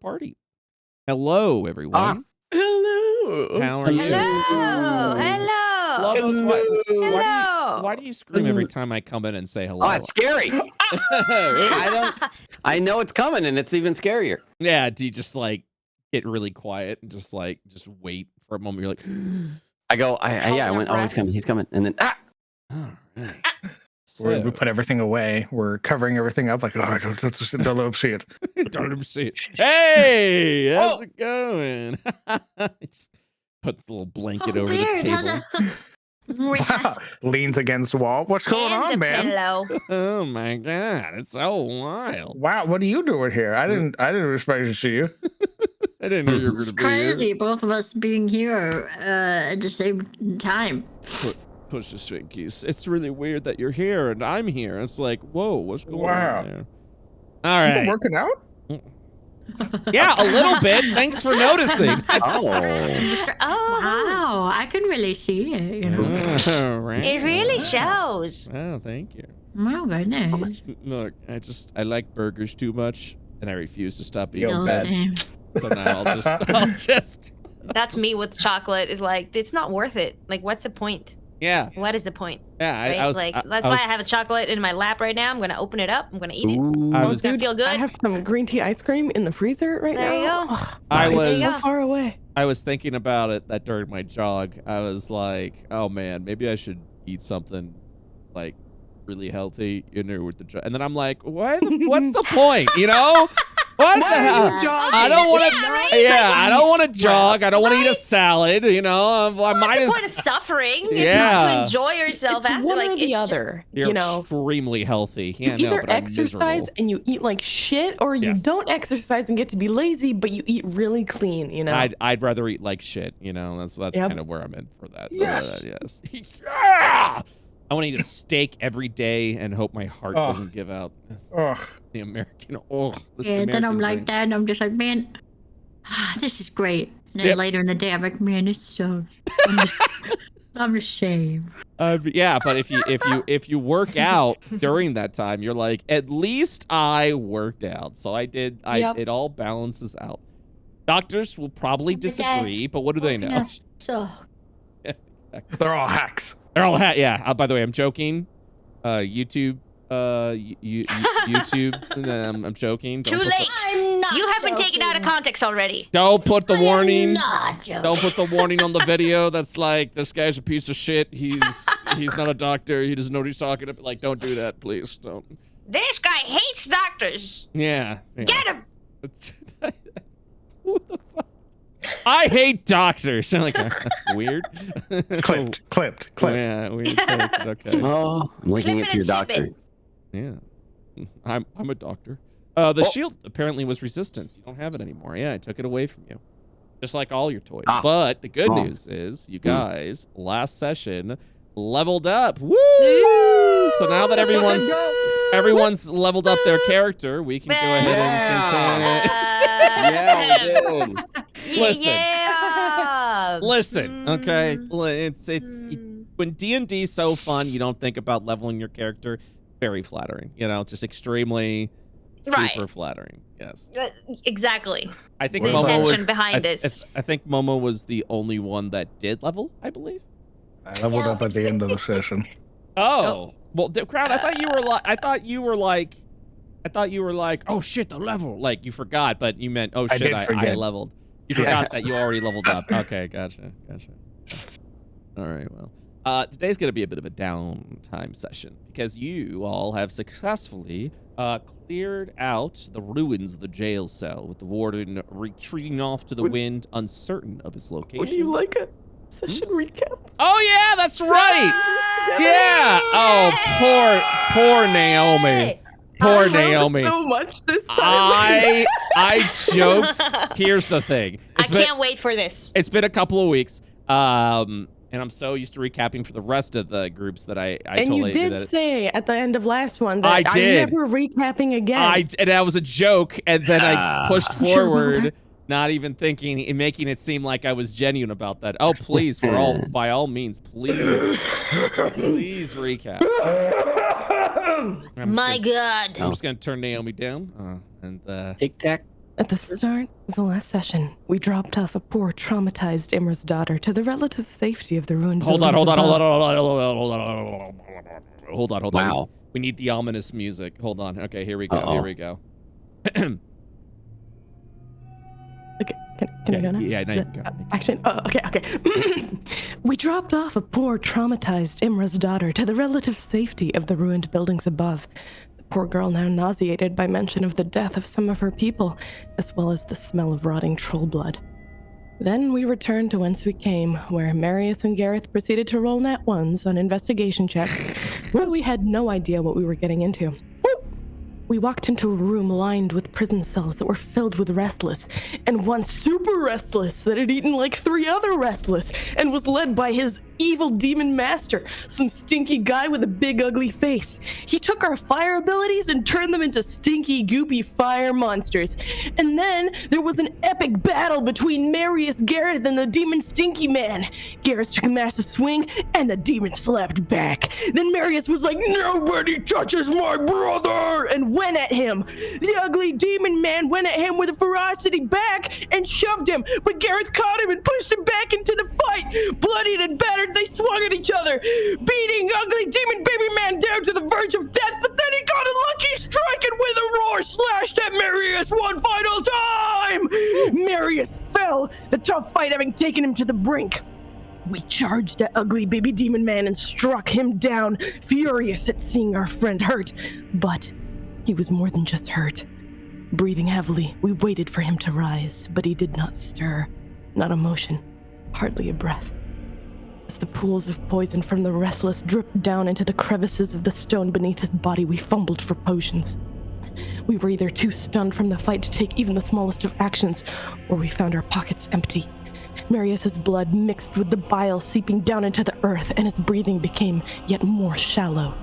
party. Hello, everyone. Hello. How are you? Hello. Lobos, Hello. why do you scream every time I come in and say hello? Oh, it's scary. I know it's coming, and it's even scarier. Yeah, do you just like get really quiet and just wait for a moment? You're like, I went, oh, he's coming. And then, all right. We put everything away. We're covering everything up. Like, oh, don't let him see it. Don't let him see it. Hey, how's it going? Just puts a little blanket over the table. Wow. Leans against the wall. What's going on, man? Pillow. Oh my God, it's so wild. Wow, what are you doing here? I didn't expect to see you. I didn't know you were going It's to be crazy, here. both of us being here at the same time. Push the Swinkies. It's really weird that you're here and I'm here. It's like, whoa, what's going on there? All right. You been working out? Yeah, a little bit. Thanks for noticing. oh. Wow, I can really see it. You know? All right. It really shows. Oh, thank you. Oh goodness. Look, I like burgers too much, and I refuse to stop eating Yo, them. Same. So now I'll just. That's me with chocolate. Is like, it's not worth it. Like, what's the point? Yeah. What is the point? Yeah. Right? That's why I have a chocolate in my lap right now. I'm gonna open it up. I'm gonna eat it. It's gonna feel good. I have some green tea ice cream in the freezer right There now. you go. Oh, I There was you go. so far away. I was thinking about it that during my jog, I was like, oh man, maybe I should eat something like really healthy in there with the jog. And then I'm like, what's the point? You know? What the hell? I don't want to. right? I don't want to jog. I don't want to eat a salad. You know, I might What's the as. point of suffering? Yeah. To enjoy yourself It's after, one like, or the it's other. You're You know, extremely healthy. you Yeah, no, either but I'm exercise miserable. and you eat like shit, or you Yes. don't exercise and get to be lazy, but you eat really clean. You know. I'd rather eat like shit. You know, that's Yep. kind of where I'm in for that. Yes. Yes. Yeah! I want to eat a steak every day and hope my heart Oh. doesn't give out. Ugh. The American. Yeah, then I'm like that, and I'm just like, man, this is great. And then Yep. later in the day, I'm like, man, it's so. I'm ashamed. Yeah, but if you work out during that time, you're like, at least I worked out. So I did. Yep. It all balances out. Doctors will probably disagree, but what do they know? So. Exactly. They're all hacks. They're all yeah. By the way, I'm joking. YouTube. YouTube. I'm joking. too Don't put late. I'm not You have been taken out of joking. context already. Don't put the warning. Not joking. Don't put the warning on the video. That's like, this guy's a piece of shit. He's not a doctor. He doesn't know what he's talking about. Like, don't do that, please. Don't. This guy hates doctors. Yeah. Get him. What the fuck? I hate doctors. Sound like that's weird. Clipped. Yeah, weird. Okay. Oh, I'm linking it to your Clip it and doctor. Yeah. I'm a doctor. The shield apparently was resistance. You don't have it anymore. Yeah, I took it away from you. Just like all your toys. But the good news is you guys last session leveled up. Woo! So now that everyone's leveled up their character, we can go ahead and continue. Yeah, we did. Listen. Yeah. Listen, okay? It's when D&D's so fun, you don't think about leveling your character. Very flattering, you know, just extremely super flattering. Yes. Exactly. I think The Momo intention was behind I this. think Momo was the only one that did level, I believe. I leveled up at the end of the session. Oh. Well, Crown, I thought you were like, oh shit, the level. Like you forgot, but you meant, oh shit, I leveled. You forgot that you already leveled up. Okay, gotcha. All right, well. Today's going to be a bit of a downtime session because you all have successfully cleared out the ruins of the jail cell with the warden retreating off to the wind, uncertain of its location. Would you like a session recap? Oh, yeah, that's right. Yeah. Oh, poor Naomi. Poor Naomi. So much this time. I joked. Here's the thing. I can't wait for this. It's been a couple of weeks. And I'm so used to recapping for the rest of the groups that I and totally you did say at the end of last one that I did. I'm never recapping again. And that was a joke, and then I pushed forward, not even thinking, and making it seem like I was genuine about that. Oh, please, by all means, please recap. My God. I'm just gonna turn Naomi down, and Tic tac. At the start of the last session, we dropped off a poor, traumatized Imra's daughter to the relative safety of the ruined Hold on. Wow. We need the ominous music. Hold on. Okay, here we go. Here we go. Okay, can I go now? Yeah, now you can go. Action. Oh, okay. We dropped off a poor, traumatized Imra's daughter to the relative safety of the ruined buildings above. The poor girl now nauseated by mention of the death of some of her people, as well as the smell of rotting troll blood. Then we returned to whence we came, where Marius and Gareth proceeded to roll nat ones on investigation checks, but we had no idea what we were getting into. We walked into a room lined with prison cells that were filled with restless, and one super restless that had eaten like 3 other restless, and was led by his evil demon master, some stinky guy with a big ugly face. He took our fire abilities and turned them into stinky, goopy fire monsters. And then there was an epic battle between Marius, Gareth, and the demon Stinky Man. Gareth took a massive swing, and the demon slapped back. Then Marius was like, "Nobody touches my brother!" and went at him. The ugly demon man went at him with a ferocity back and shoved him, but Gareth caught him and pushed him back into the fight. Bloodied and battered, they swung at each other, beating ugly demon baby man down to the verge of death, but then he got a lucky strike and with a roar slashed at Marius one final time. Marius fell, the tough fight having taken him to the brink. We charged at ugly baby demon man and struck him down, furious at seeing our friend hurt. But he was more than just hurt. Breathing heavily, we waited for him to rise, but he did not stir. Not a motion, hardly a breath. As the pools of poison from the restless dripped down into the crevices of the stone beneath his body, we fumbled for potions. We were either too stunned from the fight to take even the smallest of actions, or we found our pockets empty. Marius's blood mixed with the bile seeping down into the earth, and his breathing became yet more shallow.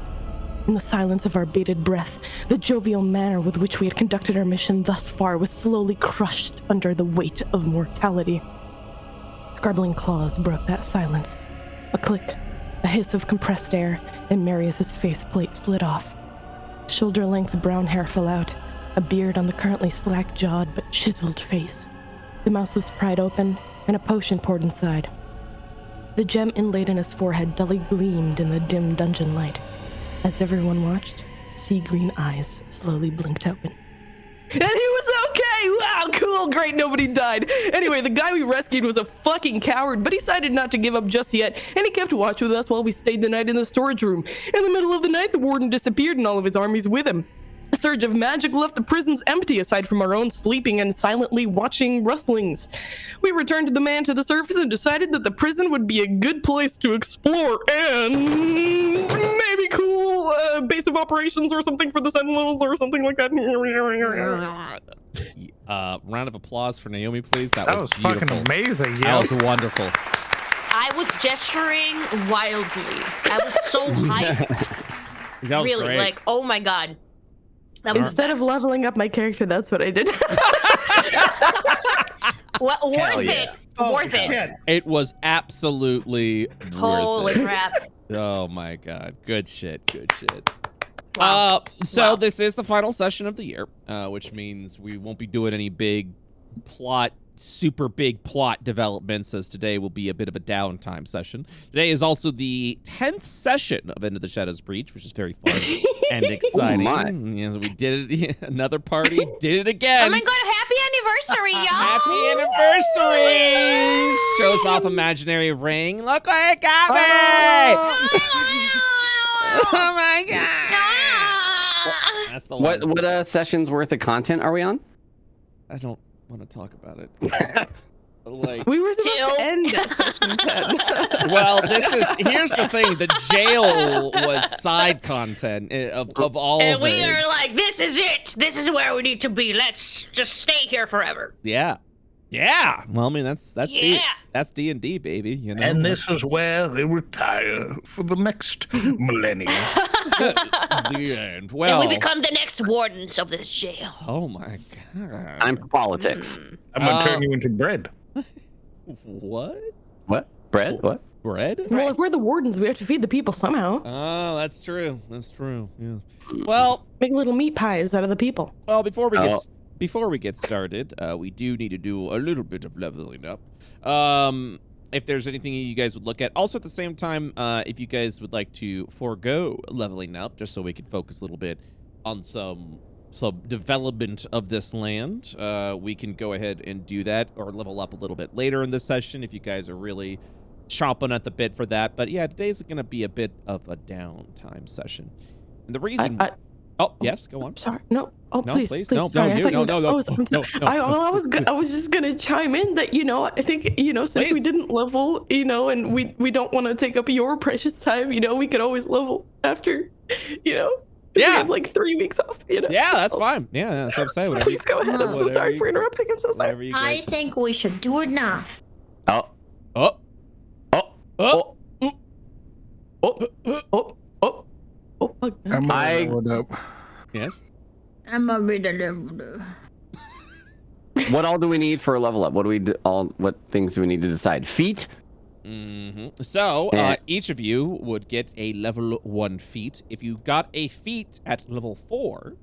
In the silence of our bated breath, the jovial manner with which we had conducted our mission thus far was slowly crushed under the weight of mortality. Scrabbling claws broke that silence. A click, a hiss of compressed air, and Marius's faceplate slid off. Shoulder-length brown hair fell out, a beard on the currently slack-jawed but chiseled face. The mouth was pried open, and a potion poured inside. The gem inlaid in his forehead dully gleamed in the dim dungeon light. As everyone watched, sea-green eyes slowly blinked open. And he was okay! Wow, cool, great, nobody died. Anyway, the guy we rescued was a fucking coward, but he decided not to give up just yet, and he kept watch with us while we stayed the night in the storage room. In the middle of the night, the warden disappeared and all of his armies with him. A surge of magic left the prisons empty aside from our own sleeping and silently watching rustlings. We returned the man to the surface and decided that the prison would be a good place to explore and maybe cool base of operations or something for the Sentinels or something like that. Round of applause for Naomi, please. That was fucking amazing. Yeah, that was wonderful. I was gesturing wildly. I was so hyped. That was really, great. like, oh my god. Instead of leveling up my character, that's what I did. Worth it. Worth it. It was absolutely Holy worth it. crap. Oh my god. Good shit. Good shit. Wow. So this is the final session of the year, which means we won't be doing any super big plot developments, as today will be a bit of a downtime session. Today is also the 10th session of Into the Shadows Breach, which is very fun and exciting. Oh my. Yes, we did it. Another party did it again. Oh my god, happy anniversary, y'all! Happy anniversary! Shows off imaginary ring. Look what I got me! Oh my god! That's the one. What session's worth of content are we on? I don't want to talk about it. Like, we were supposed to end at session 10. Well, here's the thing. The jail was side content of all and of it. And we are like, this is it. This is where we need to be. Let's just stay here forever. Yeah. Yeah. Well, I mean, that's D&D, baby. You know. And this is where they retire for the next millennium. The end. Well, and we become the next wardens of this jail. Oh my god. I'm politics. I'm gonna turn you into bread. What? What? Bread? What? Bread? Well, if we're the wardens, we have to feed the people somehow. Oh, that's true. That's true. Yeah. Well, make little meat pies out of the people. Well, before we before we get started, we do need to do a little bit of leveling up. If there's anything you guys would look at. Also, at the same time, if you guys would like to forego leveling up, just so we can focus a little bit on some development of this land, we can go ahead and do that, or level up a little bit later in this session if you guys are really chomping at the bit for that. But yeah, today's going to be a bit of a downtime session. And the reason... Oh, yes, go on. Sorry, no. Oh, no, please. No, sorry. no. I was just gonna chime in that, I think, since we didn't level, and we don't want to take up your precious time, we could always level after, Yeah. We have like 3 weeks off, Yeah, that's fine. Yeah, that's what I'm saying. Please go ahead. I'm so sorry for interrupting. I'm so sorry. I think we should do it now. Oh. Yes. I'm a bit level. What all do we need for a level up? What things do we need to decide? Feat? So, each of you would get a level 1 feat. If you got a feat at level 4,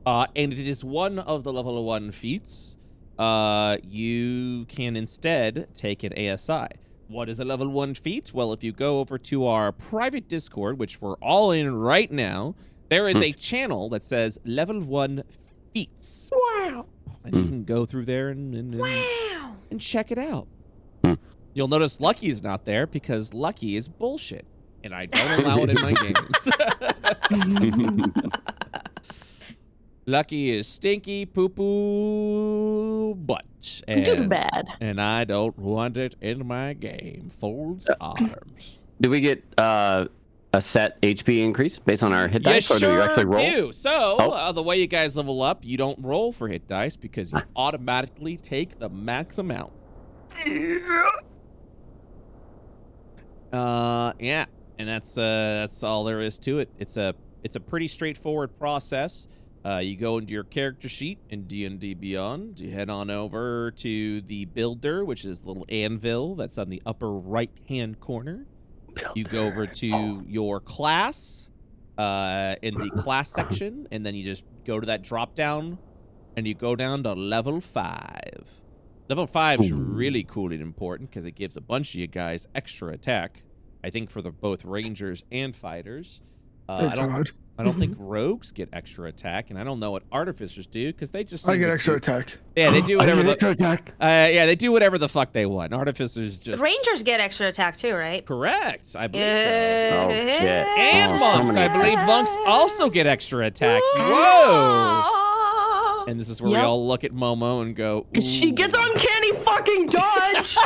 and it is one of the level 1 feats, you can instead take an ASI. What is a level 1 feat? Well, if you go over to our private Discord, which we're all in right now, there is a channel that says level 1 feats. Wow. And you can go through there and check it out. You'll notice Lucky is not there because Lucky is bullshit, and I don't allow it in my games. Lucky is stinky poo-poo butt. Too bad. And I don't want it in my game. Folds arms. Do we get a set HP increase based on our hit dice, or do you actually roll? Do. So, the way you guys level up, you don't roll for hit dice because you automatically take the max amount. Yeah, and that's all there is to it. It's a pretty straightforward process. You go into your character sheet in D&D Beyond. You head on over to the builder, which is the little anvil that's on the upper right-hand corner. You go over to your class in the class section, and then you just go to that drop-down, and you go down to level 5. Level 5 is really cool and important because it gives a bunch of you guys extra attack. I think for both rangers and fighters. I don't think rogues get extra attack, and I don't know what artificers do because they just. I get extra attack. Yeah, they do whatever. Yeah, they do whatever the fuck they want. Artificers just. Rangers get extra attack too, right? Correct, I believe so. Oh shit! And monks, I believe monks also get extra attack. Whoa! And this is where we all look at Momo and go, ooh. She gets uncanny fucking dodge!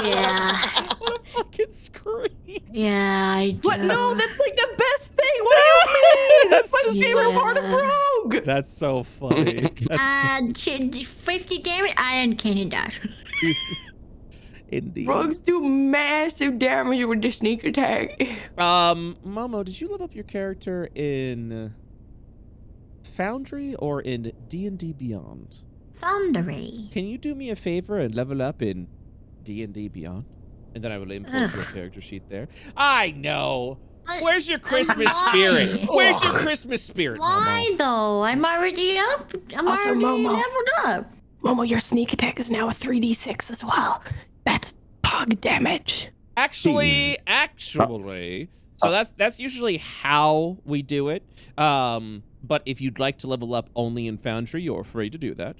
Yeah. What a fucking scream. Yeah, I do. What? No, that's like the best thing. What do you mean? That's my favorite part of Rogue. That's so funny. 50 damage, I uncanny dodge. Indeed. Rogues do massive damage with the sneak attack. Momo, did you level up your character in Foundry or in D&D Beyond? Foundry. Can you do me a favor and level up in D&D Beyond? And then I will import your character sheet there. I know. Where's your Christmas spirit? Where's your Christmas spirit, Why Momo? though? I'm already up. I'm Also, already Momo. leveled up. Momo, your sneak attack is now a 3d6 as well. That's pog damage. Actually, so that's usually how we do it. But if you'd like to level up only in Foundry, you're free to do that.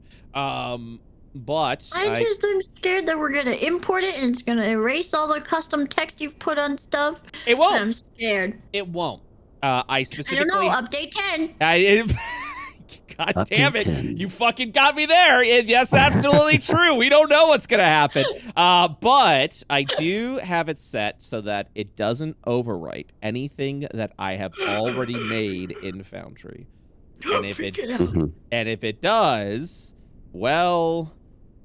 But I'm scared that we're gonna import it and it's gonna erase all the custom text you've put on stuff. It won't. I'm scared. It won't. I specifically. I don't know. Update 10. God damn it! You fucking got me there. Yes, absolutely true. We don't know what's gonna happen. But I do have it set so that it doesn't overwrite anything that I have already made in Foundry. And if it does, well,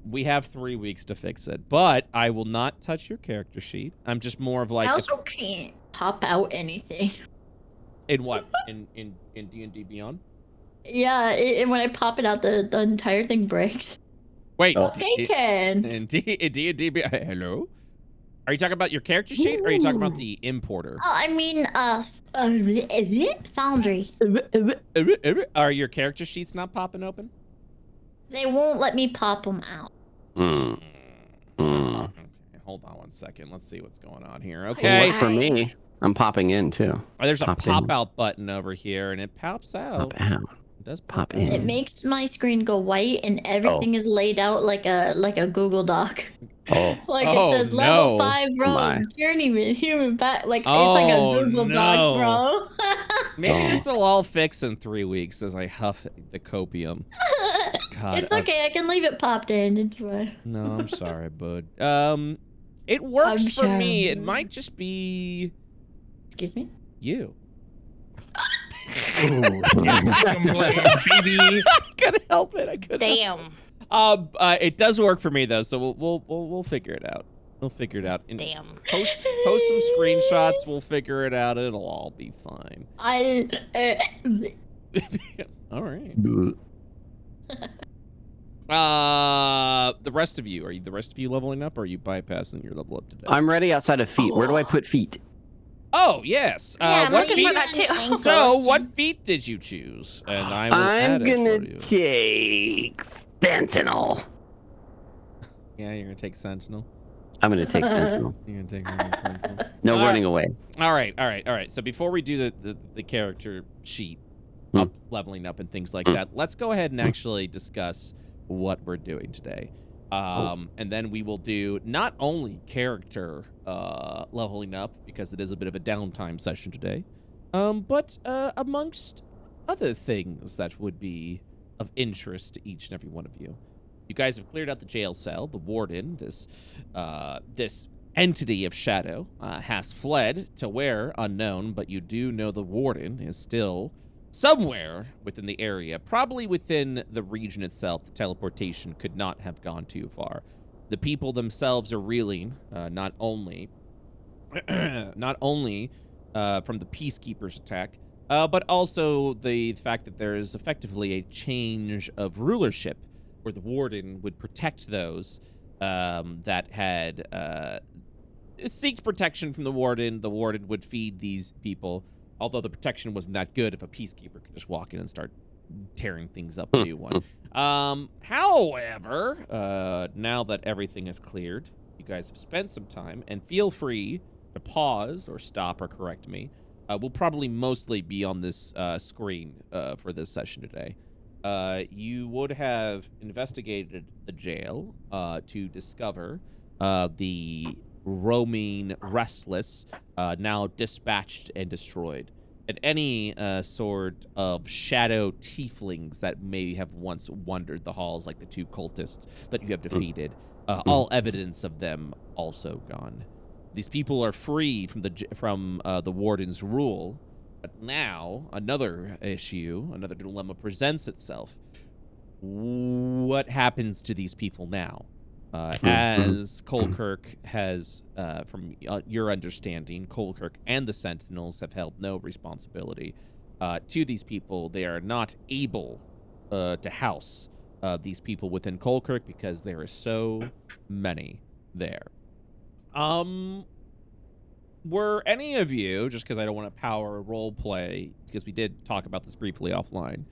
we have 3 weeks to fix it. But I will not touch your character sheet. I'm just more of like. I also can't pop out anything. In what? In D&D Beyond? Yeah, when I pop it out, the entire thing breaks. Wait. Taken. In D&D Beyond. Hello? Are you talking about your character sheet, or are you talking about the importer? Oh, I mean, Foundry. Are your character sheets not popping open? They won't let me pop them out. Okay, hold on one second. Let's see what's going on here. Okay. For me, I'm popping in too. There's a pop out button over here, and it pops out. Pop out. It does pop in. It makes my screen go white, and everything is laid out like a Google Doc. Oh. Like it says level 5 rogue, journeyman, human bat. Like it's like a Google Doc, bro. Maybe this will all fix in 3 weeks as I huff the copium. God, it's okay. I can leave it popped in. It's fine. No, I'm sorry, bud. It works for me. It might just be. Excuse me. You. Ooh, baby. I couldn't help it. I couldn't. Damn. It does work for me though, so we'll figure it out. We'll figure it out. And Damn. Post some screenshots. We'll figure it out. It'll all be fine. All right. The rest of you, are the rest of you leveling up, or are you bypassing your level up today? I'm ready outside of feet. Where do I put feet? Oh yes. Yeah, I'm what looking feet? for that too. So what feet did you choose? And I will I'm add gonna it for you. take Sentinel. Yeah, you're gonna take Sentinel. I'm gonna take Sentinel. You're gonna take Sentinel. No running away. All right. So before we do the character sheet, leveling up and things like that, let's go ahead and actually discuss what we're doing today. And then we will do not only character leveling up, because it is a bit of a downtime session today, but amongst other things that would be of interest to each and every one of you. You guys have cleared out the jail cell. The warden, this entity of shadow, has fled to where unknown, but you do know the warden is still somewhere within the area, probably within the region itself. The teleportation could not have gone too far. The people themselves are reeling, not only from the Peacekeepers' attack, but also the fact that there is effectively a change of rulership, where the warden would protect those that had seeked protection from the warden. The warden would feed these people, although the protection wasn't that good if a peacekeeper could just walk in and start tearing things up a new one. However, now that everything is cleared, you guys have spent some time, and feel free to pause or stop or correct me. We'll probably mostly be on this screen for this session today. You would have investigated the jail to discover the roaming restless, now dispatched and destroyed, and any sort of shadow tieflings that may have once wandered the halls, like the 2 cultists that you have defeated. All evidence of them also gone. These people are freed from the warden's rule. But now, another issue, another dilemma presents itself. What happens to these people now? As Colkirk has, from your understanding, Colkirk and the Sentinels have held no responsibility to these people. They are not able to house these people within Colkirk because there are so many there. Were any of you, just because I don't want to power role play, because we did talk about this briefly offline,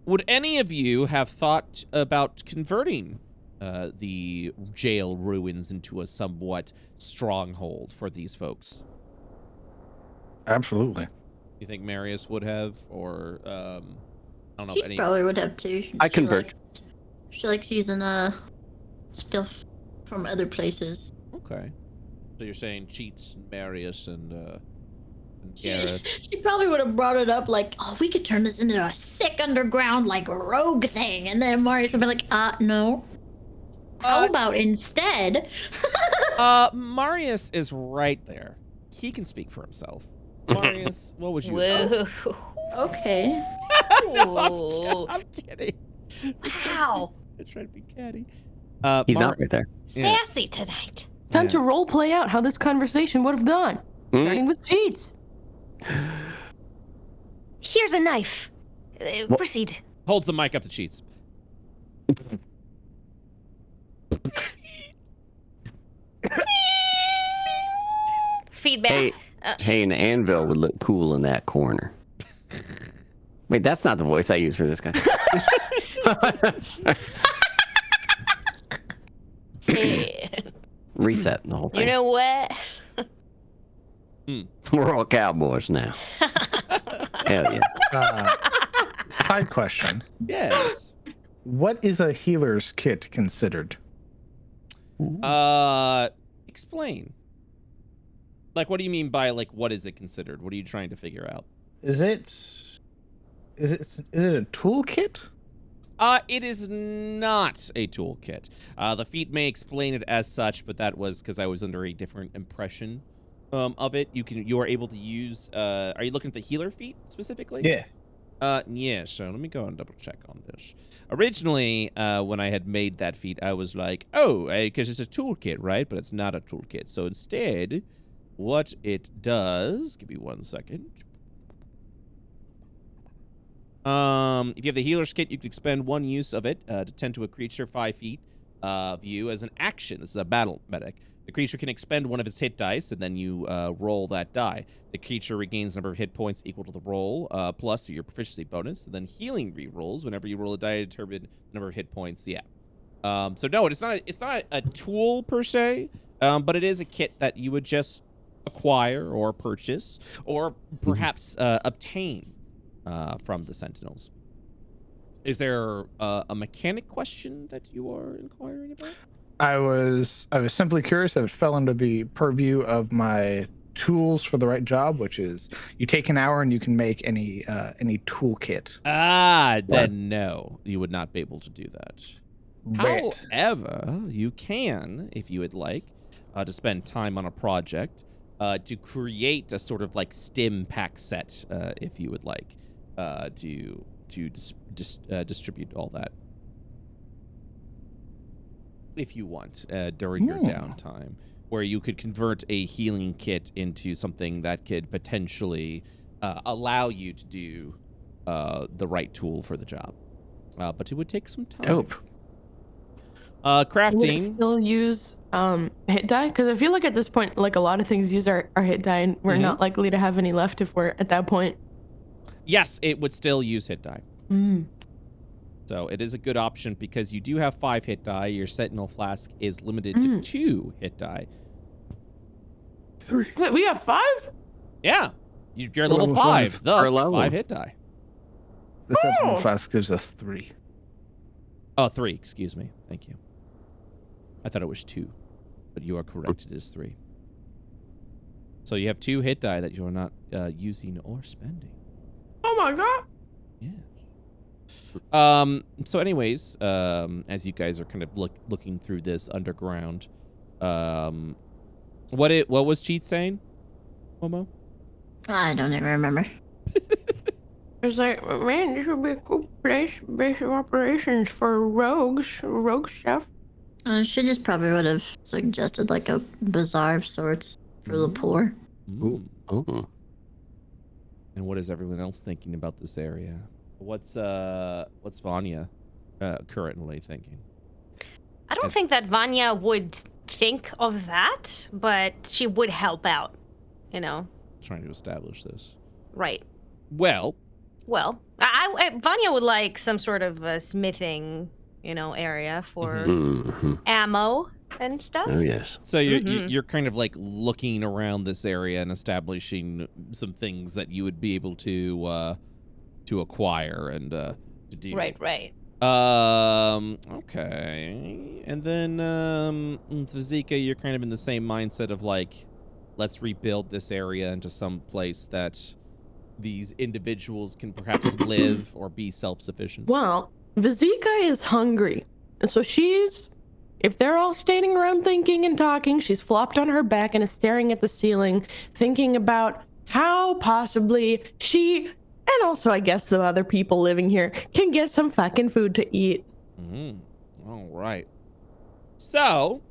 would any of you have thought about converting the jail ruins into a somewhat stronghold for these folks? Absolutely. You think Marius would have, or I don't know. She probably would have too. I convert. She likes using stuff from other places. Okay. So you're saying Cheets, Marius, and Gareth. She probably would have brought it up like, oh, we could turn this into a sick underground, like, rogue thing. And then Marius would be like, no. How about instead? Marius is right there. He can speak for himself. Marius, what would you say? Okay. I'm kidding. Wow. I tried to be catty. He's not right there. Sassy tonight. Time to role play out how this conversation would have gone. Starting with Cheets. Here's a knife. Proceed. Holds the mic up to Cheets. Hey, an anvil would look cool in that corner. Wait, that's not the voice I use for this guy. Hey. Reset the whole thing. You know what? We're all cowboys now. Hell yeah. Side question. Yes. What is a healer's kit considered? Explain. Like, what do you mean by, like, what is it considered? What are you trying to figure out? Is it a toolkit? It is not a toolkit. The feat may explain it as such, but that was because I was under a different impression of it. You are able to use. Are you looking at the healer feat specifically? Yeah. Yeah. So let me go and double check on this. Originally, when I had made that feat, I was like, oh, because it's a toolkit, right? But it's not a toolkit. So instead, what it does? Give me 1 second. If you have the healer's kit, you can expend 1 use of it to tend to a creature 5 feet of you as an action. This is a battle medic. The creature can expend 1 of its hit dice, and then you roll that die. The creature regains a number of hit points equal to the roll, plus your proficiency bonus. And then healing re-rolls whenever you roll a die to determine the number of hit points. Yeah. So no, it's not a tool per se, but it is a kit that you would just acquire or purchase, or perhaps obtain. From the Sentinels. Is there a mechanic question that you are inquiring about? I was simply curious if it fell under the purview of my tools for the right job, which is you take an hour and you can make any toolkit. Then no, you would not be able to do that. Right. However, you can, if you would like, to spend time on a project to create a sort of like stim pack set, if you would like. To distribute all that, if you want, during your downtime, where you could convert a healing kit into something that could potentially allow you to do the right tool for the job. But it would take some time. Dope. Crafting. Would it still use hit die? Because I feel like at this point, like a lot of things use our hit die, and we're not likely to have any left if we're at that point. Yes, it would still use hit die. Mm. So it is a good option because you do have 5 hit die. Your Sentinel Flask is limited to 2 hit die. 3. Wait, we have 5? Yeah. You're level 5, thus 5 hit die. The Sentinel Flask gives us 3. Oh, 3, excuse me. Thank you. I thought it was 2, but you are correct. It is 3. So you have 2 hit die that you are not using or spending. Oh my god. Yeah. So anyways, as you guys are kind of looking through this underground, what was Cheats saying, Momo? I don't even remember. It's like, man, this would be a cool base of operations for rogue stuff. She just probably would have suggested like a bazaar of sorts for the poor. Ooh. Oh. And what is everyone else thinking about this area? What's Vanya currently thinking? I don't think that Vanya would think of that, but she would help out, you know. Trying to establish this. Right. Well, Vanya would like some sort of a smithing, area for ammo and stuff. Oh yes. So you're kind of like looking around this area and establishing some things that you would be able to acquire and to do. Right. Okay. And then Zika, you're kind of in the same mindset of like, let's rebuild this area into some place that these individuals can perhaps live or be self-sufficient. Well, Vizika is hungry. And so if they're all standing around thinking and talking, she's flopped on her back and is staring at the ceiling, thinking about how possibly she, and also I guess the other people living here, can get some fucking food to eat. All right. So,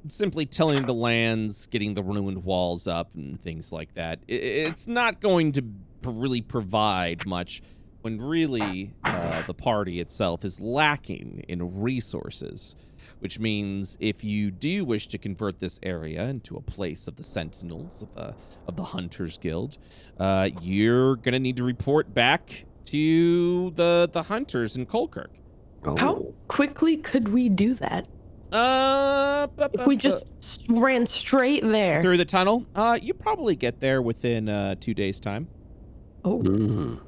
simply tilling the lands, getting the ruined walls up and things like that, it's not going to really provide much when really the party itself is lacking in resources, which means if you do wish to convert this area into a place of the Sentinels, of the Hunters Guild, you're going to need to report back to the Hunters in Colkirk. Oh. How quickly could we do that? If we just ran straight there. Through the tunnel, you probably get there within 2 days' time. Oh. Mm.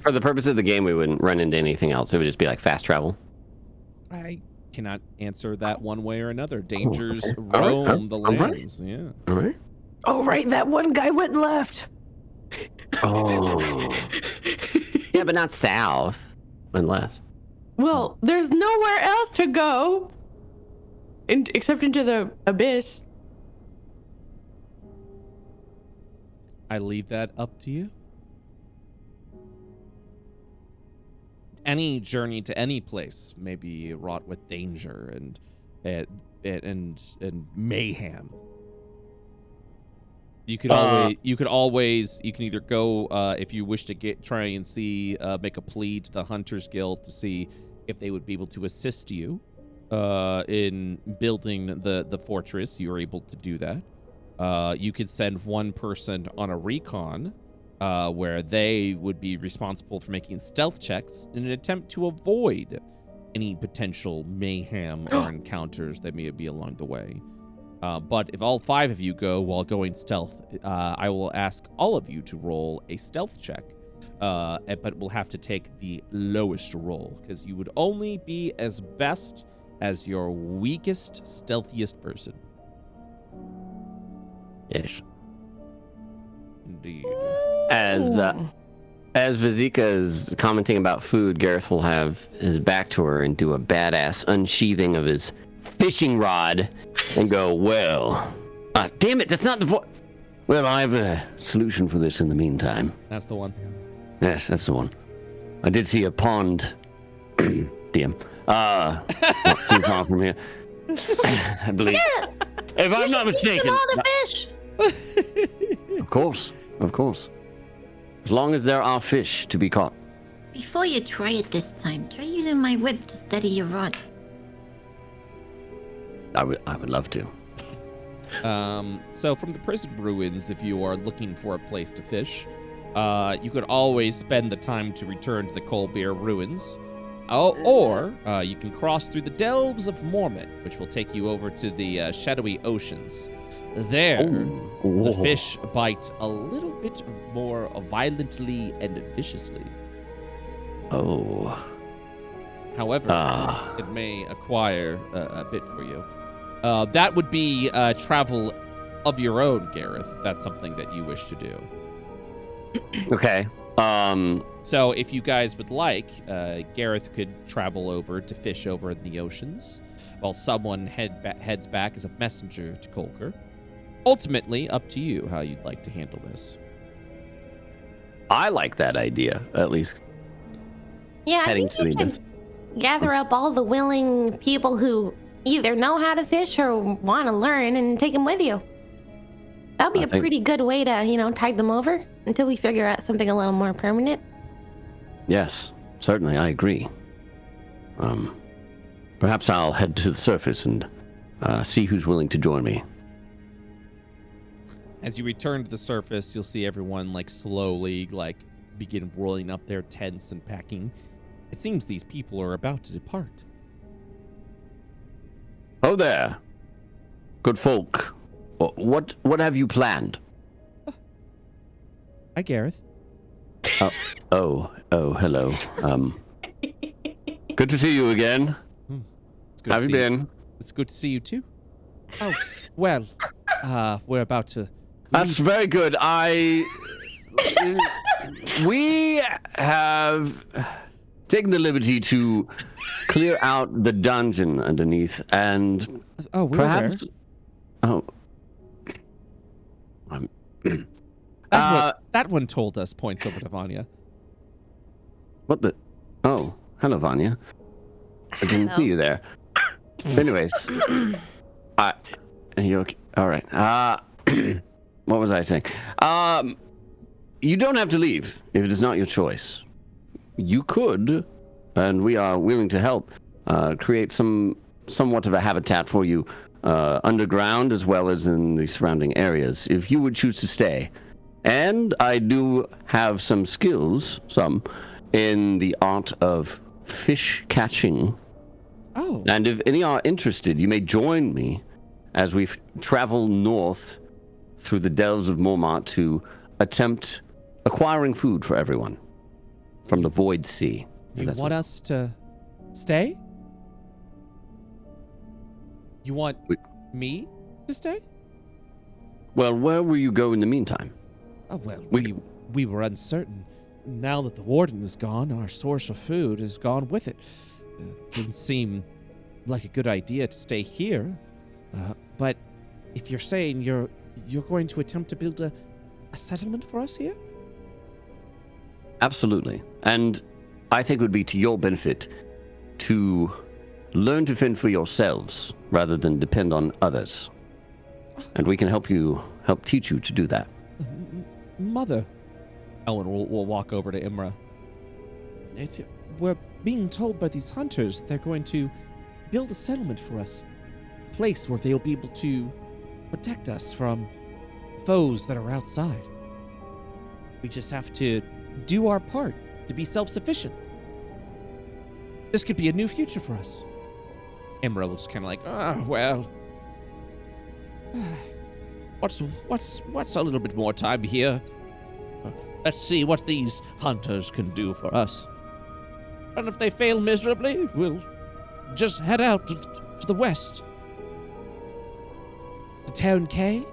For the purpose of the game, we wouldn't run into anything else. It would just be like fast travel. I cannot answer that one way or another. Dangers roam the lands. Right. Yeah. All right. Oh, right. That one guy went and left. Oh. Yeah, but not south, unless. Well, there's nowhere else to go. Except into the abyss. I leave that up to you. Any journey to any place may be wrought with danger and mayhem. You can either go if you wish to try and see make a plea to the Hunters Guild to see if they would be able to assist you in building the fortress. You're able to do that. You could send one person on a recon where they would be responsible for making stealth checks in an attempt to avoid any potential mayhem or encounters that may be along the way. But if all 5 of you go while going stealth, I will ask all of you to roll a stealth check, but we'll have to take the lowest roll because you would only be as best as your weakest, stealthiest person. Yes. Indeed. As Vizika is commenting about food, Gareth will have his back to her and do a badass unsheathing of his fishing rod and go, well, damn it, that's not the voice. Well, I have a solution for this in the meantime. That's the one. Yes, that's the one. I did see a pond. DM. Not too far from here. I believe. If I'm not mistaken. All the fish. Of course. As long as there are fish to be caught. Before you try it this time, try using my whip to steady your rod. I would love to. So from the prison ruins, if you are looking for a place to fish, you could always spend the time to return to the Colbeer ruins. Or you can cross through the delves of Mohamed, which will take you over to the shadowy oceans. There, the fish bite a little bit more violently and viciously. Oh. However, it may acquire a bit for you. That would be travel of your own, Gareth, if that's something that you wish to do. Okay. So if you guys would like, Gareth could travel over to fish over in the oceans, while someone heads back as a messenger to Colker. Ultimately, up to you how you'd like to handle this. I like that idea, at least. Yeah, I Heading think to you the should gather up all the willing people who either know how to fish or want to learn and take them with you. That'd be a pretty good way to, tide them over until we figure out something a little more permanent. Yes, certainly, I agree. Perhaps I'll head to the surface and see who's willing to join me. As you return to the surface, you'll see everyone slowly begin rolling up their tents and packing. It seems these people are about to depart. Oh there, good folk. What have you planned? Hi, Gareth. Oh, hello. Good to see you again. How have you been? It's good to see you too. Oh, well, we're about to. That's very good. We have taken the liberty to clear out the dungeon underneath, and perhaps. There. Oh. That one told us. Points over to Vanya. What the? Oh, hello, Vanya. I didn't see you there. Anyways, are you okay? All right. what was I saying? You don't have to leave if it is not your choice. You could, and we are willing to help, create somewhat of a habitat for you underground as well as in the surrounding areas, if you would choose to stay. And I do have some skills, in the art of fish catching. Oh. And if any are interested, you may join me as we travel north through the delves of Mormont to attempt acquiring food for everyone from the Void Sea. You want us to stay? You want me to stay? Well, where will you go in the meantime? Oh, well, we were uncertain. Now that the warden is gone, our source of food is gone with it. Didn't seem like a good idea to stay here. But if you're saying you're going to attempt to build a settlement for us here? Absolutely. And I think it would be to your benefit to learn to fend for yourselves rather than depend on others. And we can help teach you to do that. Mother. Ellen will walk over to Imra. We're being told by these hunters they're going to build a settlement for us. A place where they'll be able to protect us from foes that are outside. We just have to do our part to be self-sufficient. This could be a new future for us. Imra will just kind of like, well. What's a little bit more time here? Let's see what these hunters can do for us. And if they fail miserably, we'll just head out to the west. To Town K?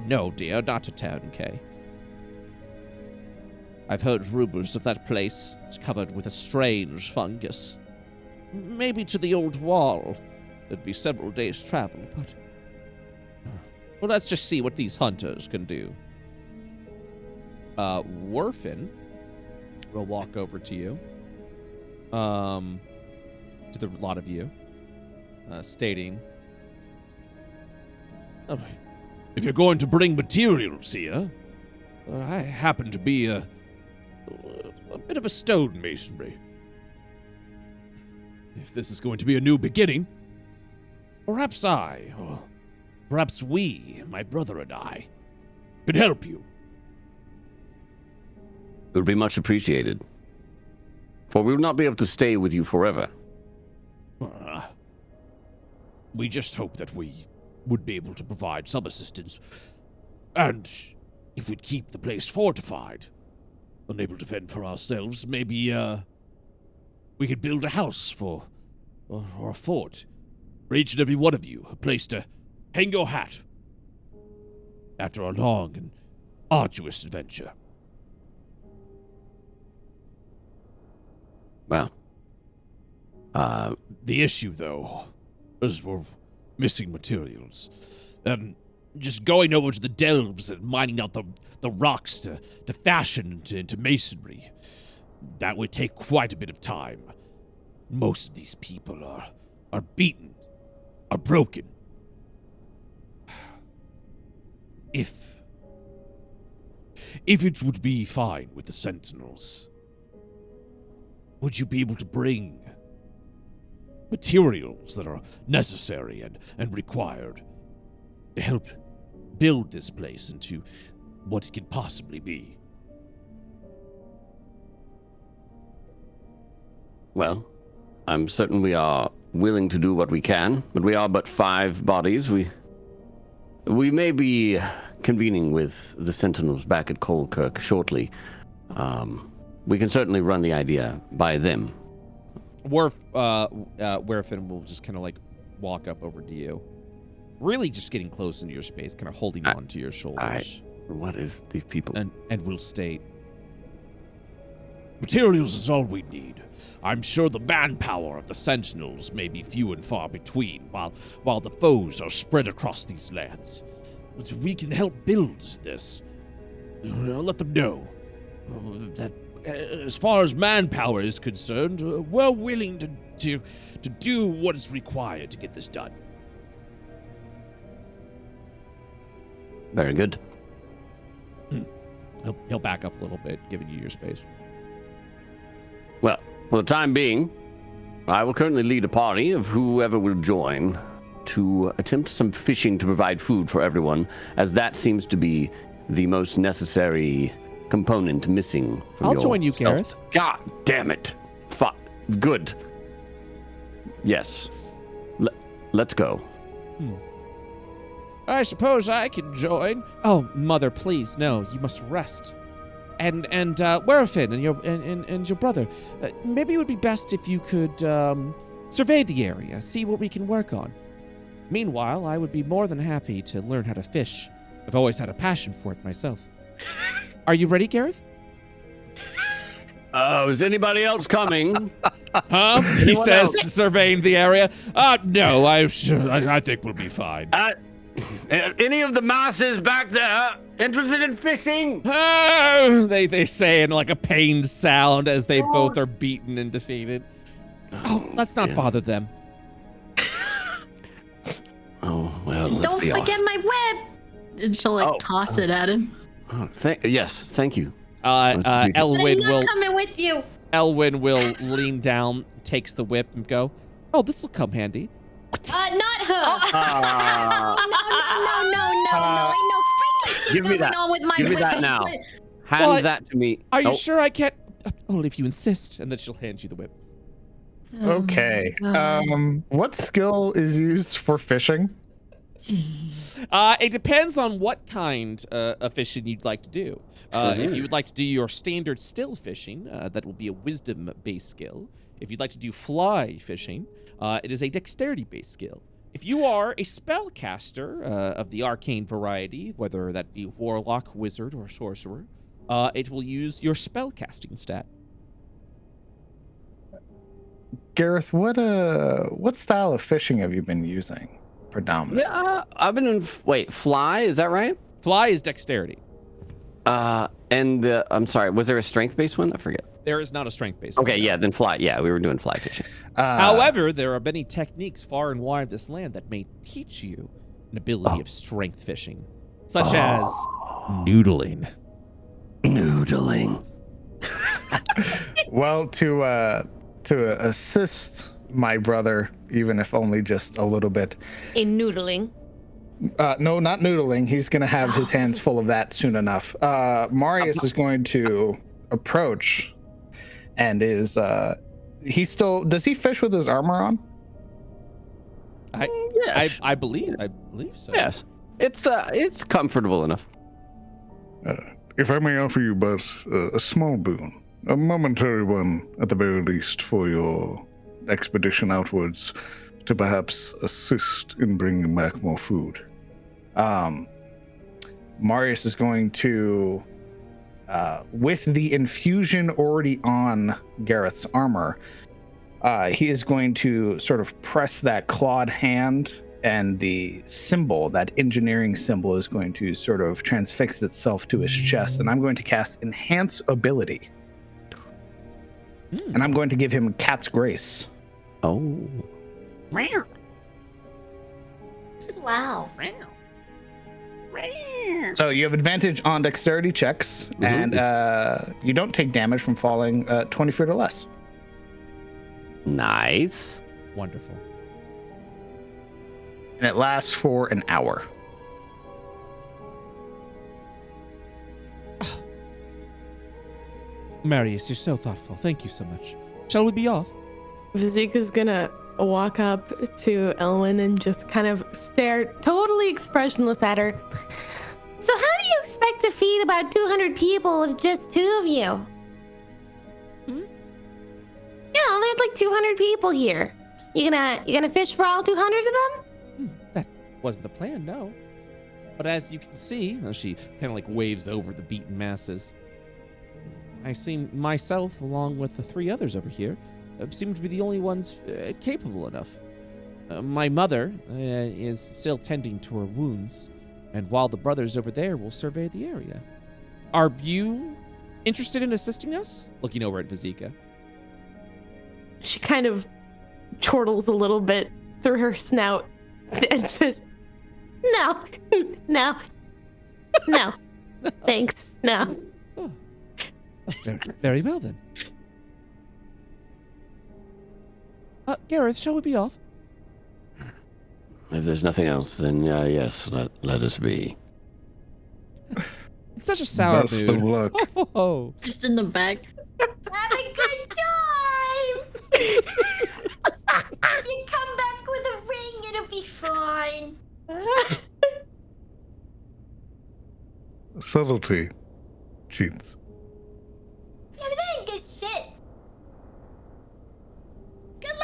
No, dear, not to Town K. I've heard rumors of that place. It's covered with a strange fungus. Maybe to the old wall. It'd be several days' travel, but... Well, let's just see what these hunters can do. Werfen will walk over to you. To the lot of you. Stating... if you're going to bring materials here, I happen to be a bit of a stonemasonry. If this is going to be a new beginning, perhaps I, or perhaps we, my brother and I, could help you. It would be much appreciated. For we will not be able to stay with you forever. We just hope that we would be able to provide some assistance. And if we'd keep the place fortified, unable to fend for ourselves, maybe, we could build a house or a fort for each and every one of you, a place to hang your hat after a long and arduous adventure. Well, the issue, though, is we're missing materials. And just going over to the delves and mining out the rocks to fashion into masonry, that would take quite a bit of time. Most of these people are beaten, are broken. If it would be fine with the Sentinels, would you be able to bring materials that are necessary and required to help build this place into what it could possibly be? Well, I'm certain we are willing to do what we can, but we are but 5 bodies. We may be convening with the Sentinels back at Colekirk shortly. We can certainly run the idea by them. Werfen will just kind of like walk up over to you. Really just getting close into your space, kind of holding on to your shoulders. What is these people? And will state, materials is all we need. I'm sure the manpower of the Sentinels may be few and far between, while the foes are spread across these lands. But we can help build this. Let them know that as far as manpower is concerned, we're willing to do what is required to get this done. Very good. He'll back up a little bit, giving you your space. Well, for the time being, I will currently lead a party of whoever will join to attempt some fishing to provide food for everyone, as that seems to be the most necessary component missing from I'll your join you, stealth. Gareth. God damn it. Good. Yes. Let's go. I suppose I can join. Oh, mother, please, no. You must rest. And Werefin and your brother. Maybe it would be best if you could survey the area, see what we can work on. Meanwhile, I would be more than happy to learn how to fish. I've always had a passion for it myself. Are you ready, Gareth? Is anybody else coming? He says, surveying the area. No, I think we'll be fine. Any of the masses back there interested in fishing? They say in like a pained sound as they both are beaten and defeated. Let's not bother them. Oh, well, Don't forget my web. And she'll toss it at him. Yes, thank you. Elwyn will coming with you. Elwyn will lean down, takes the whip, and go, "Oh, this will come handy." Not her. No. Give me that. Give me that now. Hand that to me. Are you sure I can't? Only if you insist. And then she'll hand you the whip. Okay. What skill is used for fishing? It depends on what kind of fishing you'd like to do. If you would like to do your standard still fishing, that will be a wisdom-based skill. If you'd like to do fly fishing, it is a dexterity-based skill. If you are a spellcaster of the arcane variety, whether that be warlock, wizard, or sorcerer, it will use your spellcasting stat. Gareth, what style of fishing have you been using predominantly? Yeah, I've been in. Fly? Is that right? Fly is dexterity. I'm sorry. Was there a strength-based one? I forget. There is not a strength-based. Okay, yeah, then fly. Yeah, we were doing fly fishing. However, there are many techniques far and wide of this land that may teach you an ability of strength fishing, such as noodling. Noodling. Well, to assist my brother, even if only just a little bit. In noodling. No, not noodling. He's going to have his hands full of that soon enough. Marius is going to approach and does he fish with his armor on? Yes. I believe so. Yes. It's comfortable enough. If I may offer you but a small boon, a momentary one at the very least for your expedition outwards, to perhaps assist in bringing back more food. Marius is going to, with the infusion already on Gareth's armor, he is going to sort of press that clawed hand, and the symbol, that engineering symbol, is going to sort of transfix itself to his chest, and I'm going to cast Enhance Ability. And I'm going to give him Cat's Grace. Oh. Wow. So you have advantage on dexterity checks, and you don't take damage from falling 20 feet or less. Nice. Wonderful. And it lasts for an hour. Marius, you're so thoughtful. Thank you so much. Shall we be off? Vizika's gonna walk up to Elwyn and just kind of stare totally expressionless at her. So how do you expect to feed about 200 people with just 2 of you? Yeah, there's like 200 people here. You gonna fish for all 200 of them? That wasn't the plan, no. But as you can see, she kind of like waves over the beaten masses. I seem myself, along with the 3 others over here, seem to be the only ones capable enough. My mother is still tending to her wounds, and while the brothers over there will survey the area. Are you interested in assisting us? Looking over at Vizika. She kind of chortles a little bit through her snout and says, No. No. Thanks. No. Oh. Very well then. Gareth, shall we be off? If there's nothing else, then yes, let us be. It's such a sour Best mood. of luck. Oh. Just in the back. Have a good time! If you come back with a ring, it'll be fine. Subtlety. Cheats. Everything good shit. Good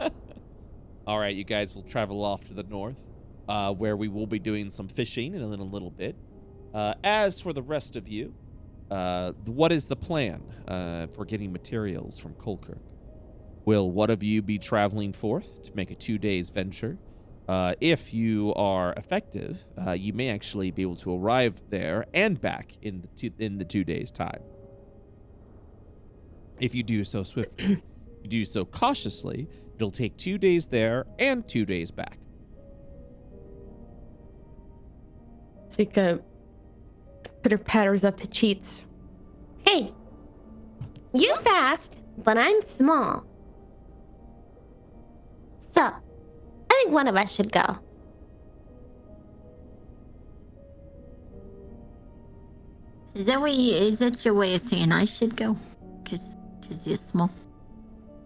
luck! All right, you guys will travel off to the north, where we will be doing some fishing in a little bit. As for the rest of you, what is the plan for getting materials from Kolkirk? Will one of you be traveling forth to make a 2 days venture? If you are effective, you may actually be able to arrive there and back in the 2 days' time. If you do so swiftly, you do so cautiously, it'll take 2 days there and 2 days back. Zika pitter-patters up to Cheets. Hey, you're fast, but I'm small. So, I think one of us should go. Is that your way of saying I should go? Cause you're small.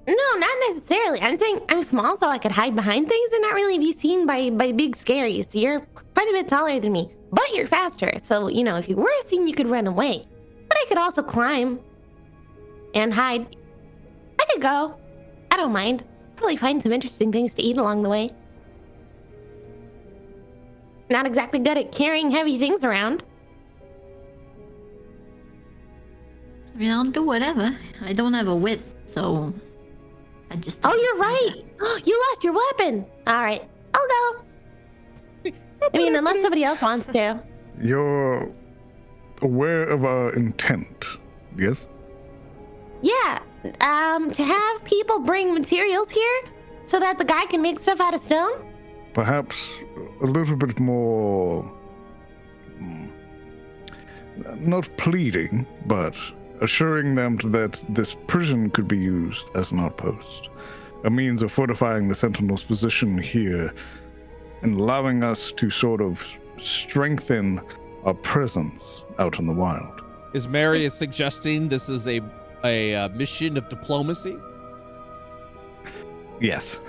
No, not necessarily. I'm saying I'm small so I could hide behind things and not really be seen by big scaries. You're quite a bit taller than me, but you're faster. So, if you were seen, you could run away. But I could also climb and hide. I could go. I don't mind. Probably find some interesting things to eat along the way. Not exactly good at carrying heavy things around. I mean, I'll do whatever. I don't have a whip, so I just... Oh, you're right. You lost your weapon. All right, I'll go. I mean, unless somebody else wants to. You're aware of our intent, yes? Yeah, to have people bring materials here so that the guy can make stuff out of stone? Perhaps a little bit more... not pleading, but assuring them that this prison could be used as an outpost. A means of fortifying the Sentinel's position here and allowing us to sort of strengthen our presence out in the wild. Is Marius suggesting this is a mission of diplomacy? Yes.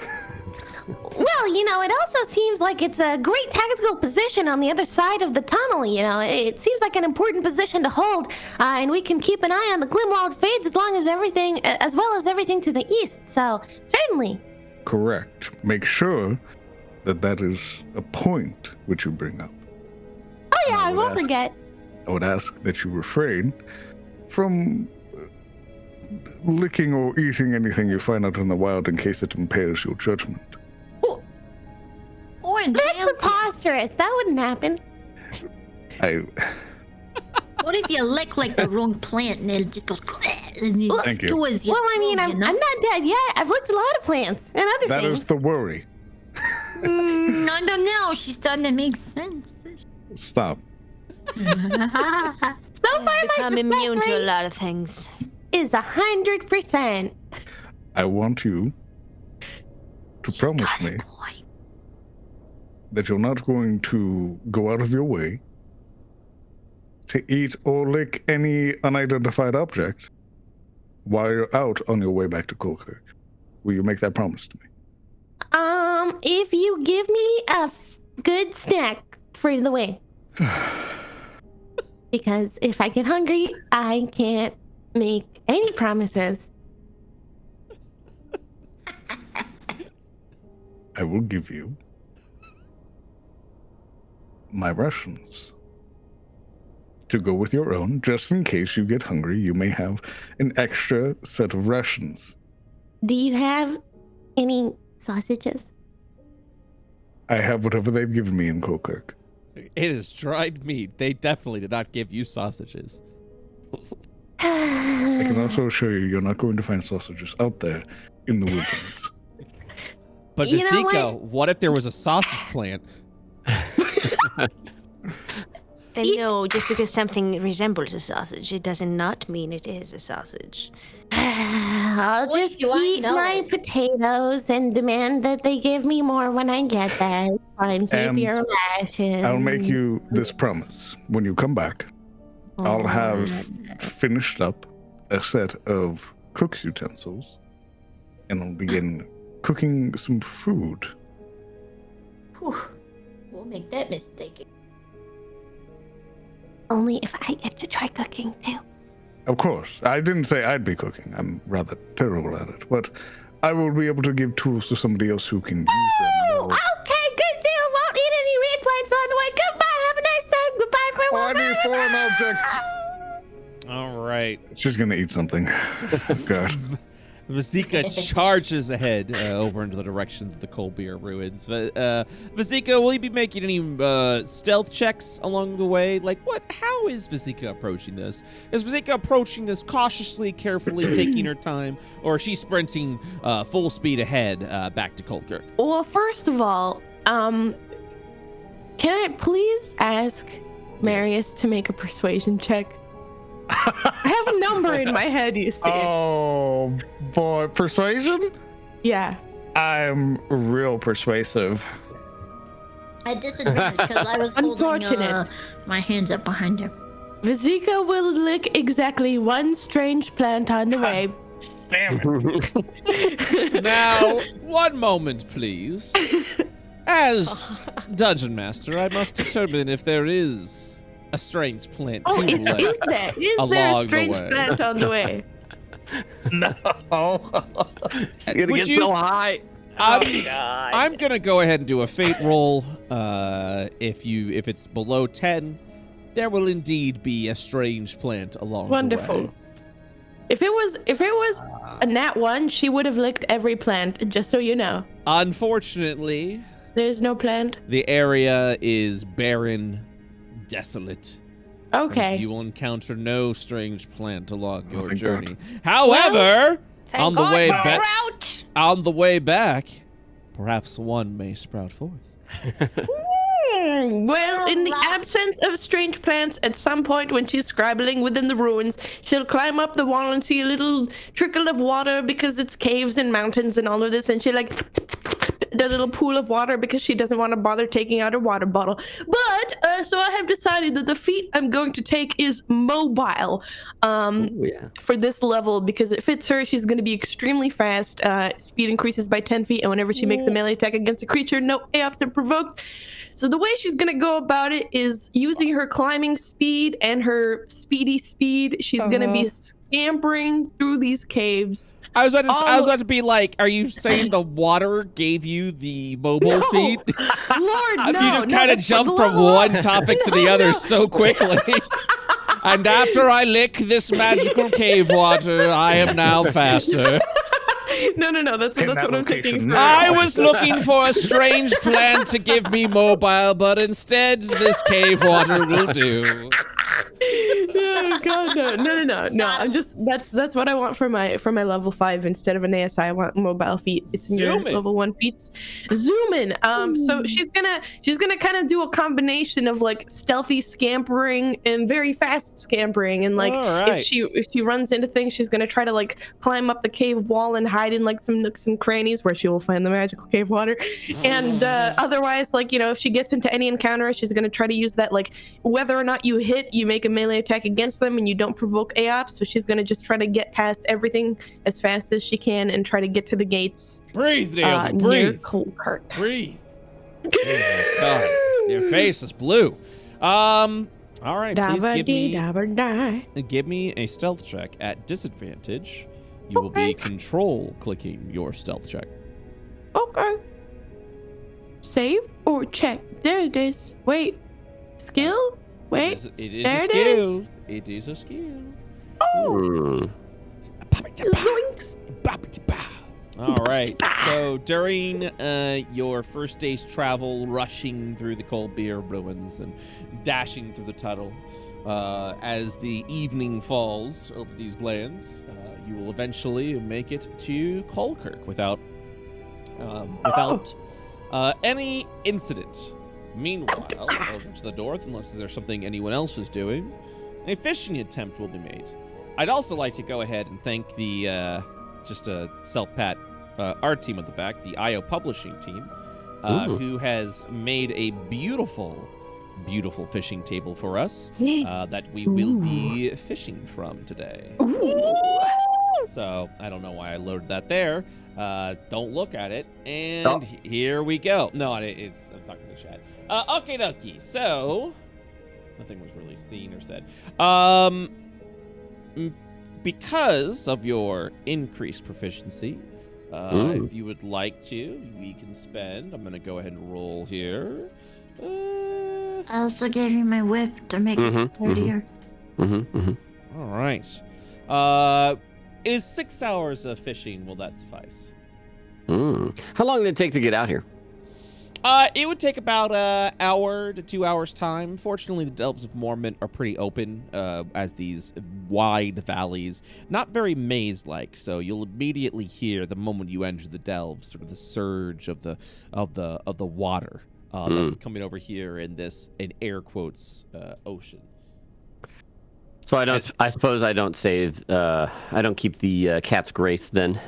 Well, it also seems like it's a great tactical position on the other side of the tunnel, It seems like an important position to hold, and we can keep an eye on the Glimwald Fades as well as everything to the east, so certainly. Correct. Make sure that is a point which you bring up. Oh yeah, I won't forget. I would ask that you refrain from licking or eating anything you find out in the wild in case it impairs your judgment. That's preposterous. That wouldn't happen. What if you lick like the wrong plant and it just goes... Thank you. Well, I mean, I'm not dead yet. I've licked a lot of plants and other That things. is the worry. I don't know. She's starting to make sense. Stop. So far, my I'm success immune to a rate lot of things. is 100%. I want you to promise me that you're not going to go out of your way to eat or lick any unidentified object while you're out on your way back to Kolkirk. Will you make that promise to me? If you give me a good snack for the way. Because if I get hungry, I can't make any promises. I will give you my rations to go with your own. Just in case you get hungry, you may have an extra set of rations. Do you have any sausages? I have whatever they've given me in Kolkirk. It is dried meat. They definitely did not give you sausages. I can also assure you, you're not going to find sausages out there in the wilderness. But You know Vasiko, what if there was a sausage plant? And no, just because something resembles a sausage, it does not mean it is a sausage. I'll just eat my potatoes and demand that they give me more when I get there. Fine, keep your rations. I'll make you this promise. When you come back, I'll have finished up a set of cook's utensils, and I'll begin cooking some food. Whew. We'll make that mistake. Only if I get to try cooking too. Of course. I didn't say I'd be cooking. I'm rather terrible at it. But I will be able to give tools to somebody else who can use them. Okay, good deal. Won't eat any red plants on the way. Goodbye. Have a nice time. Goodbye for I need foreign objects. All right. She's going to eat something. God. Vazika charges ahead over into the directions of the cold beer ruins. Vazika, will you be making any stealth checks along the way? Like, how is Vazika approaching this? Is Vazika approaching this cautiously, carefully, taking her time, or is she sprinting full speed ahead back to Coldkirk? Well, first of all, can I please ask Marius to make a persuasion check? I have a number in my head, you see. Oh, boy. Persuasion? Yeah. I'm real persuasive. At disadvantage because I was holding my hands up behind her. Vazika will lick exactly one strange plant on the way. Damn it. Now, one moment, please. As Dungeon Master, I must determine if there is a strange plant is there a strange plant on the way? No. It's gonna get so high. I'm gonna go ahead and do a fate roll. If it's below 10, there will indeed be a strange plant along the way. If it was a nat 1, she would have licked every plant, just so you know. Unfortunately, there's no plant. The area is barren, desolate. Okay. And you will encounter no strange plant along your journey. However, on the way back, perhaps one may sprout forth. Well, in the absence of strange plants, at some point when she's scribbling within the ruins, she'll climb up the wall and see a little trickle of water because it's caves and mountains and all of this, and she the little pool of water because she doesn't want to bother taking out her water bottle. But so I have decided that the feat I'm going to take is mobile for this level because it fits her. She's going to be extremely fast. Speed increases by 10 feet, and whenever she makes a melee attack against a creature, no AOPs are provoked. So the way she's going to go about it is using her climbing speed and her speedy speed. She's going to be scampering through these caves. I was about to be like, are you saying the water gave you the mobile feat? Lord, no. You just kind of jump from one topic to the other so quickly. And after I lick this magical cave water, I am now faster. No. That's what I'm thinking. I was looking for a strange plant to give me mobile, but instead this cave water will do. No, God, no. I'm just that's what I want for my level 5 instead of an ASI. I want mobile feat. It's in your level 1 feats. Zoom in. So she's gonna kind of do a combination of like stealthy scampering and very fast scampering, and like if she runs into things, she's gonna try to like climb up the cave wall and hide in like some nooks and crannies where she will find the magical cave water. And otherwise, like, you know, if she gets into any encounter, she's gonna try to use that, like, whether or not you hit, you make a melee attack against them and you don't provoke AOP. So she's gonna just try to get past everything as fast as she can and try to get to the gates. Breathe, Naomi, breathe. Breathe. Oh, God, your face is blue. All right, please give me a stealth check at disadvantage. You will be control clicking your stealth check. Okay. Save or check? There it is. Wait. Skill? Wait. It is a skill. It is a skill. Oh. Zoinks. All right. So during your first day's travel, rushing through the cold beer ruins and dashing through the tunnel, as the evening falls over these lands, you will eventually make it to Coldkirk without any incident. Meanwhile, over to the north, unless there's something anyone else is doing, a fishing attempt will be made. I'd also like to go ahead and thank the, just a self-pat, our team at the back, the IO publishing team, who has made a beautiful fishing table for us that we will be fishing from today. So I don't know why I loaded that there. Don't look at it. And here we go. No, I'm talking to chat. Okay, dokie. So nothing was really seen or said. Because of your increased proficiency, if you would like to, we can spend. I'm going to go ahead and roll here. I also gave you my whip to make it sturdier. All right. Is 6 hours of fishing, will that suffice? How long did it take to get out here? It would take about an hour to 2 hours time. Fortunately, the Delves of Mormont are pretty open as these wide valleys, not very maze-like. So you'll immediately hear the moment you enter the Delves, sort of the surge of the water that's coming over here in this, in air quotes, ocean. So I suppose I don't save. I don't keep the cat's grace then.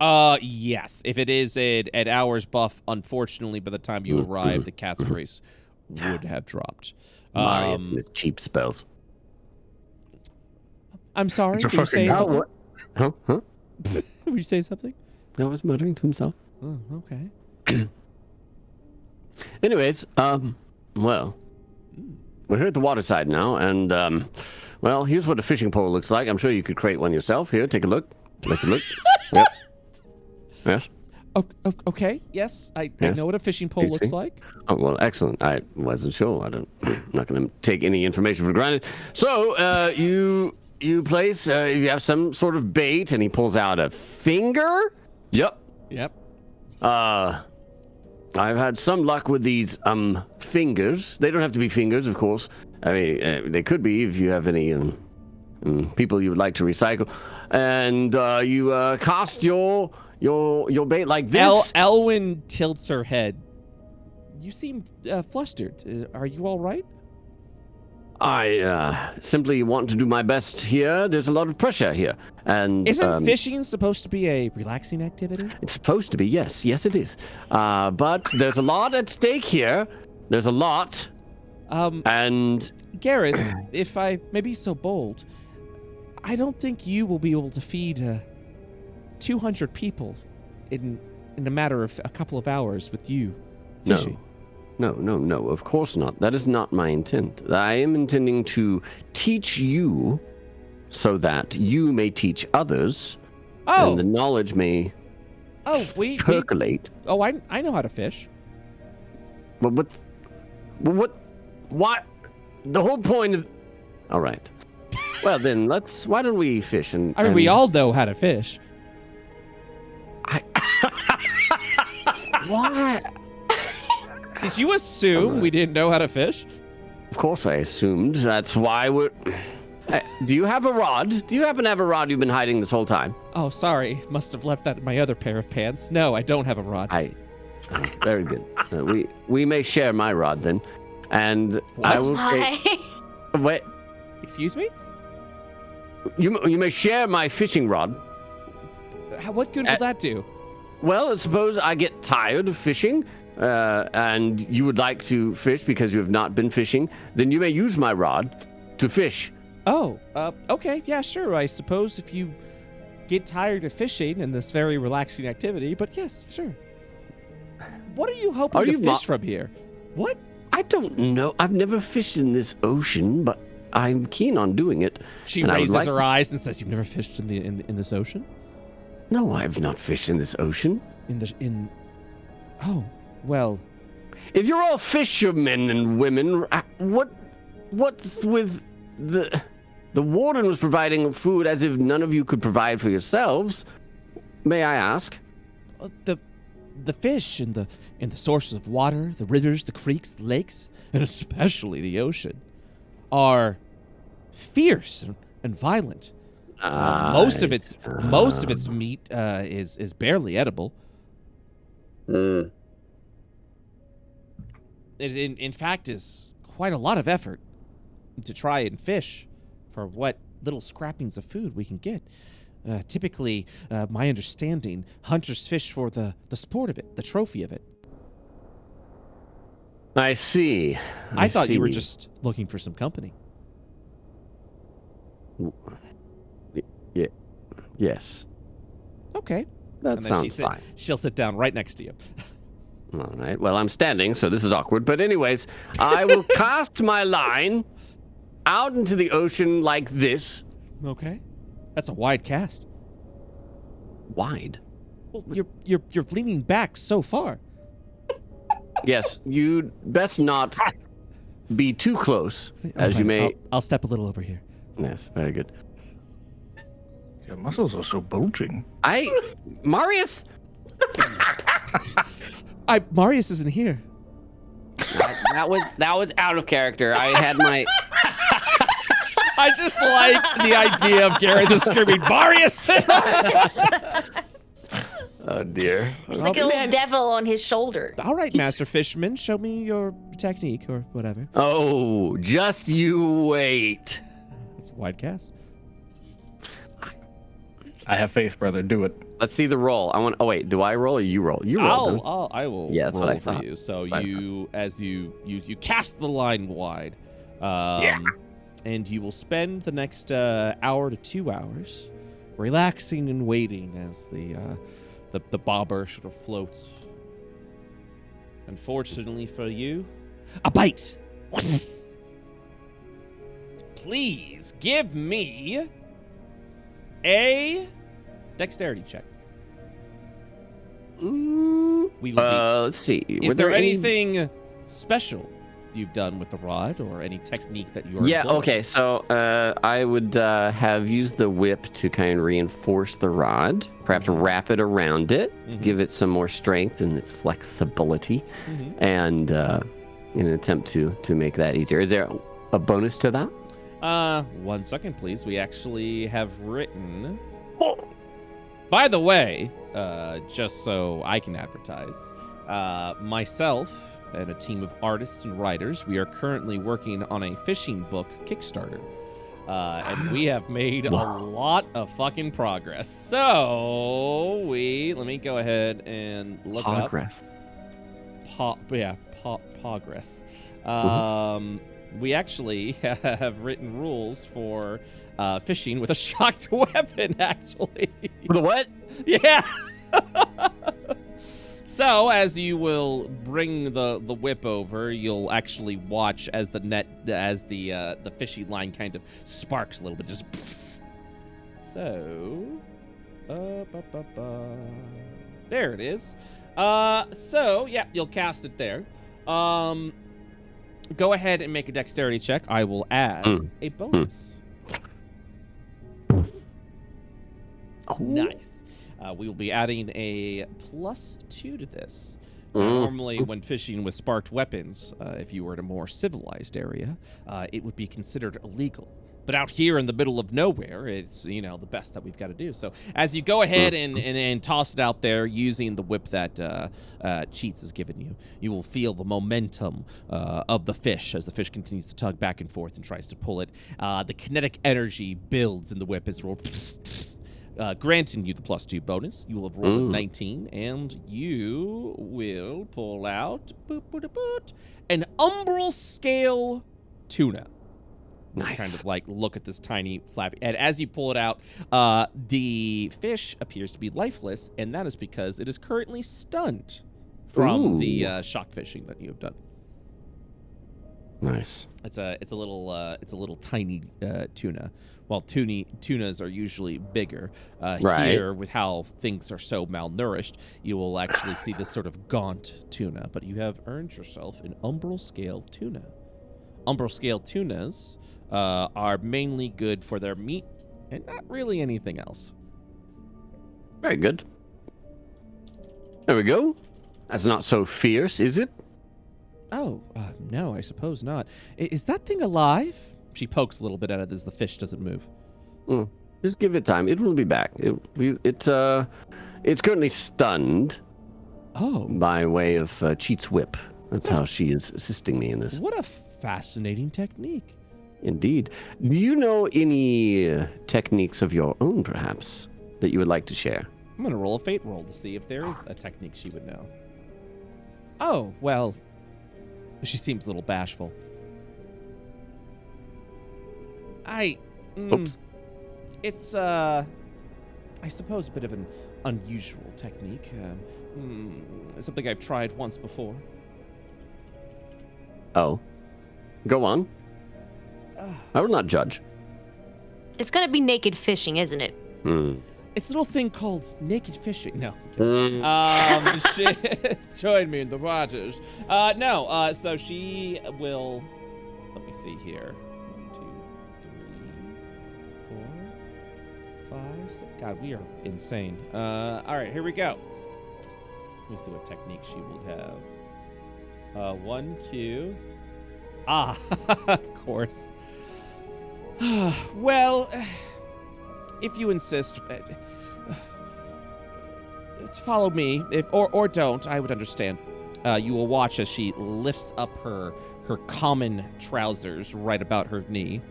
Yes. If it is an hour's buff, unfortunately, by the time you arrive, the cat's grace would have dropped. Marius with cheap spells. I'm sorry. Did you say something? Huh? Did you say something? I was muttering to himself. Oh, okay. Anyways, well, we're here at the water side now, and well, here's what a fishing pole looks like. I'm sure you could create one yourself. Here, take a look. Take a look. Yep. Yes. Okay. Yes, I know what a fishing pole looks like. Oh well, excellent. I wasn't sure. I'm not going to take any information for granted. So, you place. You have some sort of bait, and he pulls out a finger. Yep. I've had some luck with these fingers. They don't have to be fingers, of course. I mean, they could be if you have any people you would like to recycle. And you cast your bait like this. Elwyn tilts her head. You seem flustered. Are you all right? I simply want to do my best here. There's a lot of pressure here. And isn't fishing supposed to be a relaxing activity? It's supposed to be, yes. Yes, it is. But there's a lot at stake here. There's a lot. And Gareth, if I may be so bold, I don't think you will be able to feed 200 people in a matter of a couple of hours with you fishing. No, of course not. That is not my intent. I am intending to teach you so that you may teach others. And the knowledge may percolate. I know how to fish. But what? The whole point of... All right. Well, then, why don't we fish and... I mean, we all know how to fish. What? Did you assume we didn't know how to fish? Of course I assumed. That's why we're... do you have a rod? Do you happen to have a rod you've been hiding this whole time? Oh, sorry. Must have left that in my other pair of pants. No, I don't have a rod. Very good. We may share my rod then. And what? I will wait. Excuse me? You may share my fishing rod. What good will that do? Well, suppose I get tired of fishing, and you would like to fish because you have not been fishing, then you may use my rod to fish. Oh, okay, yeah, sure. I suppose if you get tired of fishing in this very relaxing activity, but yes, sure. What are you hoping to fish from here? What? I don't know. I've never fished in this ocean, but I'm keen on doing it. She raises her eyes and says, "You've never fished in this ocean?" No, I've not fished in this ocean. Oh, well. If you're all fishermen and women, what's with the warden was providing food as if none of you could provide for yourselves? May I ask? The fish and the sources of water, the rivers, the creeks, the lakes, and especially the ocean, are fierce and violent. Most of its meat is barely edible. it in fact is quite a lot of effort to try and fish for what little scrappings of food we can get. Typically, my understanding, hunters fish for the sport of it, the trophy of it. I see. I thought you were just looking for some company. Yeah. Yes. Okay. That sounds fine. She'll sit down right next to you. All right. Well, I'm standing, so this is awkward. But anyways, I will cast my line out into the ocean like this. Okay. That's a wide cast. Wide? Well, you're leaning back so far. Yes, you'd best not be too close, as you may. I'll step a little over here. Yes, very good. Your muscles are so bulging. Marius? Marius isn't here. That was out of character. I had my. I just like the idea of Gareth screaming, Marius! Oh dear. It's like a little devil on his shoulder. All right, Master Fisherman, show me your technique or whatever. Oh, just you wait. It's a wide cast. I have faith, brother. Do it. Let's see the roll. Oh wait, do I roll or you roll? You roll. I will. Yeah, that's roll what I for thought. you. So you cast the line wide. And you will spend the next hour to 2 hours relaxing and waiting as the bobber sort of floats. Unfortunately for you, a bite. Please give me a dexterity check. Let's see. Is there anything special you've done with the rod or any technique that you're employing? Okay, so I would have used the whip to kind of reinforce the rod, perhaps wrap it around it, give it some more strength and its flexibility, and in an attempt to make that easier. Is there a bonus to that? 1 second, please. We actually have written... By the way, just so I can advertise, myself and a team of artists and writers, we are currently working on a fishing book Kickstarter. And we have made a lot of fucking progress. So let me go ahead and look up. Progress. We actually have written rules for fishing with a shocked weapon, actually. With a what? Yeah. So as you will bring the whip over, you'll actually watch as the fishing line kind of sparks a little bit, just psst. So there it is. So yeah, you'll cast it there. Go ahead and make a dexterity check. I will add a bonus. Nice. We will be adding a +2 to this. Normally, when fishing with sparked weapons, if you were in a more civilized area, it would be considered illegal. But out here in the middle of nowhere, it's, the best that we've got to do. So as you go ahead and toss it out there using the whip that Cheets has given you, you will feel the momentum of the fish as the fish continues to tug back and forth and tries to pull it. The kinetic energy builds in the whip as it rolls. Granting you the +2 bonus, you will have rolled a 19, and you will pull out an umbral scale tuna. Nice. Kind of like look at this tiny flappy, and as you pull it out, the fish appears to be lifeless, and that is because it is currently stunned from the shock fishing that you have done. Nice. It's a little tiny tuna. While tunas are usually bigger, here with how things are so malnourished, you will actually see this sort of gaunt tuna. But you have earned yourself an umbral scale tuna. Umbral scale tunas are mainly good for their meat and not really anything else. Very good. There we go. That's not so fierce, is it? Oh, no, I suppose not. Is that thing alive? She pokes a little bit at it as the fish doesn't move. Just give it time. It will be back. It's currently stunned. Oh. By way of Cheats' whip. That's how she is assisting me in this. What a fascinating technique. Indeed. Do you know any techniques of your own, perhaps, that you would like to share? I'm going to roll a fate roll to see if there is a technique she would know. Oh, well, she seems a little bashful. Oops. It's, I suppose, a bit of an unusual technique. Something I've tried once before. Oh. Go on. I will not judge. It's gonna be naked fishing, isn't it? It's a little thing called naked fishing. No. Join me in the waters. No. So she will. Let me see here. 1, 2, 3, 4, 5, 6. God, we are insane. All right, here we go. Let me see what technique she would have. 1, 2. Of course. Well, if you insist, follow me, or don't. I would understand. You will watch as she lifts up her common trousers right about her knee,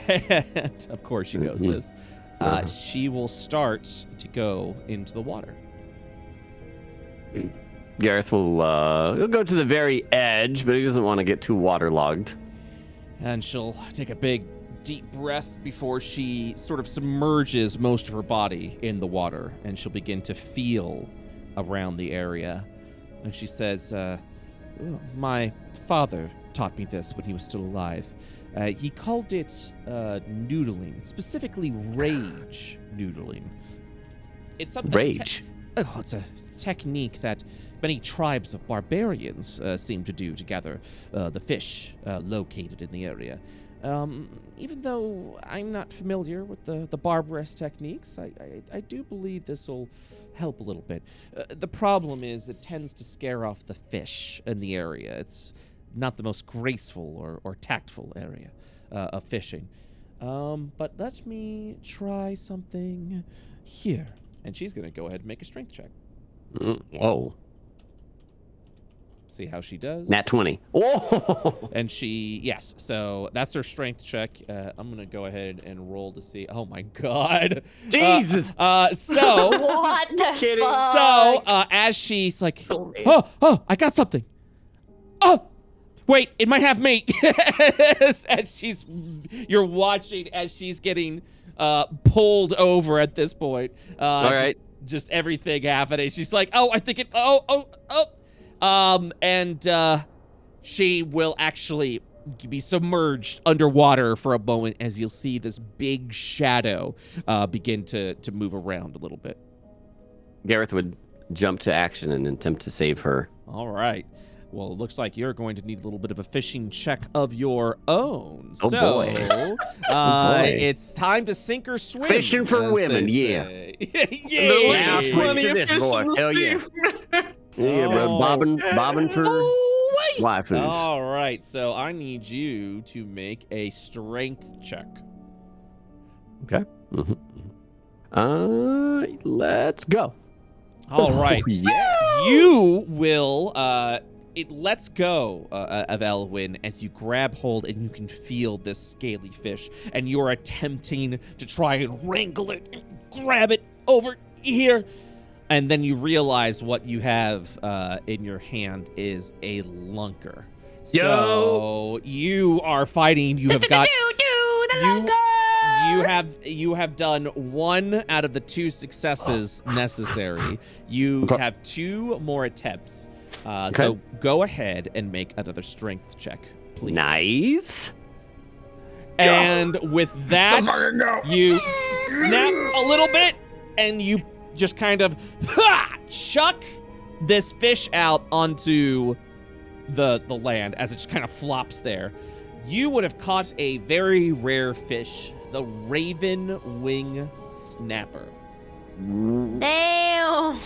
and of course she knows this. She will start to go into the water. Gareth will he'll go to the very edge, but he doesn't want to get too waterlogged. And she'll take a big, deep breath before she sort of submerges most of her body in the water, and she'll begin to feel around the area. And she says, my father taught me this when he was still alive. He called it noodling, specifically rage noodling. It's something. Rage? It's a technique that many tribes of barbarians seem to do to gather the fish located in the area. Even though I'm not familiar with the barbarous techniques, I do believe this will help a little bit. The problem is it tends to scare off the fish in the area. It's not the most graceful or tactful area of fishing. But let me try something here. And she's going to go ahead and make a strength check. Whoa. See how she does. Nat 20. Whoa! And yes, so that's her strength check. I'm going to go ahead and roll to see. Oh my God. Jesus! So. What the fuck? So, as she's like, oh, I got something. Oh! Wait, it might have mate. As you're watching as she's getting pulled over at this point. All right. Just everything happening. She's like, oh, I think it, and she will actually be submerged underwater for a moment as you'll see this big shadow begin to move around a little bit. Gareth would jump to action and attempt to save her. All right. Well, it looks like you're going to need a little bit of a fishing check of your own. Oh, boy. It's time to sink or swim. Fishing for women, yeah. Yeah. Plenty of fish, boy. Hell yeah. Yeah, bro. Bobbing for waifus. All right, so I need you to make a strength check. Okay. Let's go. All right. Yeah. You will it lets go of Elwyn as you grab hold and you can feel this scaly fish, and you're attempting to try and wrangle it and grab it over here. And then you realize what you have in your hand is a lunker. So you are fighting. You have got you have done 1 out of the 2 successes necessary. You have 2 more attempts. So go ahead and make another strength check, please. Nice. And with that, you snap a little bit, and you just kind of chuck this fish out onto the land as it just kind of flops there. You would have caught a very rare fish, the raven wing snapper. Damn.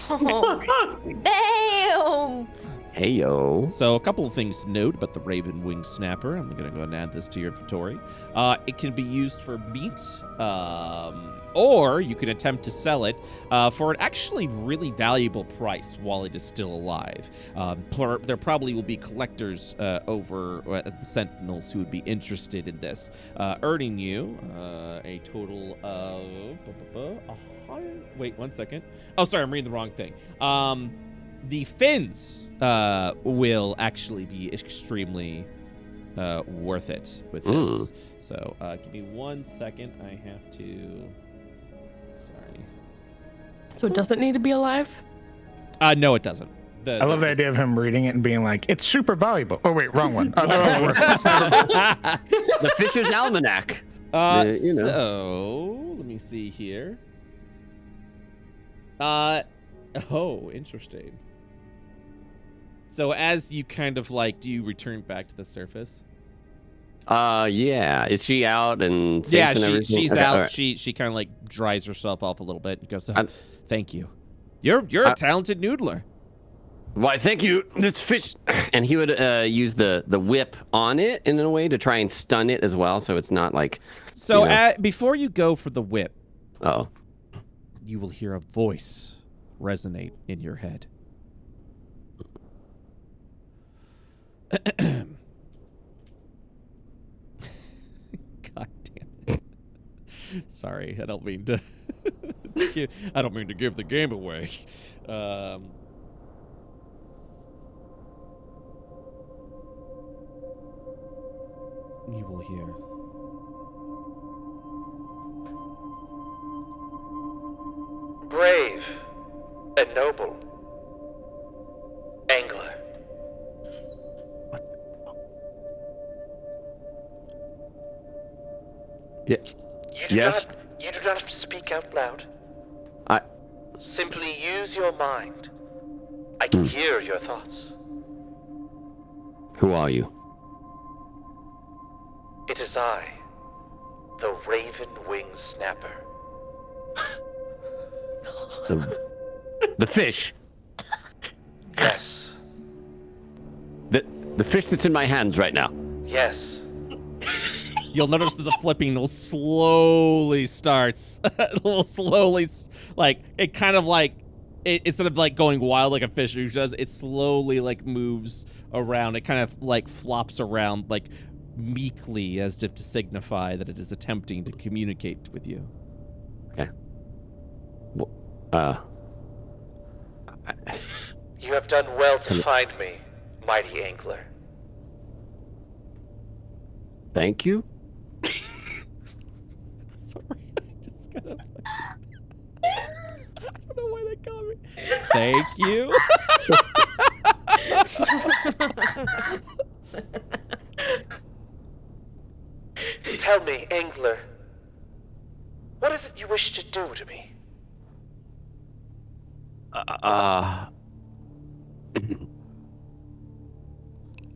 Damn. Hey, yo. So a couple of things to note about the Raven Wing Snapper. I'm going to go ahead and add this to your inventory. It can be used for meat, or you can attempt to sell it for an actually really valuable price while it is still alive. There probably will be collectors over at the Sentinels who would be interested in this, earning you a total of... Wait, 1 second. Oh, sorry, I'm reading the wrong thing. The fins will actually be extremely worth it with this. So give me 1 second. I have to... Sorry. So it doesn't need to be alive? No, it doesn't. I love the idea of him reading it and being like, it's super valuable. Oh, wait, wrong one. The Fisher's Almanac. So, let me see here. Oh, interesting. So as you kind of like, do you return back to the surface? Yeah. Is she out and safe and everything? She's out. Right. She kind of like dries herself off a little bit and goes, thank you. You're a talented noodler. Why, thank you. This fish... And he would use the whip on it in a way to try and stun it as well, so it's not like... So before you go for the whip, you will hear a voice resonate in your head. God damn it. Sorry, I don't mean to give the game away. You will hear. Brave and noble angler. Yeah. Yes. You do not have to speak out loud. Simply use your mind. I can hear your thoughts. Who are you? It is I, the Raven Wing Snapper. The fish. Yes. The fish that's in my hands right now. Yes. You'll notice that the flipping will slowly starts. It will slowly, like, it kind of like, instead of like going wild like a fish usually does, it slowly like moves around. It kind of like flops around like meekly as if to signify that it is attempting to communicate with you. Okay. Well, You have done well to find me, mighty angler. Thank you. Sorry, I just gotta... I don't know why they call me. Thank you. Tell me, angler, what is it you wish to do to me?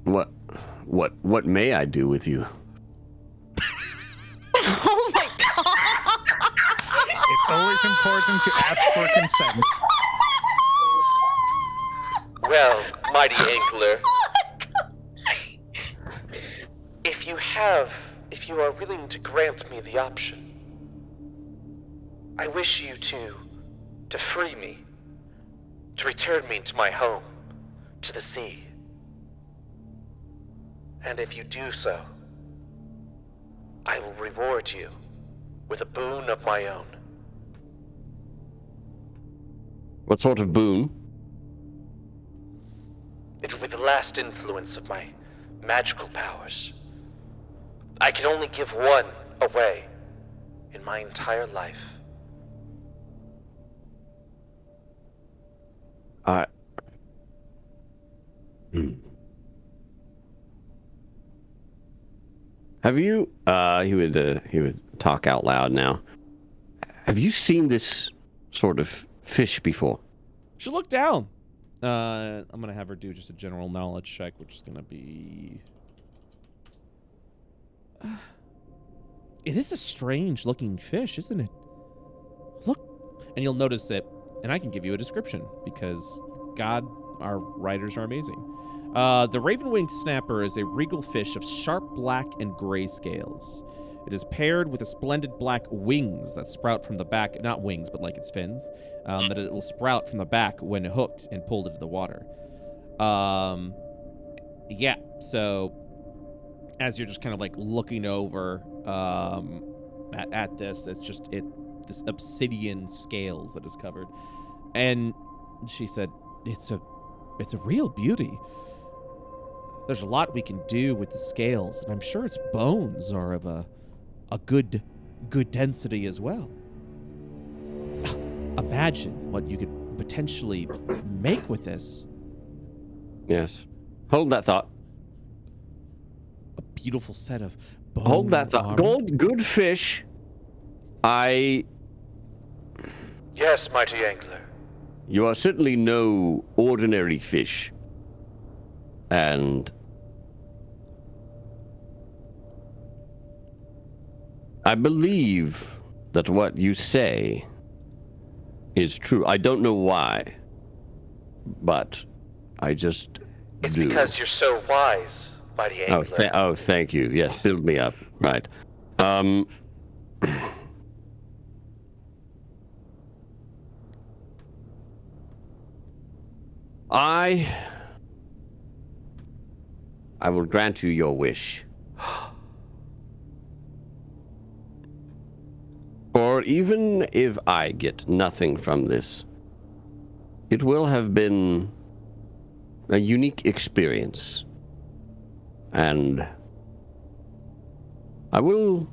What may I do with you? Oh my god! It's always important to ask for consent. Well, mighty angler, if you are willing to grant me the option, I wish you to free me, to return me to my home, to the sea. And if you do so, I will reward you with a boon of my own. What sort of boon? It will be the last influence of my magical powers. I can only give one away in my entire life. Have you, he would talk out loud now. Have you seen this sort of fish before? She'll look down. I'm going to have her do just a general knowledge check, which is going to be... It is a strange looking fish, isn't it? Look. And you'll notice it, and I can give you a description, because God our writers are amazing. The raven-winged snapper is a regal fish of sharp black and gray scales. It is paired with a splendid black wings that sprout from the back, not wings, but like its fins, that it will sprout from the back when hooked and pulled into the water. Yeah, so as you're just kind of like looking over at this, it's just this obsidian scales that is covered. And she said, it's a real beauty. There's a lot we can do with the scales, and I'm sure its bones are of a good density as well. Imagine what you could potentially make with this. Yes. Hold that thought. A beautiful set of bone. Hold that thought. Armor. Good fish. Yes, mighty angler. You are certainly no ordinary fish. And I believe that what you say is true. I don't know why, but I just It's do. because you're so wise, mighty angler. Thank you. Yes, filled me up. Right. I will grant you your wish. Or even if I get nothing from this, it will have been a unique experience. And I will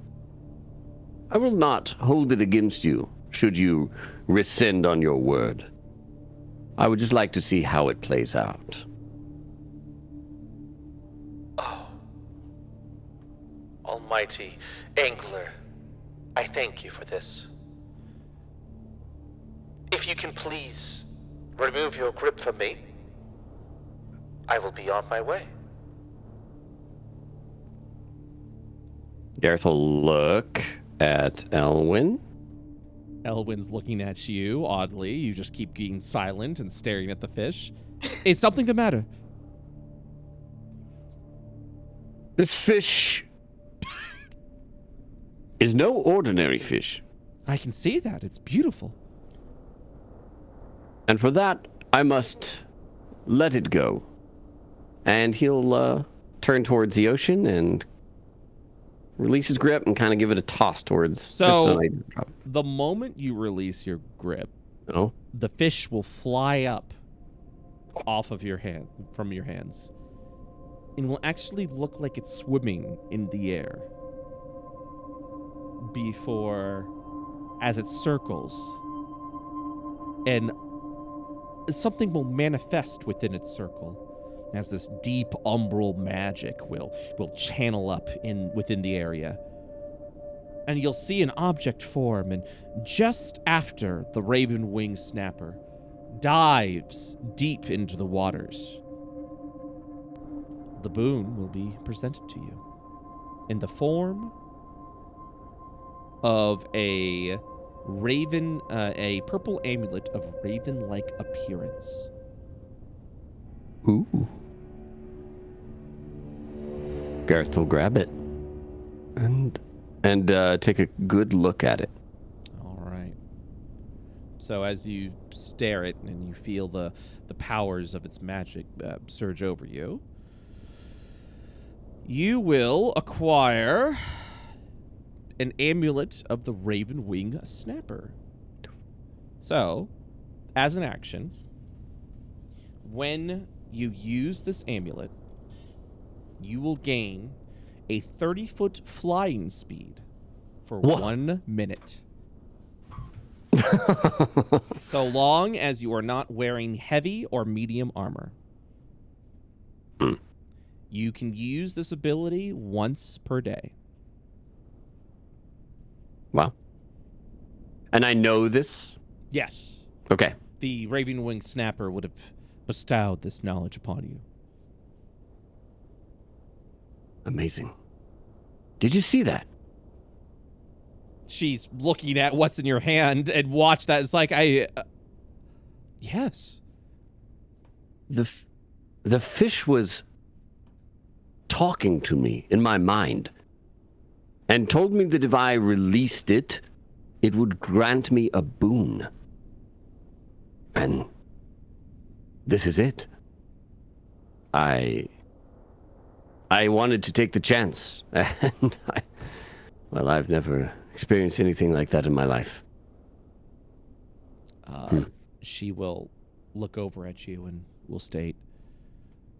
not hold it against you should you rescind on your word. I would just like to see how it plays out. Oh. Almighty angler, I thank you for this. If you can please remove your grip from me, I will be on my way. Gareth will look at Elwyn. Elwyn's looking at you oddly. You just keep being silent and staring at the fish. Is something the matter? This fish is no ordinary fish. I can see that. It's beautiful. And for that, I must let it go. And he'll turn towards the ocean and release his grip and kind of give it a toss towards. So the moment you release your grip, the fish will fly up off of your hand, from your hands, and will actually look like it's swimming in the air before, as it circles, and something will manifest within its circle. As this deep umbral magic will channel up within the area. And you'll see an object form, and just after the raven wing snapper dives deep into the waters, the boon will be presented to you in the form of a raven, a purple amulet of raven-like appearance. Ooh. Gareth will grab it and take a good look at it. All right. So as you stare at it and you feel the powers of its magic surge over you, you will acquire an amulet of the Raven Wing Snapper. So, as an action, when you use this amulet, you will gain a 30-foot flying speed for 1 minute. So long as you are not wearing heavy or medium armor. You can use this ability once per day. Wow. And I know this? Yes. Okay. The Raven Wing Snapper would have bestowed this knowledge upon you. Amazing. Did you see that? She's looking at what's in your hand and watch that. It's like, yes. The fish was talking to me in my mind and told me that if I released it, it would grant me a boon. And this is it. I wanted to take the chance, and I've never experienced anything like that in my life. She will look over at you and will state,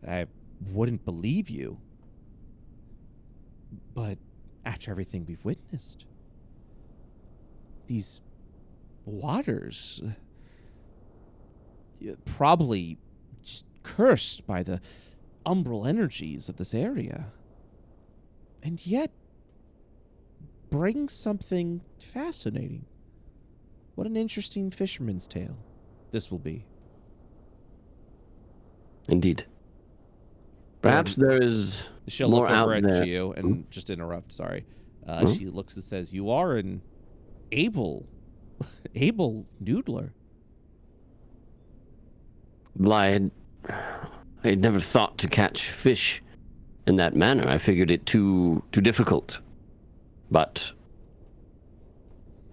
I wouldn't believe you, but after everything we've witnessed, these waters, probably just cursed by the umbral energies of this area, and yet bring something fascinating. What an interesting fisherman's tale this will be. Indeed. Perhaps there is she'll more look over out at there. Gio and just interrupt, sorry. She looks and says, you are an able noodler. Well, I had never thought to catch fish in that manner. I figured it too difficult. But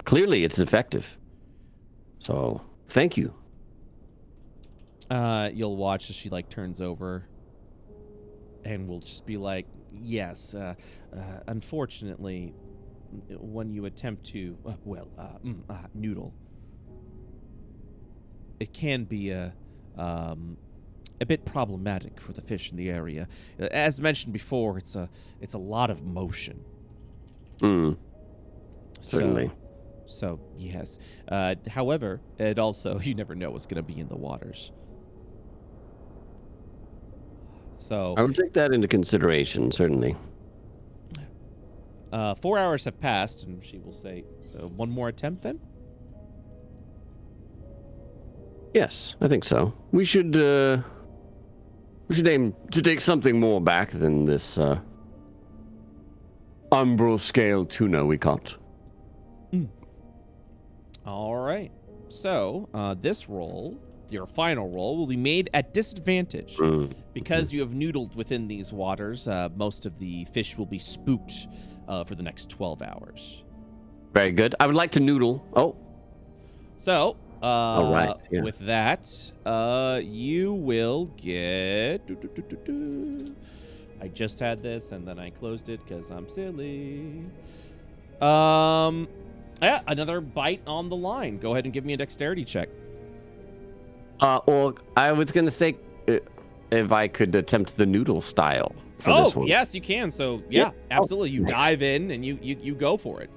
clearly it's effective. So, thank you. You'll watch as she turns over and will just be like, yes, unfortunately, when you attempt to, noodle, it can be a bit problematic for the fish in the area. As mentioned before, it's a lot of motion. Certainly. So yes. However, it also, you never know what's going to be in the waters. So I would take that into consideration, certainly. 4 hours have passed, and she will say, one more attempt then? Yes, I think so. We should aim to take something more back than this umbral scale tuna we caught. All right. So this roll, your final roll, will be made at disadvantage. Because you have noodled within these waters, most of the fish will be spooked for the next 12 hours. Very good. I would like to noodle. Oh. So, all right. Yeah. With that, you will get... I just had this, and then I closed it because I'm silly. Yeah, another bite on the line. Go ahead and give me a dexterity check. Or I was going to say if I could attempt the noodle style for this one. Yes, you can. So, yeah, absolutely. You dive in and you go for it.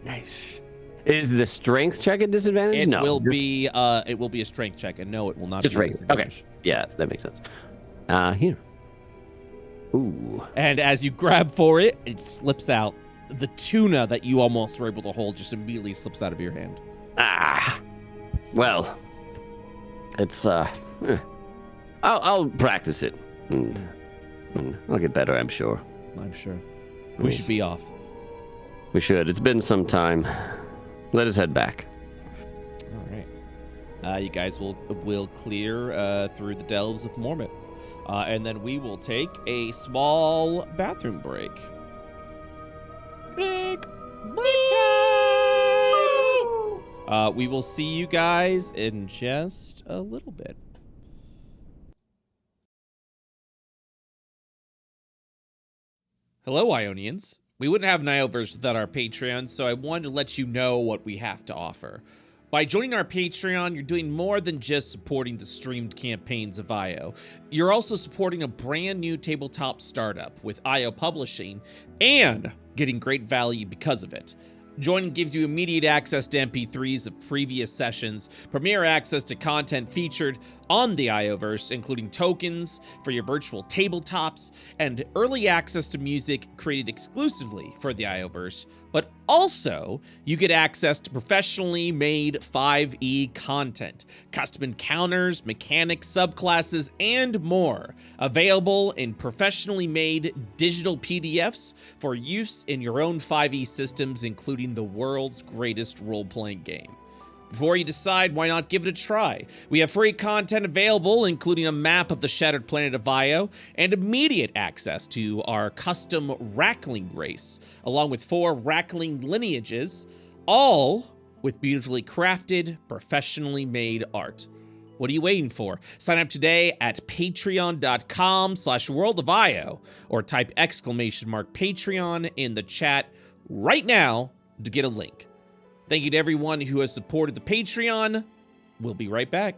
Nice. Is the strength check a disadvantage? It will be a strength check, and no, it will not just be a disadvantage. Okay. Yeah, that makes sense. Here. Ooh. And as you grab for it, it slips out. The tuna that you almost were able to hold just immediately slips out of your hand. Well, it's I'll practice it, and I'll get better, I'm sure. I'm sure. We should be off. We should. It's been some time. Let us head back. All right. You guys will clear through the delves of Mohamed, and then we will take a small bathroom break. Break time! We will see you guys in just a little bit. Hello, Ionians. We wouldn't have an IOverse without our Patreon, so I wanted to let you know what we have to offer. By joining our Patreon, you're doing more than just supporting the streamed campaigns of IO. You're also supporting a brand new tabletop startup with IO Publishing and getting great value because of it. Joining gives you immediate access to MP3s of previous sessions, premier access to content featured on the IOverse, including tokens for your virtual tabletops, and early access to music created exclusively for the IOverse. But also, you get access to professionally made 5e content, custom encounters, mechanics, subclasses, and more, available in professionally made digital PDFs for use in your own 5e systems, including the world's greatest role-playing game. Before you decide, why not give it a try? We have free content available, including a map of the shattered planet of Io, and immediate access to our custom Rackling race, along with 4 Rackling lineages, all with beautifully crafted, professionally made art. What are you waiting for? Sign up today at patreon.com/worldofio, or type !Patreon in the chat right now to get a link. Thank you to everyone who has supported the Patreon. We'll be right back.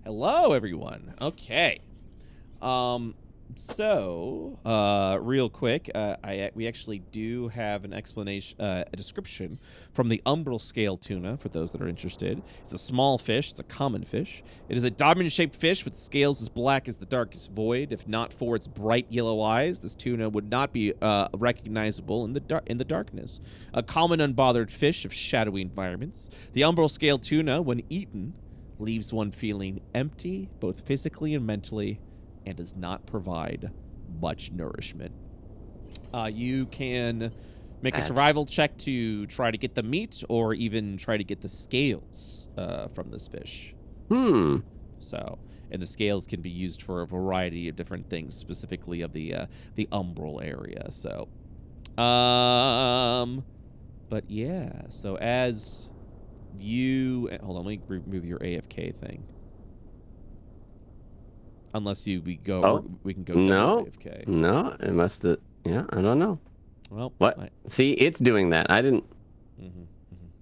Hello, everyone. Okay. So, real quick, we actually do have an explanation, a description from the umbral scale tuna for those that are interested. It's a small fish. It's a common fish. It is a diamond-shaped fish with scales as black as the darkest void. If not for its bright yellow eyes, this tuna would not be recognizable in the darkness. A common unbothered fish of shadowy environments. The umbral scale tuna, when eaten, leaves one feeling empty, both physically and mentally, and does not provide much nourishment. You can make a survival check to try to get the meat, or even try to get the scales from this fish. So, and the scales can be used for a variety of different things, specifically of the umbral area. So, but yeah. So as you hold on, let me remove your AFK thing. Unless we can go down AFK. No, it must have. Yeah, I don't know. Well, what? See, it's doing that. I didn't.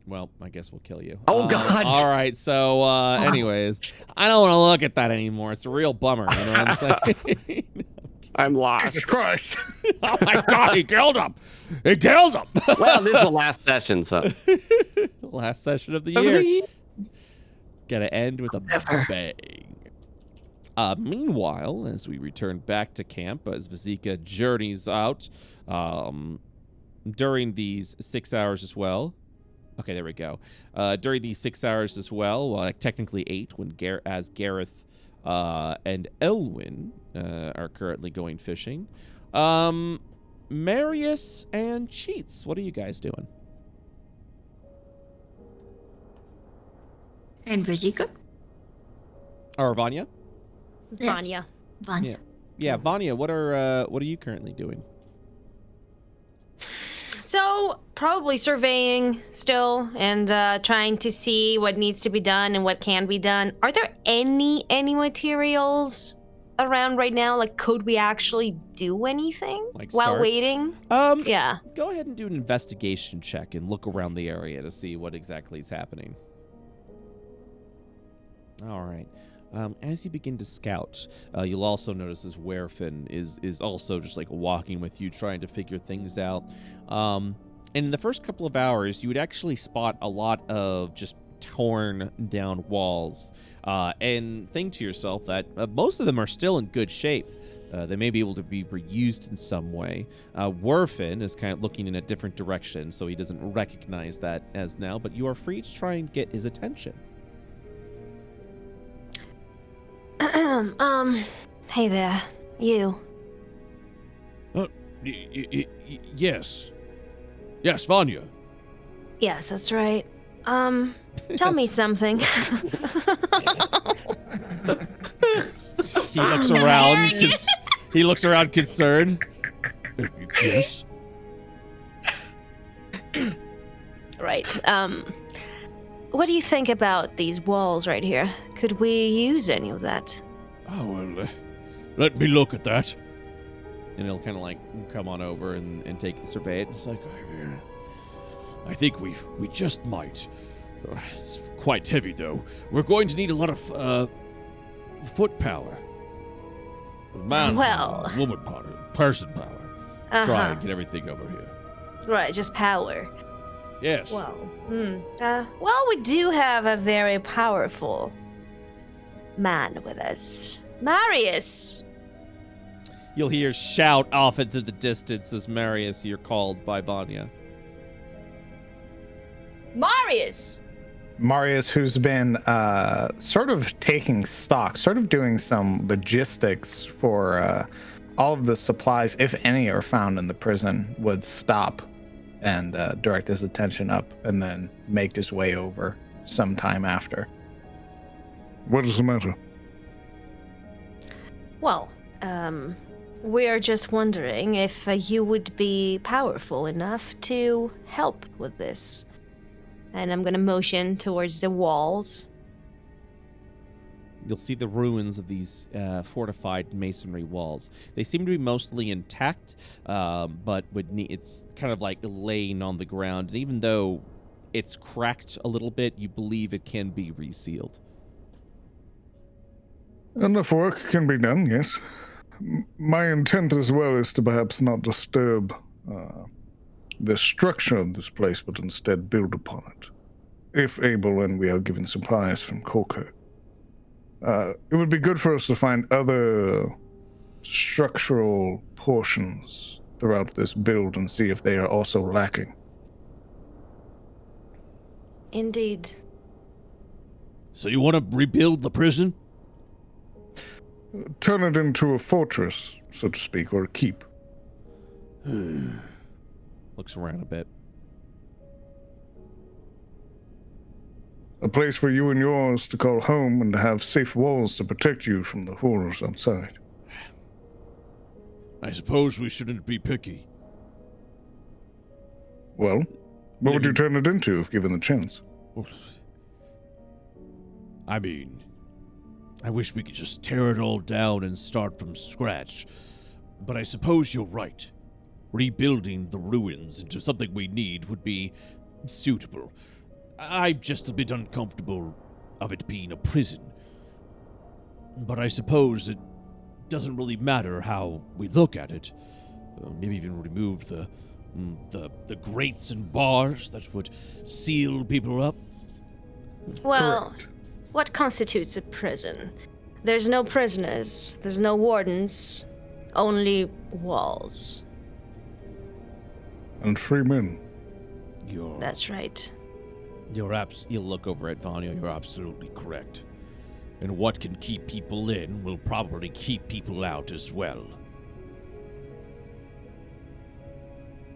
Well, I guess we'll kill you. Oh God! All right. So, anyways, I don't want to look at that anymore. It's a real bummer. You know what I'm saying? I'm lost. Jesus Christ! Oh my God! He killed him. He killed him. Well, this is the last session, so. Last session of the year. Gotta end with a bang. Meanwhile, as we return back to camp, as Vazika journeys out, during these 6 hours as well. Okay, there we go. During these 6 hours as well, technically 8, when Gareth and Elwyn are currently going fishing. Marius and Cheets, what are you guys doing? And Vazika? Or Vanya? Vanya. Vanya. Yeah, Vanya, what are you currently doing? So, probably surveying still and trying to see what needs to be done and what can be done. Are there any materials around right now? Like, could we actually do anything while waiting? Yeah. Go ahead and do an investigation check and look around the area to see what exactly is happening. All right. As you begin to scout, you'll also notice as Werfin is also just like walking with you, trying to figure things out. And in the first couple of hours, you would actually spot a lot of just torn down walls, and think to yourself that most of them are still in good shape. They may be able to be reused in some way. Werfin is kind of looking in a different direction, so he doesn't recognize that as now, but you are free to try and get his attention. Hey there, you. Yes. Yes, Vanya. Yes, that's right. Tell me something. He looks around. He looks around concerned. Yes. Right. What do you think about these walls right here? Could we use any of that? Oh, well, let me look at that. And he'll kind of like come on over and take a survey it. It's like, I think we just might. It's quite heavy, though. We're going to need a lot of foot power. Man power, woman power, person power. Try and get everything over here. Right, just power. Yes. Well, well, we do have a very powerful man with us. Marius! You'll hear shout off into the distance as Marius, you're called by Vanya. Marius! Marius, who's been sort of taking stock, sort of doing some logistics for all of the supplies, if any are found in the prison, would stop and direct his attention up and then make his way over sometime after. What is the matter? Well, we're just wondering if you would be powerful enough to help with this. And I'm going to motion towards the walls. You'll see the ruins of these fortified masonry walls. They seem to be mostly intact, but it's kind of like laying on the ground. And even though it's cracked a little bit, you believe it can be resealed. Enough work can be done, yes. My intent as well is to perhaps not disturb the structure of this place, but instead build upon it, if able and we are given supplies from Kolker. It would be good for us to find other structural portions throughout this build and see if they are also lacking. Indeed. So you want to rebuild the prison? Turn it into a fortress, so to speak, or a keep. Looks around a bit. A place for you and yours to call home and to have safe walls to protect you from the horrors outside. I suppose we shouldn't be picky. Well, what would you turn it into if given the chance? I mean, I wish we could just tear it all down and start from scratch. But I suppose you're right. Rebuilding the ruins into something we need would be suitable. I'm just a bit uncomfortable of it being a prison. But I suppose it doesn't really matter how we look at it. Maybe even remove the grates and bars that would seal people up. Well, Correct. What constitutes a prison? There's no prisoners, there's no wardens, only walls. And free men. That's right. You'll look over at Vanya, you're absolutely correct. And what can keep people in will probably keep people out as well.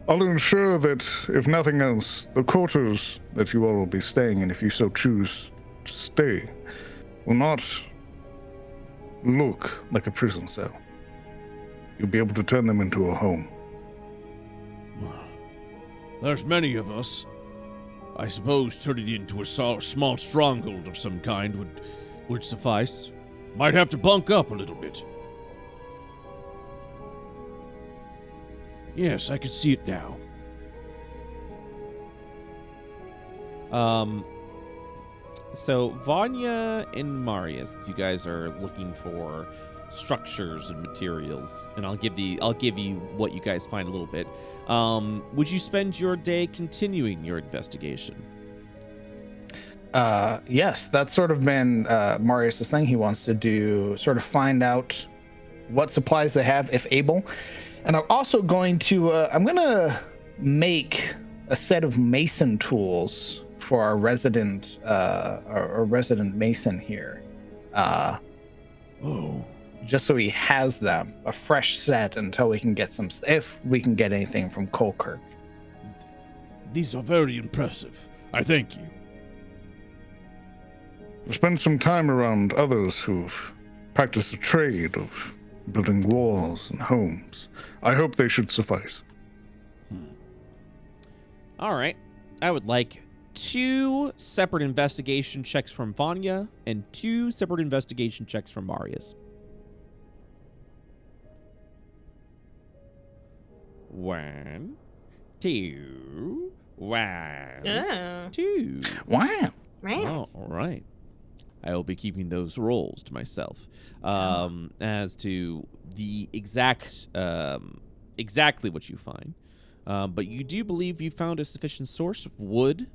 I'll ensure that, if nothing else, the quarters that you all will be staying in, if you so choose to stay, will not look like a prison cell. You'll be able to turn them into a home. There's many of us. I suppose turning it into a small stronghold of some kind would suffice. Might have to bunk up a little bit. Yes, I can see it now. So Vanya and Marius, you guys are looking for structures and materials, and I'll give you what you guys find a little bit. Would you spend your day continuing your investigation? Yes, that's sort of been Marius' thing. He wants to do, sort of find out what supplies they have, if able. And I'm also going to, I'm going to make a set of mason tools for our resident mason here. Just so he has them, a fresh set until we can get some, if we can get anything from Kolker. These are very impressive. I thank you. Spend some time around others who've practiced the trade of building walls and homes. I hope they should suffice. All right. I would like 2 separate investigation checks from Vanya and 2 separate investigation checks from Marius. 1, 2, 1, 2. Wow. Oh, all right. I will be keeping those rolls to myself. As to the exactly what you find. But you do believe you found a sufficient source of wood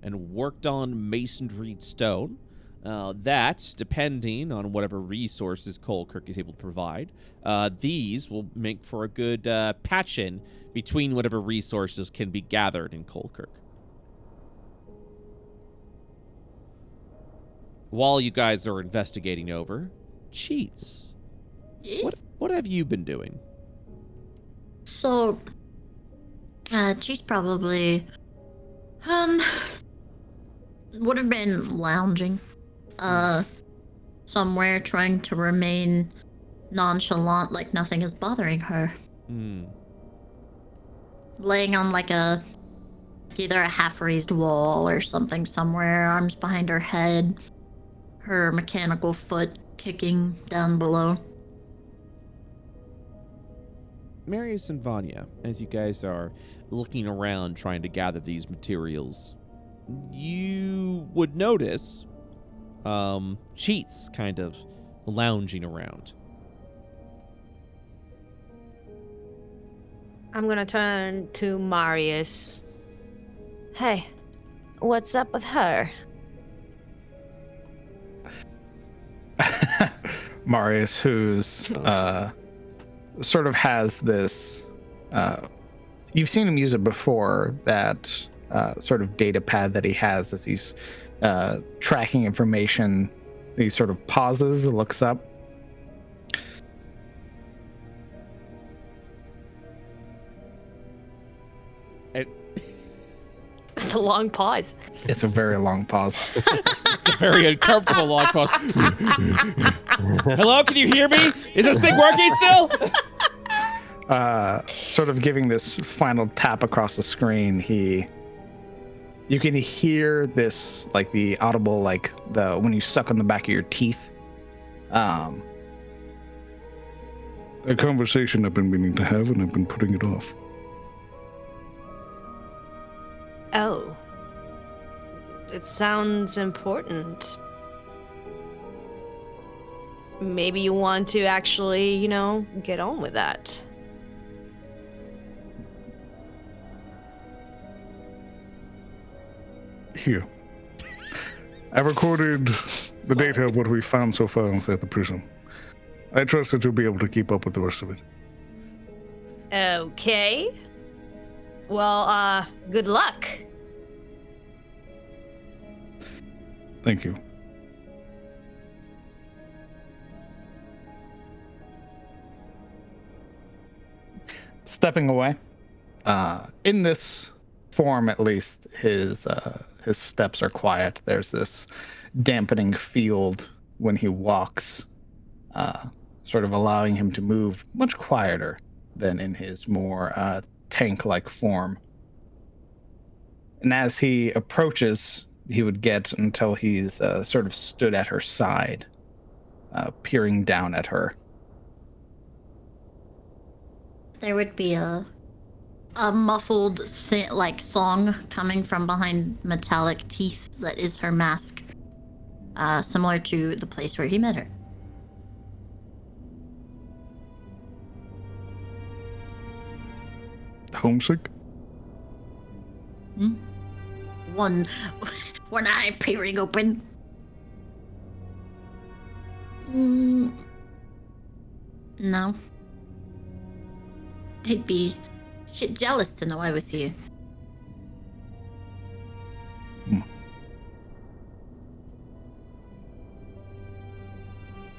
and worked on masonry stone. That, depending on whatever resources Kolker is able to provide, these will make for a good patch-in between whatever resources can be gathered in Kolker. While you guys are investigating over, Cheets, what have you been doing? So, she's probably, would have been lounging, somewhere trying to remain nonchalant, like nothing is bothering her. Laying on like either a half-raised wall or something somewhere, arms behind her head, her mechanical foot kicking down below. Marius and Vanya, as you guys are looking around trying to gather these materials, you would notice Cheets kind of lounging around. I'm gonna turn to Marius. Hey, what's up with her? Marius, who's sort of has this, you've seen him use it before, that sort of data pad that he has as he's tracking information. He sort of pauses, looks up. It's a long pause. It's a very long pause. It's a very uncomfortable long pause. Hello, can you hear me? Is this thing working still? Sort of giving this final tap across the screen, you can hear this, like the audible, like when you suck on the back of your teeth. A conversation I've been meaning to have, and I've been putting it off. Oh. It sounds important. Maybe you want to actually, get on with that. Here. I recorded the data of what we found so far inside the prison. I trust that you'll be able to keep up with the rest of it. Okay. Well, good luck. Thank you. Stepping away. In this form, at least, his steps are quiet. There's this dampening field when he walks, sort of allowing him to move much quieter than in his more tank-like form. And as he approaches, he would get until he's sort of stood at her side, peering down at her. There would be a muffled song coming from behind metallic teeth that is her mask, similar to the place where he met her. Homesick? One eye peering open. No. They'd be shit jealous to know I was here.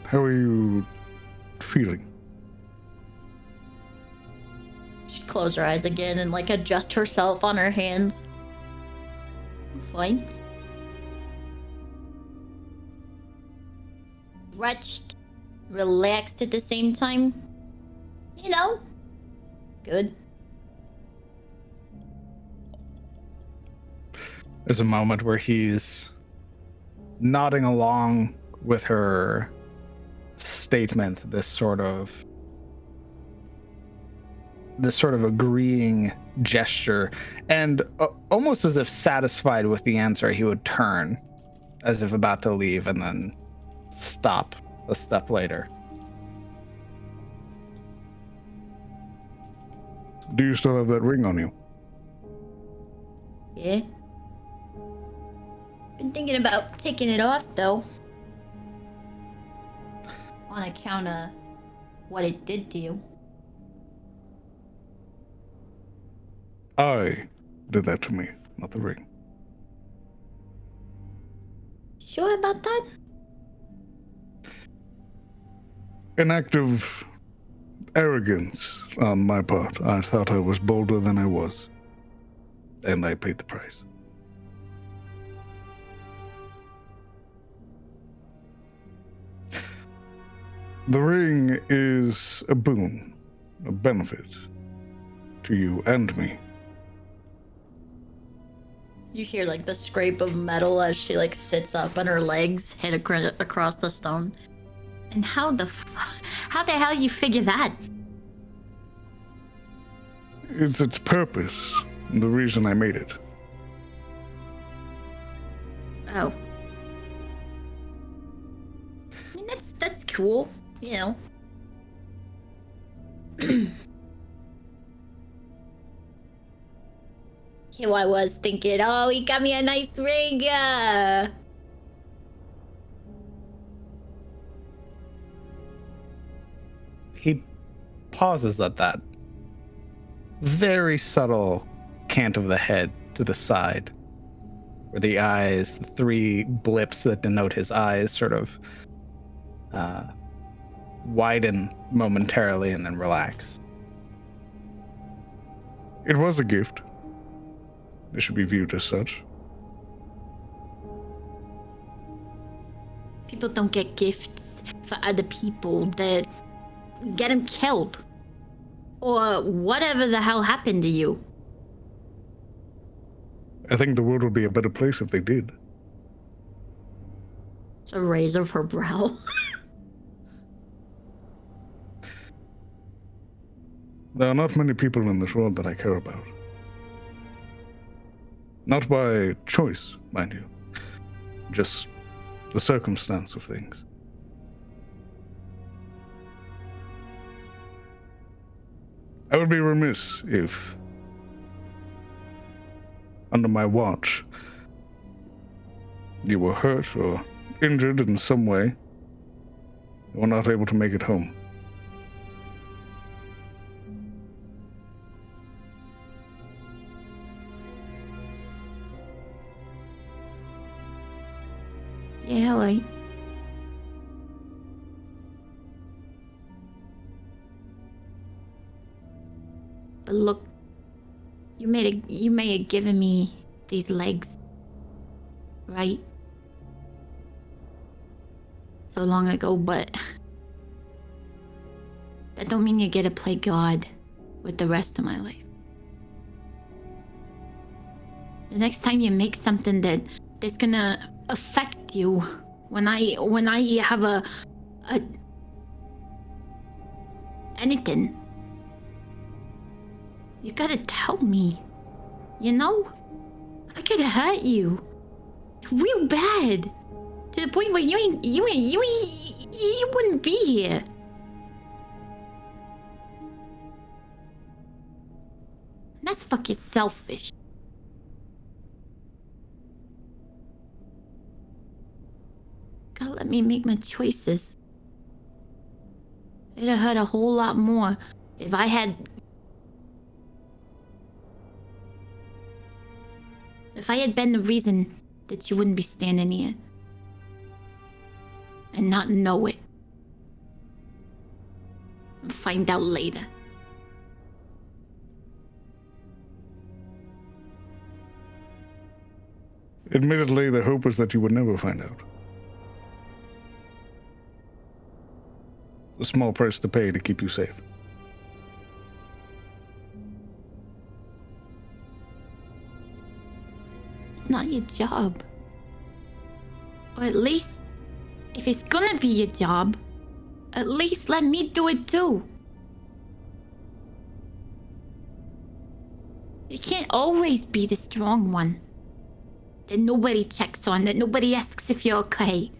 How are you feeling? She closed her eyes again and adjust herself on her hands. I'm fine. Stretched, relaxed at the same time. Good. There's a moment where he's nodding along with her statement, this sort of agreeing gesture, and almost as if satisfied with the answer, he would turn as if about to leave and then stop a step later. Do you still have that ring on you? Yeah. Been thinking about taking it off, though. On account of what it did to you. I did that to me, not the ring. Sure about that? An act of arrogance on my part. I thought I was bolder than I was, and I paid the price. The ring is a boon, a benefit to you and me. You hear the scrape of metal as she sits up and her legs hit across the stone. And how the hell you figure that? It's its purpose, the reason I made it. Oh. I mean, that's cool, you know. Here I was thinking, oh, he got me a nice ring. He pauses at that. Very subtle cant of the head to the side, where the eyes, the three blips that denote his eyes, sort of widen momentarily and then relax. It was a gift. It should be viewed as such. People don't get gifts for other people that get them killed. Or whatever the hell happened to you. I think the world would be a better place if they did. It's a raise of her brow. There are not many people in this world that I care about. Not by choice, mind you. Just the circumstance of things. I would be remiss if, under my watch, you were hurt or injured in some way, and were not able to make it home. Yeah, right. But look, you may have given me these legs, right? So long ago, but that don't mean you get to play God with the rest of my life. The next time you make something that's gonna affect you, when I have a anything, you gotta tell me, you know? I could hurt you real bad, to the point where you wouldn't be here. That's fucking selfish. Gotta let me make my choices. It'd hurt a whole lot more if I had been the reason that you wouldn't be standing here and not know it and find out later. Admittedly, the hope was that you would never find out. A small price to pay to keep you safe. It's not your job. Or at least, if it's gonna be your job, at least let me do it too. You can't always be the strong one that nobody checks on, that nobody asks if you're okay.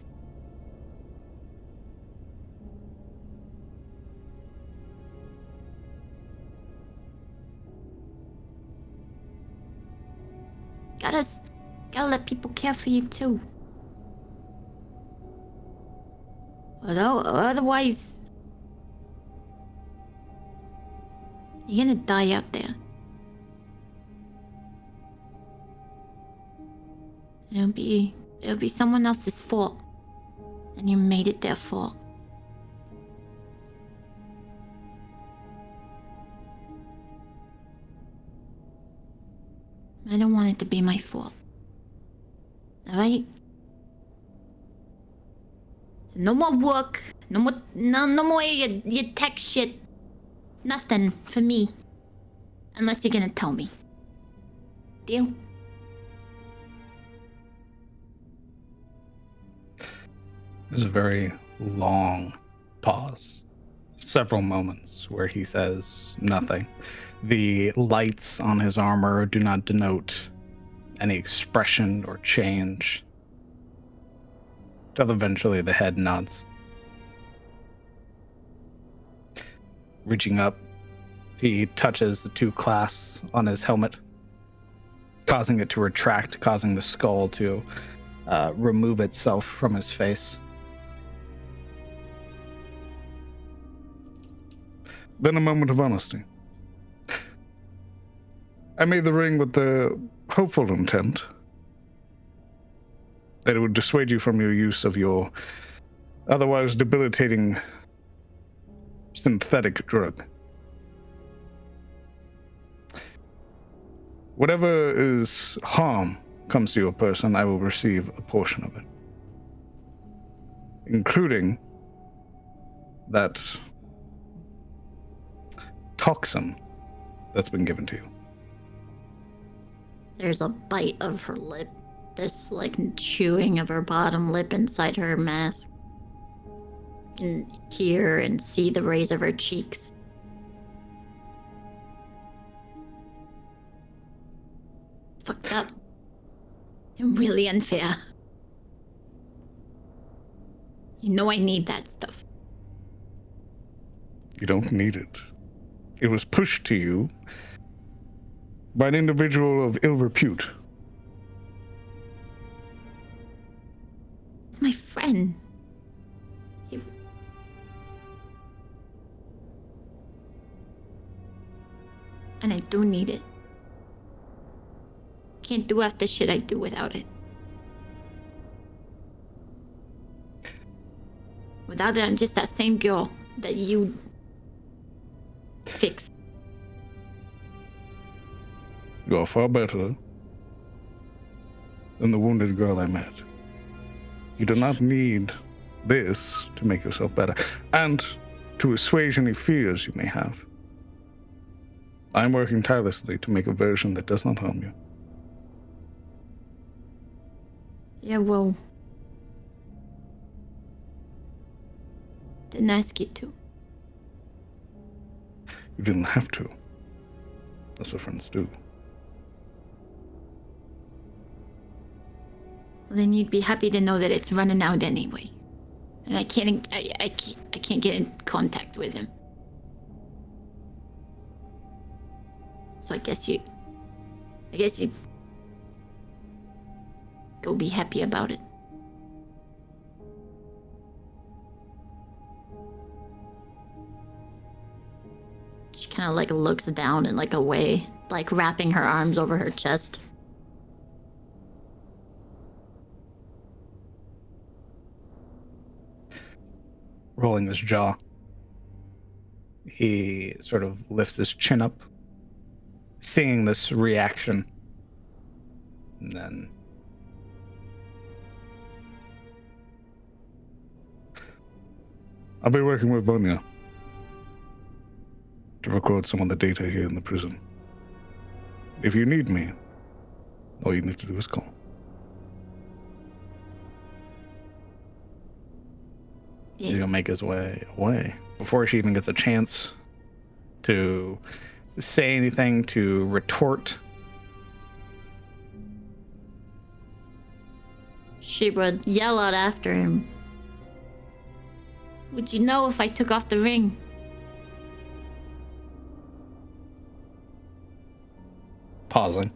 Gotta let people care for you too. Although, otherwise, you're gonna die out there. It'll be someone else's fault, and you made it their fault. I don't want it to be my fault. Alright? So no more work, no more your tech shit. Nothing for me. Unless you're gonna tell me. Deal? There's a very long pause. Several moments where he says nothing. The lights on his armor do not denote any expression or change. Till eventually the head nods. reaching up, he touches the 2 clasps on his helmet, causing it to retract, causing the skull to remove itself from his face. Then a moment of honesty. I made the ring with the hopeful intent that it would dissuade you from your use of your otherwise debilitating synthetic drug. Whatever is harm comes to your person, I will receive a portion of it, including that toxin that's been given to you. There's a bite of her lip. This, like, chewing of her bottom lip inside her mask. You can hear and see the raise of her cheeks. Fucked up. And really unfair. You know I need that stuff. You don't need it. It was pushed to you by an individual of ill repute. It's my friend. And I do need it. Can't do half the shit I do without it. Without it, I'm just that same girl that you fixed. You are far better than the wounded girl I met. You do not need this to make yourself better, and to assuage any fears you may have. I'm working tirelessly to make a version that does not harm you. Yeah, well, didn't ask you to. You didn't have to. That's what friends do. Well, then you'd be happy to know that it's running out anyway, and I can't get in contact with him. So I guess you go be happy about it. She kind of like looks down and like away, like wrapping her arms over her chest. Rolling his jaw, he sort of lifts his chin up, seeing this reaction, and then I'll be working with Vanya to record some of the data here in the prison. If you need me, all you need to do is call. He's gonna make his way away before she even gets a chance to say anything, to retort. She would yell out after him. Would you know if I took off the ring? Pausing.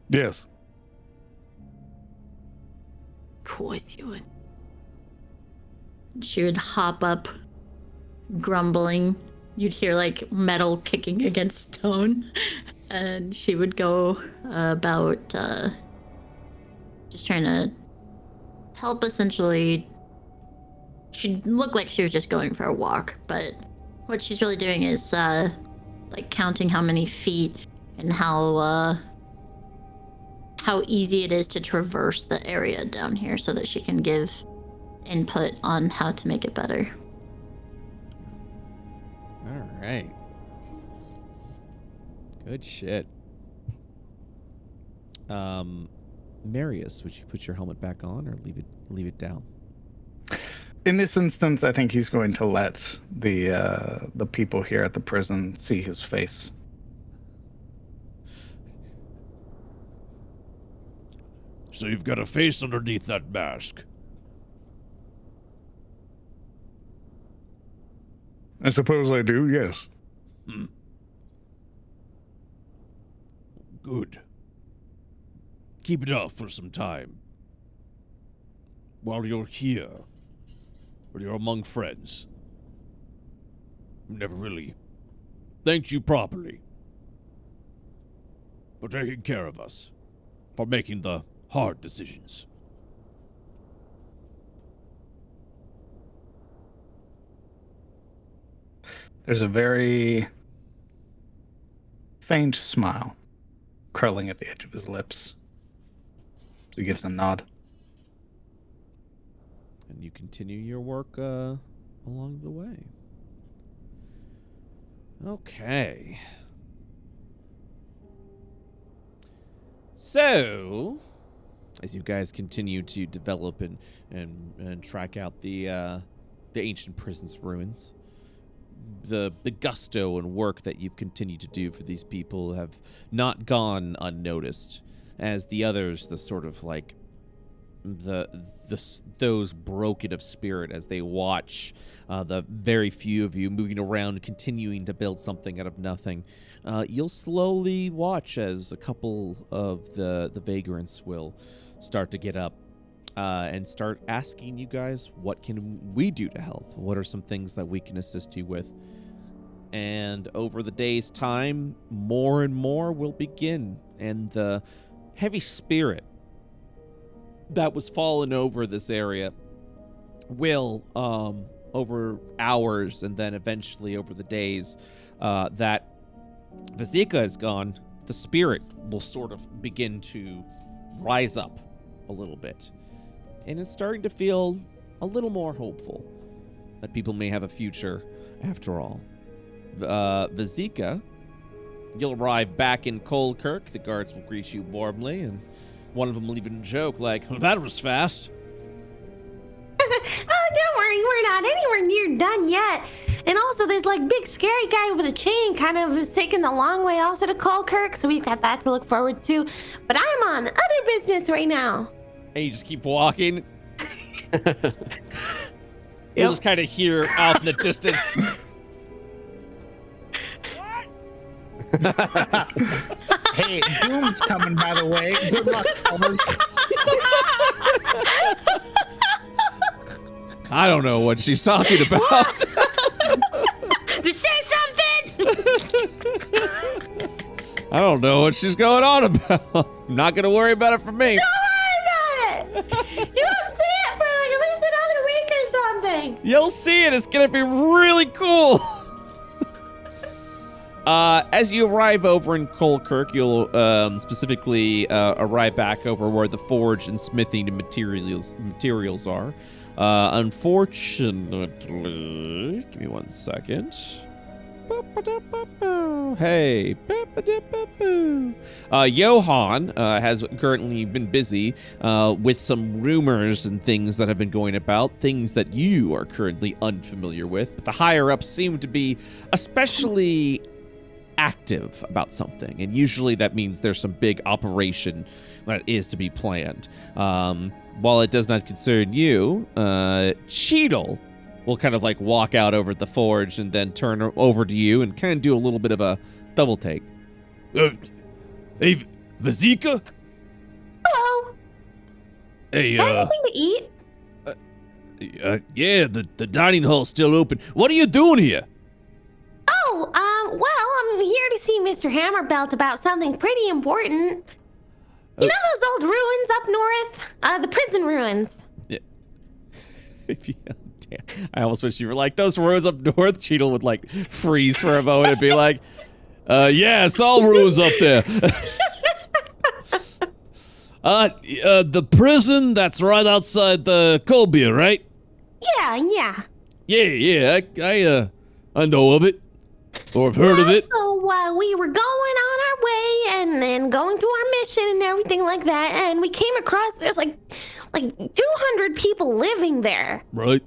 Yes. Of course you would. She would hop up, grumbling. You'd hear like metal kicking against stone. And she would go about just trying to help, essentially. She'd look like she was just going for a walk, but what she's really doing is like counting how many feet and how easy it is to traverse the area down here so that she can give input on how to make it better. All right. Good shit. Marius, would you put your helmet back on or leave it down? In this instance, I think he's going to let the people here at the prison see his face. So you've got a face underneath that mask. I suppose I do, yes. Good. Keep it up for some time. While you're here, or you're among friends, I've never really thanked you properly for taking care of us, for making the hard decisions. There's a very faint smile curling at the edge of his lips. He gives a nod. And you continue your work along the way. Okay. So, as you guys continue to develop and track out the ancient prison's ruins, the gusto and work that you've continued to do for these people have not gone unnoticed, as the others, the sort of like those broken of spirit, as they watch the very few of you moving around, continuing to build something out of nothing. You'll slowly watch as a couple of the vagrants will start to get up and start asking you guys, what can we do to help? What are some things that we can assist you with? And over the day's time, more and more will begin, and the heavy spirit that was fallen over this area will, over hours and then eventually over the days that Vazika is gone, the spirit will sort of begin to rise up a little bit. And it's starting to feel a little more hopeful that people may have a future after all. Vazika, you'll arrive back in Colekirk. The guards will greet you warmly, and one of them will even joke like, well, that was fast. Oh, don't worry, we're not anywhere near done yet. And also, this like big scary guy with a chain kind of is taking the long way also to Colekirk, so we've got that to look forward to. But I'm on other business right now. And you just keep walking. You'll just kind of hear out in the distance. Hey, Doom's coming, by the way. Good luck, fellas. I don't know what she's talking about. To say something! I don't know what she's going on about. I'm not going to worry about it for me. Don't worry about it! You'll see it for like at least another week or something. You'll see it. It's going to be really cool. As you arrive over in Colekirk, you'll specifically arrive back over where the forge and smithing and materials are. Unfortunately, give me 1 second. Hey. Johan has currently been busy with some rumors and things that have been going about, things that you are currently unfamiliar with, but the higher-ups seem to be especially active about something, and usually that means there's some big operation that is to be planned. While it does not concern you, Cheetle will kind of like walk out over the forge and then turn over to you and kind of do a little bit of a double take. Hey, Vazika? Hello. Hey, anything to eat? Yeah, the dining hall's still open. What are you doing here? Oh, well, I'm here to see Mr. Hammerbelt about something pretty important. You know those old ruins up north? The prison ruins. Yeah. Damn. I almost wish you were like, those ruins up north. Cheetle would like freeze for a moment and be like, yeah, it's all ruins up there. The prison that's right outside the Colbia, right? Yeah. Yeah, I know of it. Or I've heard of it. So we were going on our way and then going to our mission and everything like that, and we came across there's like 200 people living there. Right.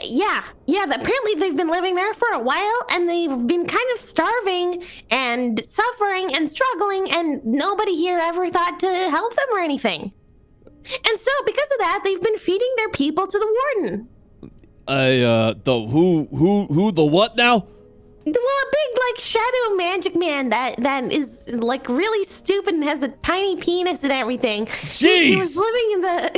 Yeah. Apparently they've been living there for a while, and they've been kind of starving and suffering and struggling, and nobody here ever thought to help them or anything. And so because of that, they've been feeding their people to the warden. The what now? Well, a big like shadow magic man that is like really stupid and has a tiny penis and everything. Jeez. He was living in the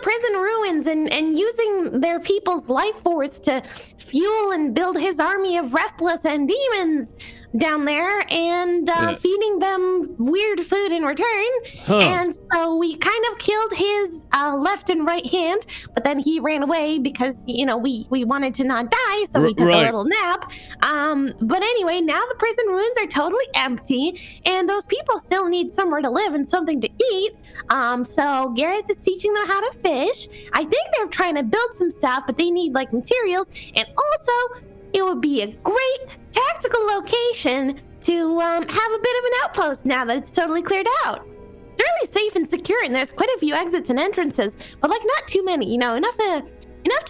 prison ruins and using their people's life force to fuel and build his army of restless and demons down there, and feeding them weird food in return. And so we kind of killed his left and right hand, but then he ran away because, you know, we wanted to not die, so we took a little nap. But anyway, now the prison ruins are totally empty, and those people still need somewhere to live and something to eat. So Gareth is teaching them how to fish. I think they're trying to build some stuff, but they need like materials, and also it would be a great tactical location to have a bit of an outpost now that it's totally cleared out. It's really safe and secure, and there's quite a few exits and entrances, but like not too many, you know, enough to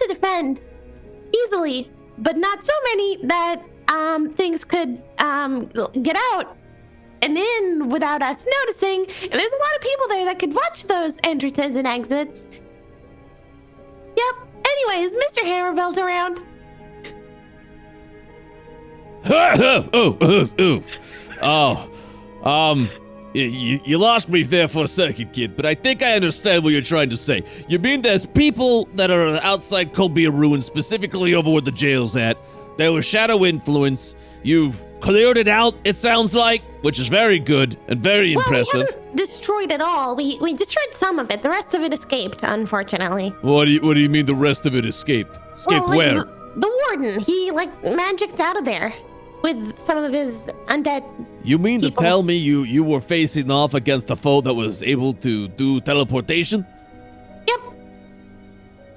defend easily, but not so many that things could get out and in without us noticing. And there's a lot of people there that could watch those entrances and exits. Yep. Anyway, is Mr. Hammerbelt around? You lost me there for a second, kid, but I think I understand what you're trying to say. You mean there's people that are outside Colbia Ruins, specifically over where the jail's at. There was shadow influence. You've cleared it out, it sounds like, which is very good and very impressive. We haven't destroyed it all. We destroyed some of it. The rest of it escaped, unfortunately. What do you mean the rest of it escaped? Escaped where? The warden. He magicked out of there with some of his undead. You mean to tell me you were facing off against a foe that was able to do teleportation? Yep.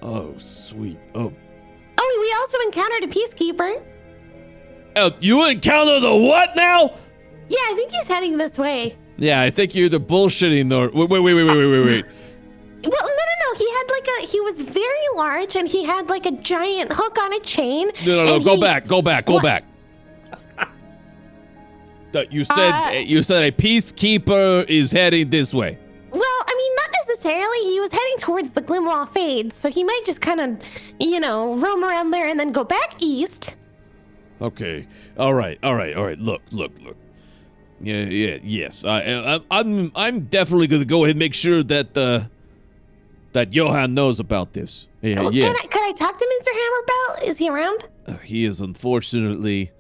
Oh, sweet. Oh, we also encountered a peacekeeper. Oh, you encountered the what now? Yeah, I think he's heading this way. Yeah, I think you're either bullshitting or wait. Well, no. He was very large, and he had like a giant hook on a chain. No. Go back. You said a peacekeeper is heading this way. Well, I mean, not necessarily. He was heading towards the Glimlaw Fades, so he might just kind of, roam around there and then go back east. Okay. All right. Look. Yes. I'm definitely gonna go ahead and make sure that Johan knows about this. Yeah. Can I talk to Mr. Hammerbelt? Is he around? He is unfortunately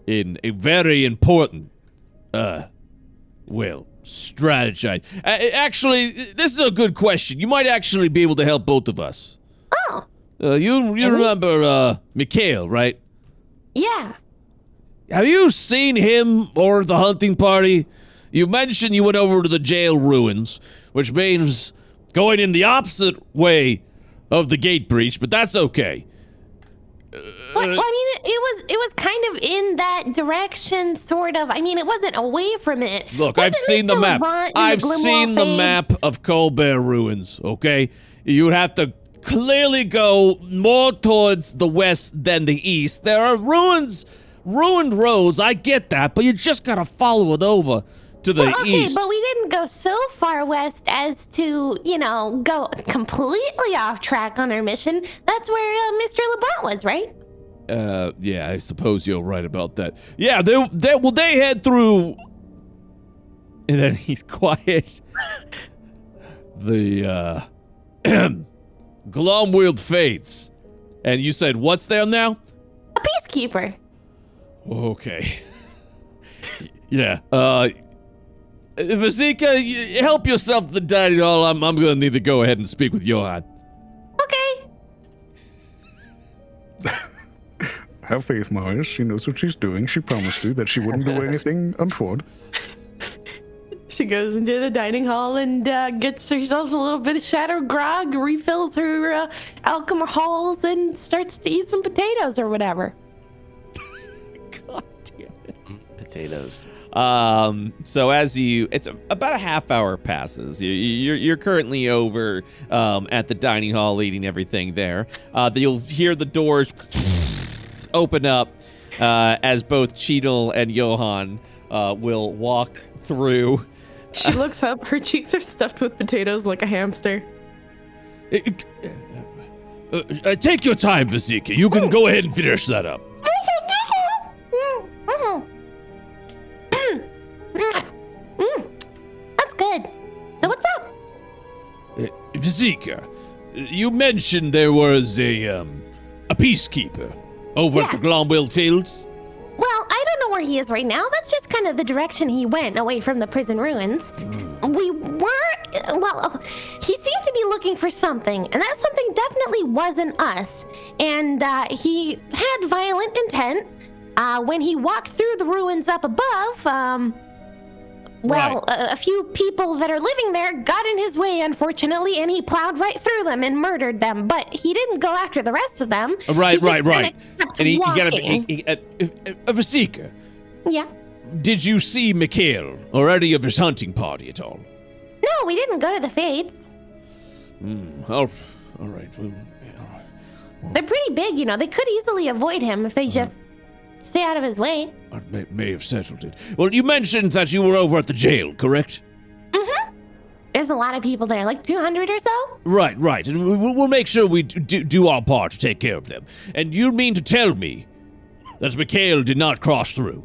in a very important, strategize. Actually, this is a good question. You might actually be able to help both of us. Oh. You remember Mikhail, right? Yeah. Have you seen him or the hunting party? You mentioned you went over to the jail ruins, which means going in the opposite way of the gate breach, but that's okay. Well, I mean, it was kind of in that direction, sort of. I mean, it wasn't away from it. Look, I've seen the map. I've seen the map of Colbert Ruins, okay? You would have to clearly go more towards the west than the east. There are ruined roads, I get that, but you just gotta follow it over to the east. But we didn't go so far west as to, go completely off track on our mission. That's where Mr. LeBron was, right? Yeah, I suppose you're right about that. Yeah, they head through, and then he's quiet. The Glomwield Fates. And you said what's there now? A peacekeeper. Okay. Yeah. Vazika, help yourself to the dining hall. I'm gonna need to go ahead and speak with Johan. Okay. Have faith, Marius. She knows what she's doing. She promised you that she wouldn't do anything untoward. She goes into the dining hall and gets herself a little bit of shadow grog, refills her alcohols, and starts to eat some potatoes or whatever. God damn it. Potatoes. So as it's about a half hour passes. You're currently over at the dining hall eating everything there. You'll hear the doors open up as both Cheetle and Johan will walk through. She looks up. Her cheeks are stuffed with potatoes like a hamster. Take your time, Vazika. You can go ahead and finish that up. That's good. So what's up? Vazika, you mentioned there was a peacekeeper over at the Glomwell Fields. Well, I don't know where he is right now. That's just kind of the direction he went, away from the prison ruins. We were, well, he seemed to be looking for something, and that something definitely wasn't us. And he had violent intent. When he walked through the ruins up above, a few people that are living there got in his way, unfortunately, and he plowed right through them and murdered them. But he didn't go after the rest of them. Right. And he got a Vazika. Yeah. Did you see Mikhail or any of his hunting party at all? No, we didn't go to the Fates. All right. Well, they're pretty big, you know. They could easily avoid him if they just stay out of his way. I may have settled it. Well, you mentioned that you were over at the jail, correct? Mm-hmm. There's a lot of people there, like 200 or so. Right. And we'll make sure we do our part to take care of them. And you mean to tell me that Mikhail did not cross through?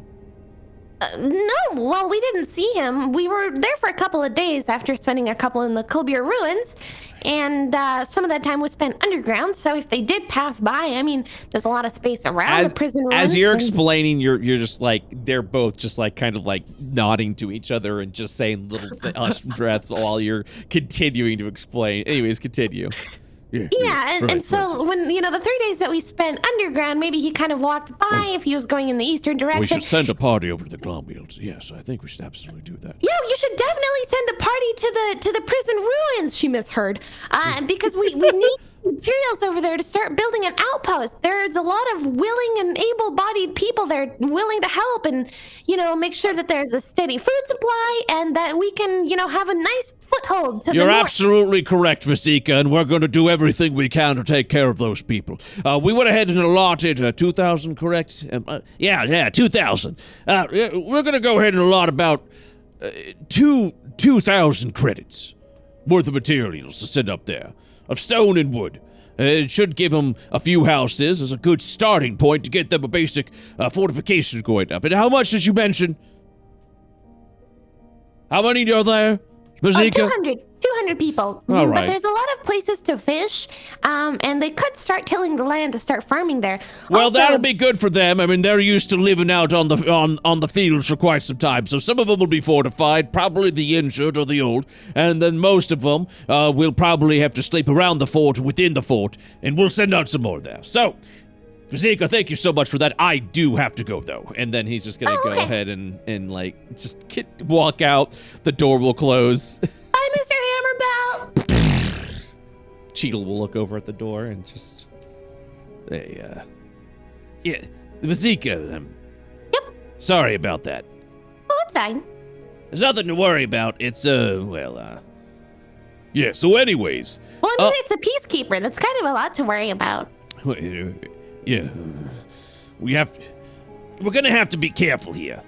No, well, we didn't see him. We were there for a couple of days after spending a couple in the Kulbir ruins, and some of that time was spent underground, so if they did pass by, I mean, there's a lot of space around the prison ruins. As you're explaining, you're just like, they're both just like kind of like nodding to each other and just saying little breaths while you're continuing to explain. Anyways, continue. And so when, you know, the 3 days that we spent underground, maybe he kind of walked by if he was going in the eastern direction. We should send a party over to the Glomfields. Yes, I think we should absolutely do that. Yo, you should definitely send a party to the prison ruins, she misheard. Because we need materials over there to start building an outpost. There's a lot of willing and able-bodied people there willing to help and, you know, make sure that there's a steady food supply and that we can, you know, have a nice foothold to the north. You're absolutely correct, Vazika, and we're going to do everything we can to take care of those people. We went ahead and allotted 2,000, correct? 2,000. We're going to go ahead and allot about 2,000 credits worth of materials to send up there. Of stone and wood. It should give them a few houses as a good starting point to get them a basic fortification going up. And how much did you mention? How many are there, Vazika? 200 people. All right. But there's a lot of places to fish, and they could start tilling the land to start farming there. Well, also, that'll be good for them. I mean, they're used to living out on the fields for quite some time, so some of them will be fortified, probably the injured or the old, and then most of them will probably have to sleep around the fort, within the fort, and we'll send out some more there. So, Vazika, thank you so much for that. I do have to go, though. And then he's just gonna go ahead and like, just walk out. The door will close. Bye, Mr. Hammerbell! Cheetle will look over at the door and just... Vazika, Yep. Sorry about that. Oh, it's fine. There's nothing to worry about. It's, so anyways... Well, I mean, it's a peacekeeper. That's kind of a lot to worry about. Yeah. We're gonna have to be careful here.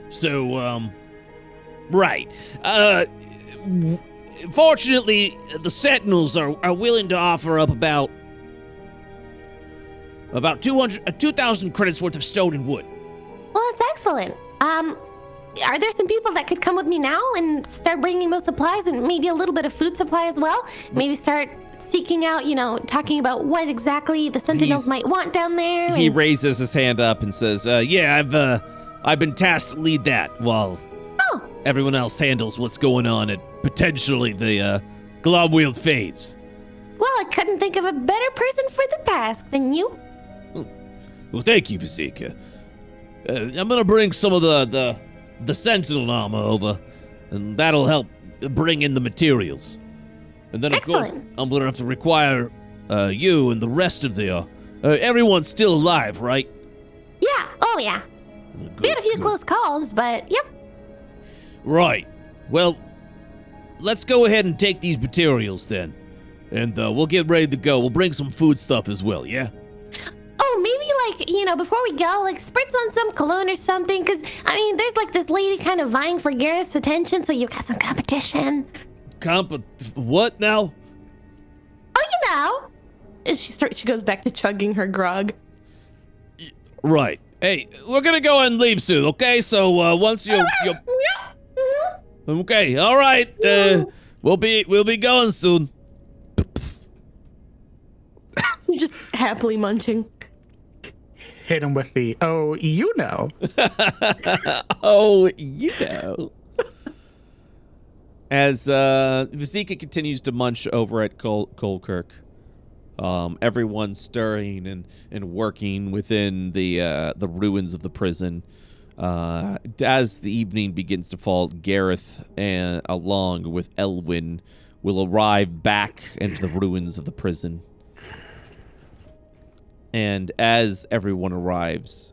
So, right. Fortunately, the Sentinels are willing to offer up about 2,000 credits worth of stone and wood. Well, that's excellent. Are there some people that could come with me now and start bringing those supplies and maybe a little bit of food supply as well? Maybe start seeking out, you know, talking about what exactly the Sentinels might want down there. He raises his hand up and says, I've been tasked to lead that while everyone else handles what's going on at potentially the Glomwheel Fades. Well, I couldn't think of a better person for the task than you. Well, thank you, Vazika. I'm gonna bring some of the Sentinel armor over, and that'll help bring in the materials. And then, of course, I'm gonna have to require you and the rest of the everyone's still alive, right? Yeah. Oh, yeah. We had a few close calls, but yep. Right. Well, let's go ahead and take these materials then, and we'll get ready to go. We'll bring some food stuff as well, yeah? Oh, maybe like, you know, before we go, like spritz on some cologne or something, because, I mean, there's like this lady kind of vying for Gareth's attention, so you've got some competition. What now? Oh, you know. And she goes back to chugging her grog. Right. Hey, we're gonna go and leave soon, okay? So once you okay, all right. We'll be going soon. Just happily munching. Hit him with the oh, you know. Oh, you know. As Vizika continues to munch over at Colkirk, everyone stirring and working within the ruins of the prison. As the evening begins to fall, Gareth, along with Elwyn, will arrive back into the ruins of the prison. And as everyone arrives,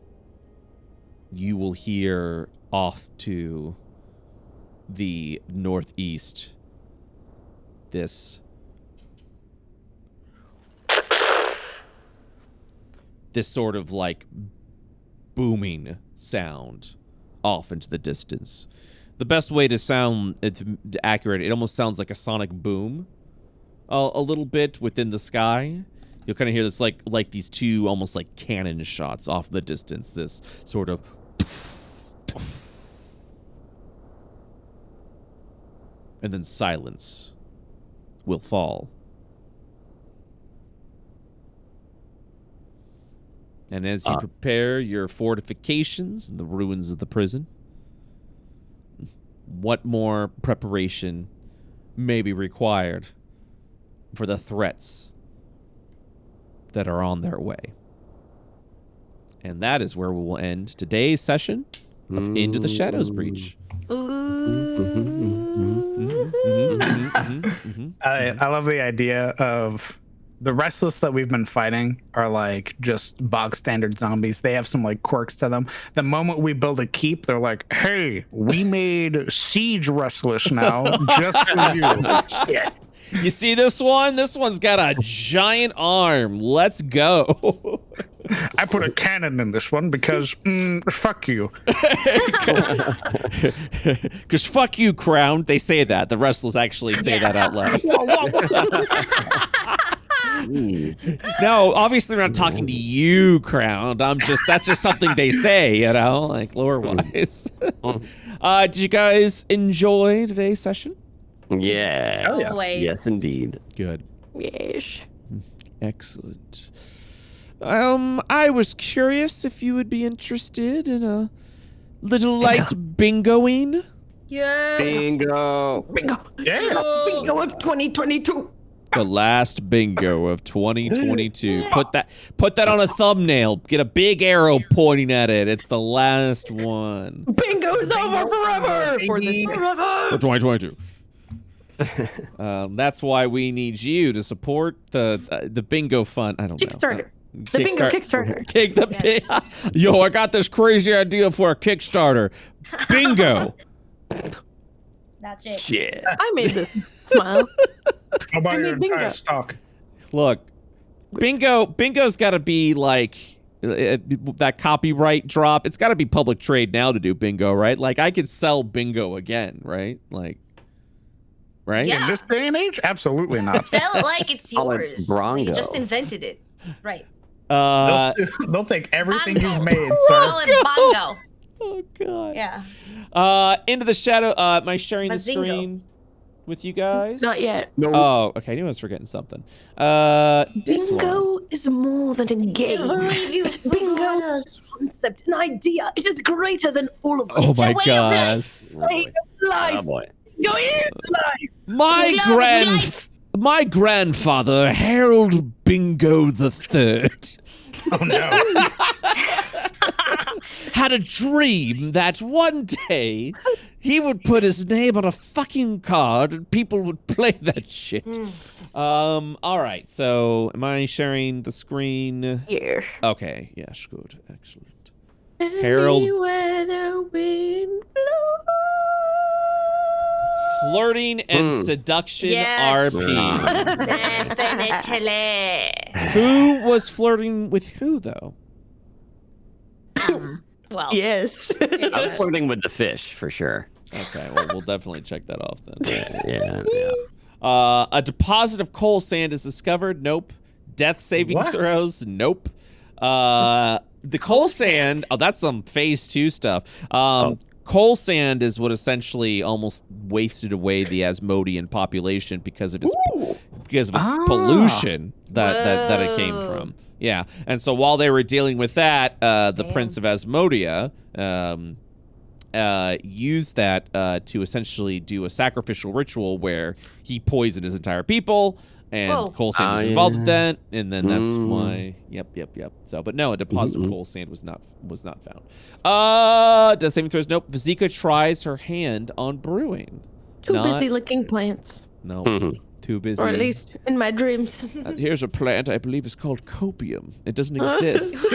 you will hear off to the northeast this sort of like booming sound off into the distance. The best way to sound it accurate, it almost sounds like a sonic boom a little bit within the sky. You'll kind of hear this like these two almost like cannon shots off in the distance, this sort of and then silence will fall. And as you prepare your fortifications in the ruins of the prison, what more preparation may be required for the threats that are on their way? And that is where we will end today's session of Into the Shadows Breach. I love the idea of the restless that we've been fighting are like just bog standard zombies. They have some like quirks to them. The moment we build a keep, they're like, hey, we made siege restless now just for you. Shit. You see this one? This one's got a giant arm. Let's go. I put a cannon in this one because fuck you. Because fuck you, Crown. They say that. The Restless actually say that out loud. No, obviously we're not talking to you, Crown. That's just something they say, you know, like lore-wise. Did you guys enjoy today's session? Yeah. Oh, yeah. Always. Yes, indeed. Good. Yes. Excellent. I was curious if you would be interested in a little light bingoing. Yeah. Bingo. Bingo. Yeah. Bingo of 2022. The last bingo of 2022. Put that on a thumbnail. Get a big arrow pointing at it. It's the last one. Bingo's over forever. For this forever. For 2022. That's why we need you to support the bingo fund. I don't know. Kickstarter. The bingo Kickstarter. Yo, I got this crazy idea for a Kickstarter. Bingo. That's it. Shit. I made this. Smile. I'll buy your bingo. entire stock. Look, bingo's got to be like that copyright drop. It's got to be public trade now to do bingo, right? Like I could sell bingo again, right? Like, right? Yeah. In this day and age, absolutely not. Sell it like it's yours. Bronco. You just invented it. Right. They'll take everything Bongo. you've made, Call sir. it bongo. Oh God. Yeah. Into the shadow. Am I sharing the Bazingo. screen with you guys? Not yet. No. Oh, okay. I knew I was forgetting something. This one. Bingo is more than a game. Bingo is a concept, an idea. It is greater than all of us. Oh my way of God. Way of life. Oh boy. Bingo is life. My grandfather, Harold Bingo III, Oh no. had a dream that one day he would put his name on a fucking card and people would play that shit. All right. So, am I sharing the screen? Yes. Okay. Yes. Good. Excellent. Harold. Anywhere the wind Flirting and seduction Yes. RP. Definitely. Who was flirting with who, though? Well. Yes. I was flirting with the fish for sure. Okay, well, we'll definitely check that off then. Yeah. A deposit of coal sand is discovered. Nope. Death saving throws, nope. The coal sand, that's some phase 2 stuff. Coal sand is what essentially almost wasted away the Asmodean population because of its pollution that it came from. Yeah, and so while they were dealing with that, the Prince of Asmodea used that to essentially do a sacrificial ritual where he poisoned his entire people. And coal sand was involved with that, and then that's why. Yep. So, but no, a deposit of coal sand was not found. Death saving throws, nope. Vizika tries her hand on brewing. Too busy licking plants. No, too busy. Or at least in my dreams. Here's a plant I believe is called copium. It doesn't exist.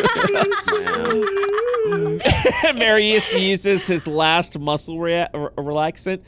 Marius uses his last muscle relaxant.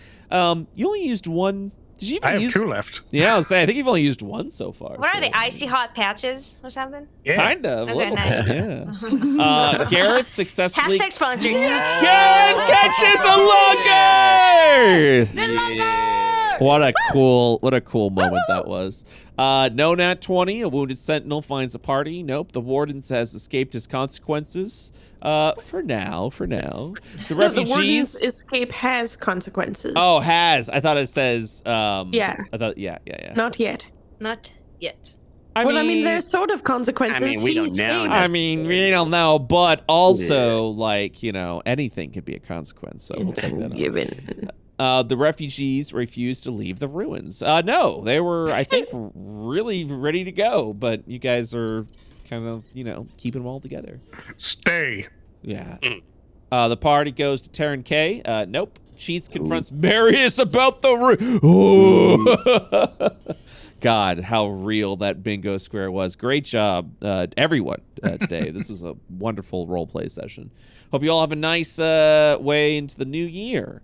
You only used one. Did you even I have 2 left. Yeah, I'll say I think you've only used 1 so far. What are they? Icy hot patches or something? Yeah. Kind of. Okay, nice. Yeah. Garrett successfully. Hashtag sponsored. Garrett catches a lugger! The lugger! What a cool moment that was. No nat 20. A wounded sentinel finds the party. Nope. The warden has escaped his consequences. For now. The refugees. The warden's escape has consequences. Oh, has. I thought it says. Yeah. I thought. Yeah. Not yet. Not yet. I mean, there's sort of consequences. I mean, we don't know. I mean, we don't know, but also, like, anything could be a consequence. So we'll take that up. The refugees refused to leave the ruins. No, they were, I think, really ready to go, but you guys are kind of, keeping them all together. Stay. Yeah. The party goes to Terran K. Nope. Cheets confronts Marius about the God, how real that bingo square was. Great job, everyone, today. This was a wonderful roleplay session. Hope you all have a nice way into the new year.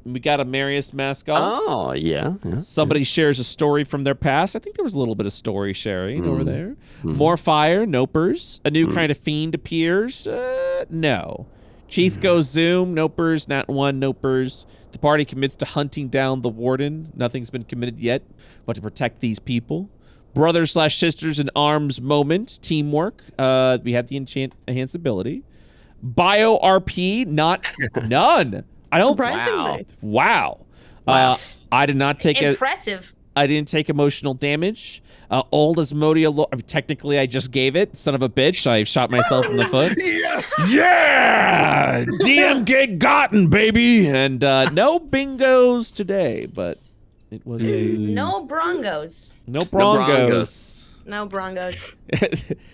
We got a Marius mask off. Oh, yeah. Somebody shares a story from their past. I think there was a little bit of story sharing over there. More fire, nopers. A new kind of fiend appears. No. Cheese goes zoom, nopers, nat 1, nopers. The party commits to hunting down the warden. Nothing's been committed yet, but to protect these people. Brothers/sisters in arms moment, teamwork. We have the enhance ability. Bio RP, none. I don't. Wow. I did not take impressive. I didn't take emotional damage. Old Asmodea, technically I just gave it. Son of a bitch, I shot myself in the foot. Yes! Yeah! DM get gotten, baby! And no bingos today, but it was No brongos. No brongos. No brongos.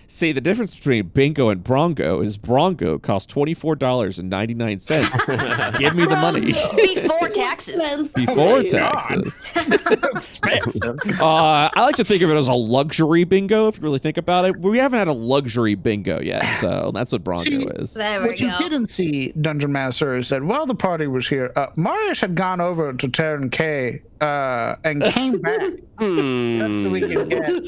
See, the difference between bingo and brongo is brongo costs $24.99. Give me the money. Before taxes. Before taxes. I like to think of it as a luxury bingo, if you really think about it. We haven't had a luxury bingo yet, so that's what brongo is. What you didn't see, Dungeon Master, is that while the party was here, Marius had gone over to Terran K and came back. Just so we could get...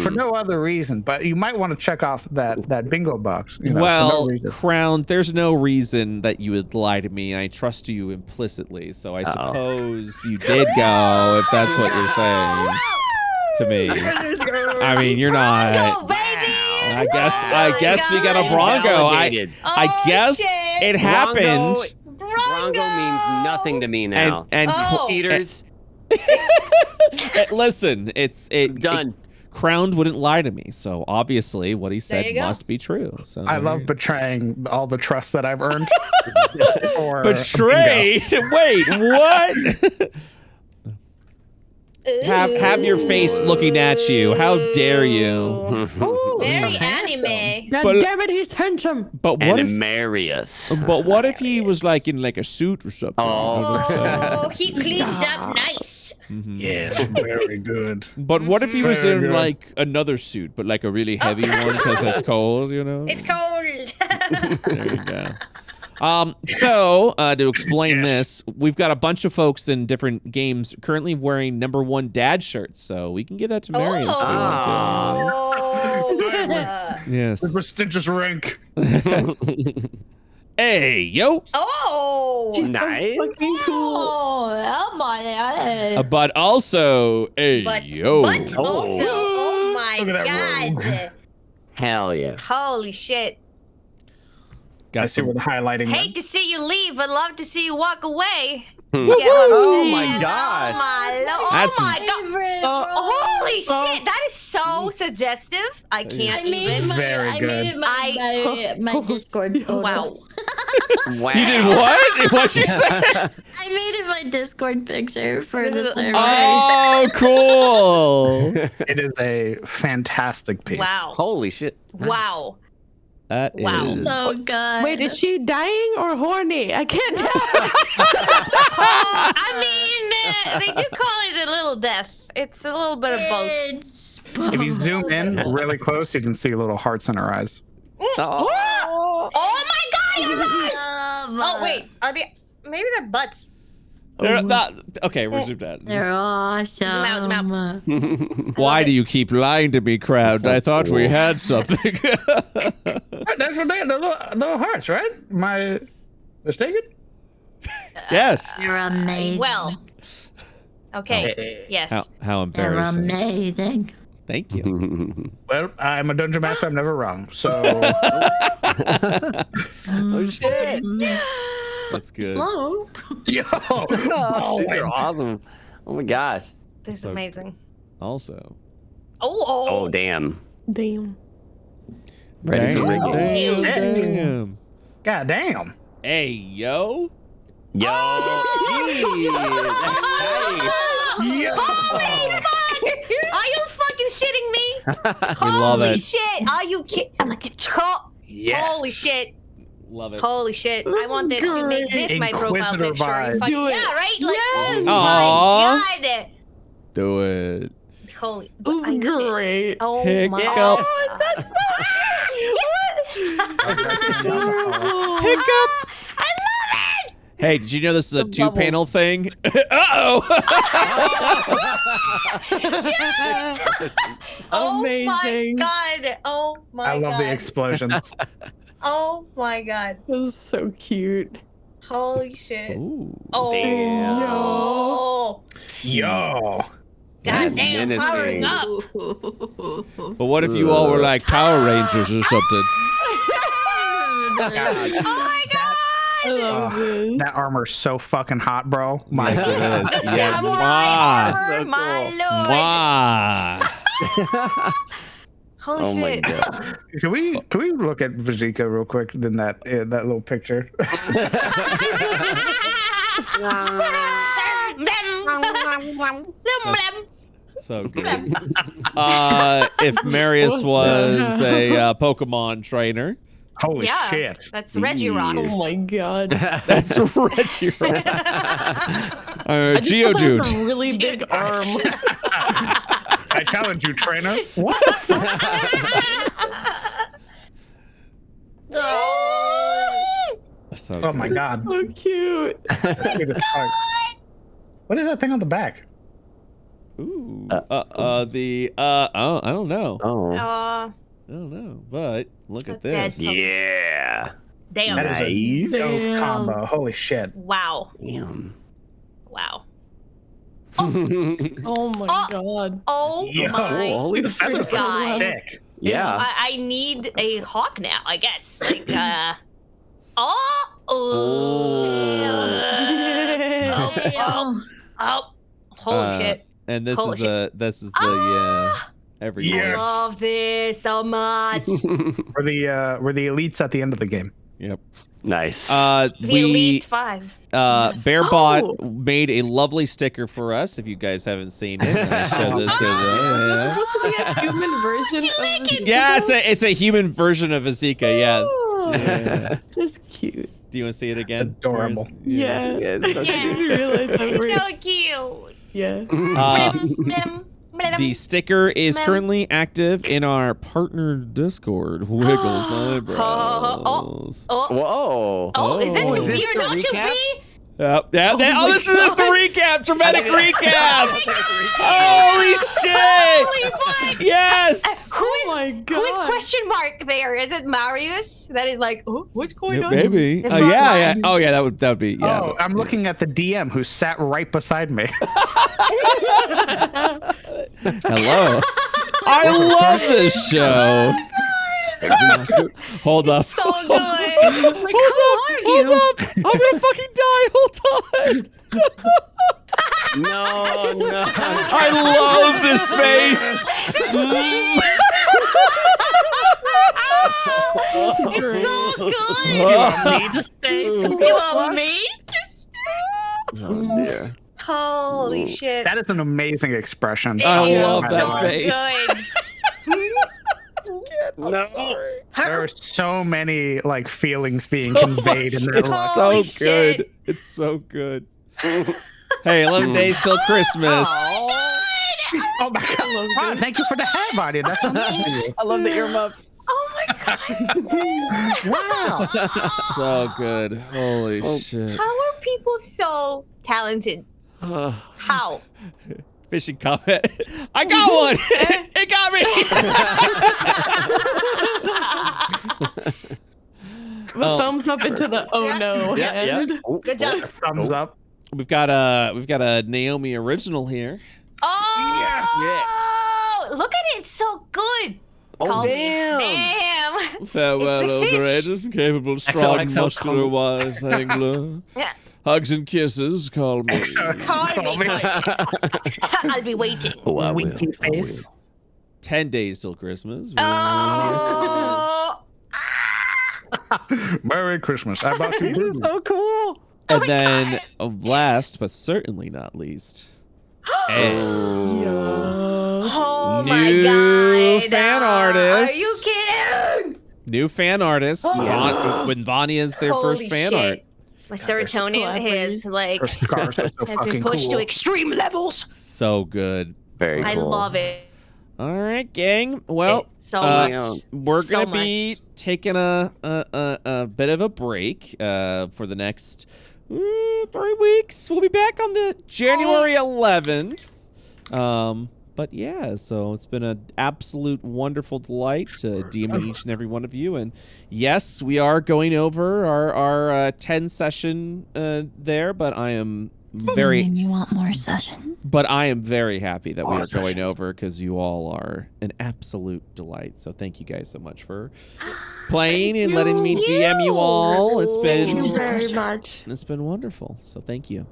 for no other reason, but you might want to check off that bingo box. Well, Crown, there's no reason that you would lie to me. I trust you implicitly, so I suppose you did go, if that's what you're saying to me. I mean, you're not. Bronco, baby! I guess we got a bronco. I guess it happened. Bronco means nothing to me now. And Peters. Listen, it's done. Crowned wouldn't lie to me, so obviously what he said must be true. So I love betraying all the trust that I've earned. Betrayed? Wait, what? Have your face looking at you. How dare you? Very anime. God damn it, he's handsome. But what if Marius? But what if he was like in like a suit or something? Oh, he cleans up nice. Yes, very good. But what if he was in like another suit, but like a really heavy one because it's cold, It's cold. There you go. So to explain this, we've got a bunch of folks in different games currently wearing #1 dad shirts, so we can give that to Marius if we want to. Yes. The prestigious rank. Hey, yo. Oh, She's nice. so fucking cool. Oh my. But also, hey, yo. But also, oh my. my god. Hell yeah. Holy shit. I see where the highlighting Hate to see you leave, but love to see you walk away. Oh my gosh. Oh my lord. That's my god. Holy shit. That is so suggestive. I can't even. Very good. I made it my Discord photo. Wow. Wow. You did what? What'd you say? I made it my Discord picture for the survey. Oh, cool. It is a fantastic piece. Wow. Holy shit. Wow. That Wow. is... So good. Wait, is she dying or horny? I can't tell. I mean, they do call it a little death. It's a little bit of both. If you zoom in really close, you can see little hearts in her eyes. Oh my god, you're right! Oh wait, are they? Maybe they're butts. They're not... Okay, we're zoomed out. They're awesome. Zoom out, zoom out. Why do you keep lying to me, Crowd? I thought we had something. That's what they little hearts, right? Am I mistaken? Yes. You're amazing. Well. Okay. Yes. How You're embarrassing. amazing. Thank you. Well, I'm a dungeon master. I'm never wrong. So. Oh shit. That's good. Slow. Yo. Oh, these are awesome. Oh my gosh. This is amazing. Also. Oh. Damn. Damn. Ready for rigging. Damn. God damn. Hey, yo. Yo. Yo. Holy fuck! Are you fucking shitting me? We love Holy it. shit! Are you kidding? Yes. Holy shit! Love it. Holy shit! I want this to make this my profile Inquisitor picture. vibes. Fuck Do it. yeah, right? Like, Yes. oh Aw. my god! Do it. Holy. This is I need it. great. Oh Hiccup. my god. Hiccup. I love it! Hey, did you know this is a two-panel thing? Uh-oh. Yes! Oh my Amazing. god! Oh my god! I love the explosions. Oh my god! This is so cute. Holy shit! Ooh. Oh. Damn. Oh. Yo. God That's damn! Powering menacing. up. But what if you all were like Power Rangers or something? Oh my god! I love this. That armor's so fucking hot, bro. My Yes, it is. Yeah. Samurai Mwah. armor, my lord! Mwah. Holy Oh my shit! god. Can we look at Vizika real quick? Then that little picture. So good. If Marius was a Pokemon trainer, Holy Yeah, shit! that's Regirock. Oh my god. that's Reggie. I just thought that was Geodude. a really big arm. I challenge you, trainer. What? So Oh my good. god. So cute. What is that thing on the back? Ooh. I don't know. Oh. I don't know. But look at That's this. dead. Yeah. Damn! That is a dope Damn. combo. Holy shit. Wow! Damn. Wow! Oh my god. Oh Yo, my holy the feathers God. are sick. Yeah. I need a hawk now, I guess. Like, Yeah. Holy shit. And this Holy is shit. this is the every Yeah. I year. love this so much. We're the elites at the end of the game. Yep. Nice. The We Elite 5. Bearbot Oh. made a lovely sticker for us. If you guys haven't seen it, I show this. Is this supposed to be a human version of making- Yeah, it's a human version of Azika. Yeah. Oh, Yeah. that's cute. Do you want to see it again? Adorable. Yeah. Yeah, I it's so didn't cute. realize that word. So cute. Yeah. The sticker is currently active in our partner Discord. Wiggles eyebrows. Whoa. Is it Oh. too Is this weird the not to recap? be? This is the recap. Dramatic recap. Holy shit. Holy fuck. Yes. Who Oh is, my who god. is question mark there? Is it Marius? That is like, oh, what's going on? Maybe. It's Oh not yeah. mine. Oh yeah. That would be. Yeah. Oh, I'm looking at the DM who sat right beside me. Hello. I love this show. Hold up. So good. Hold up. I'm gonna fucking die. Hold on. No. I love this face. It's so good. You want me to stay? You want me to stay? Oh dear. Holy shit. That is an amazing expression. I love so that face. Good. No. Sorry. There are so many like feelings being So conveyed in that look. So Holy good. shit. It's so good. Hey, 11 days till Christmas. Oh my god! Wow, thank you for the hat, buddy. That's amazing. I love the earmuffs. Oh my god. Wow. So good. Holy shit. How are people so talented? How? Fishing comment. I got one. It got me. The thumbs up into the oh no hand. Good job. Thumbs up. We've got a Naomi original here. Oh, look at it. It's so good. Oh, Call me. damn. Damn. Farewell, It's the old fish. courageous, capable, strong, XOXO, muscular, wise angler. Yeah. Hugs and kisses. Call me. Call me. I'll be waiting. Oh, I will. Winky face. 10 days till Christmas. Oh. Merry Christmas. I bought you booze. So cool. And then, last but certainly not least, Oh my New god. fan artist. Are you kidding? new fan artist. When Vanya is their Holy first fan shit. art. My serotonin has like Her scars are so has fucking been pushed cool. to extreme levels. So good. Very cool. I love it. All right, gang. Well, So much. we're So gonna be much. taking a bit of a break for the next 3 weeks. We'll be back on the January 11th. But yeah, so it's been an absolute wonderful delight DMing each and every one of you. And yes, we are going over our 10 session there, but I am very. You want more session? But I am very happy that we are going over because you all are an absolute delight. So thank you guys so much for playing and letting me DM you all. It's been Thank you very much. it's been wonderful. So thank you.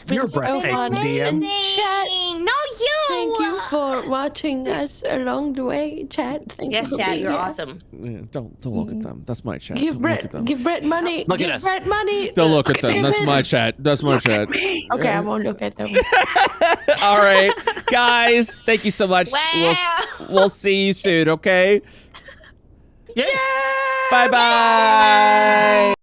You're breathtaking, DM. Chat, No, you. thank you for watching us along the way. Chat, thank Yes, you for chat. being You're here. awesome. Yeah, don't look at them. That's my chat. Give Don't look at them. Brett money. Look at give us. Brett money. Don't look at them. That's my chat. That's my chat. Okay, I won't look at them. All right, guys. Thank you so much. We'll see you soon. Okay. Yeah. Bye bye.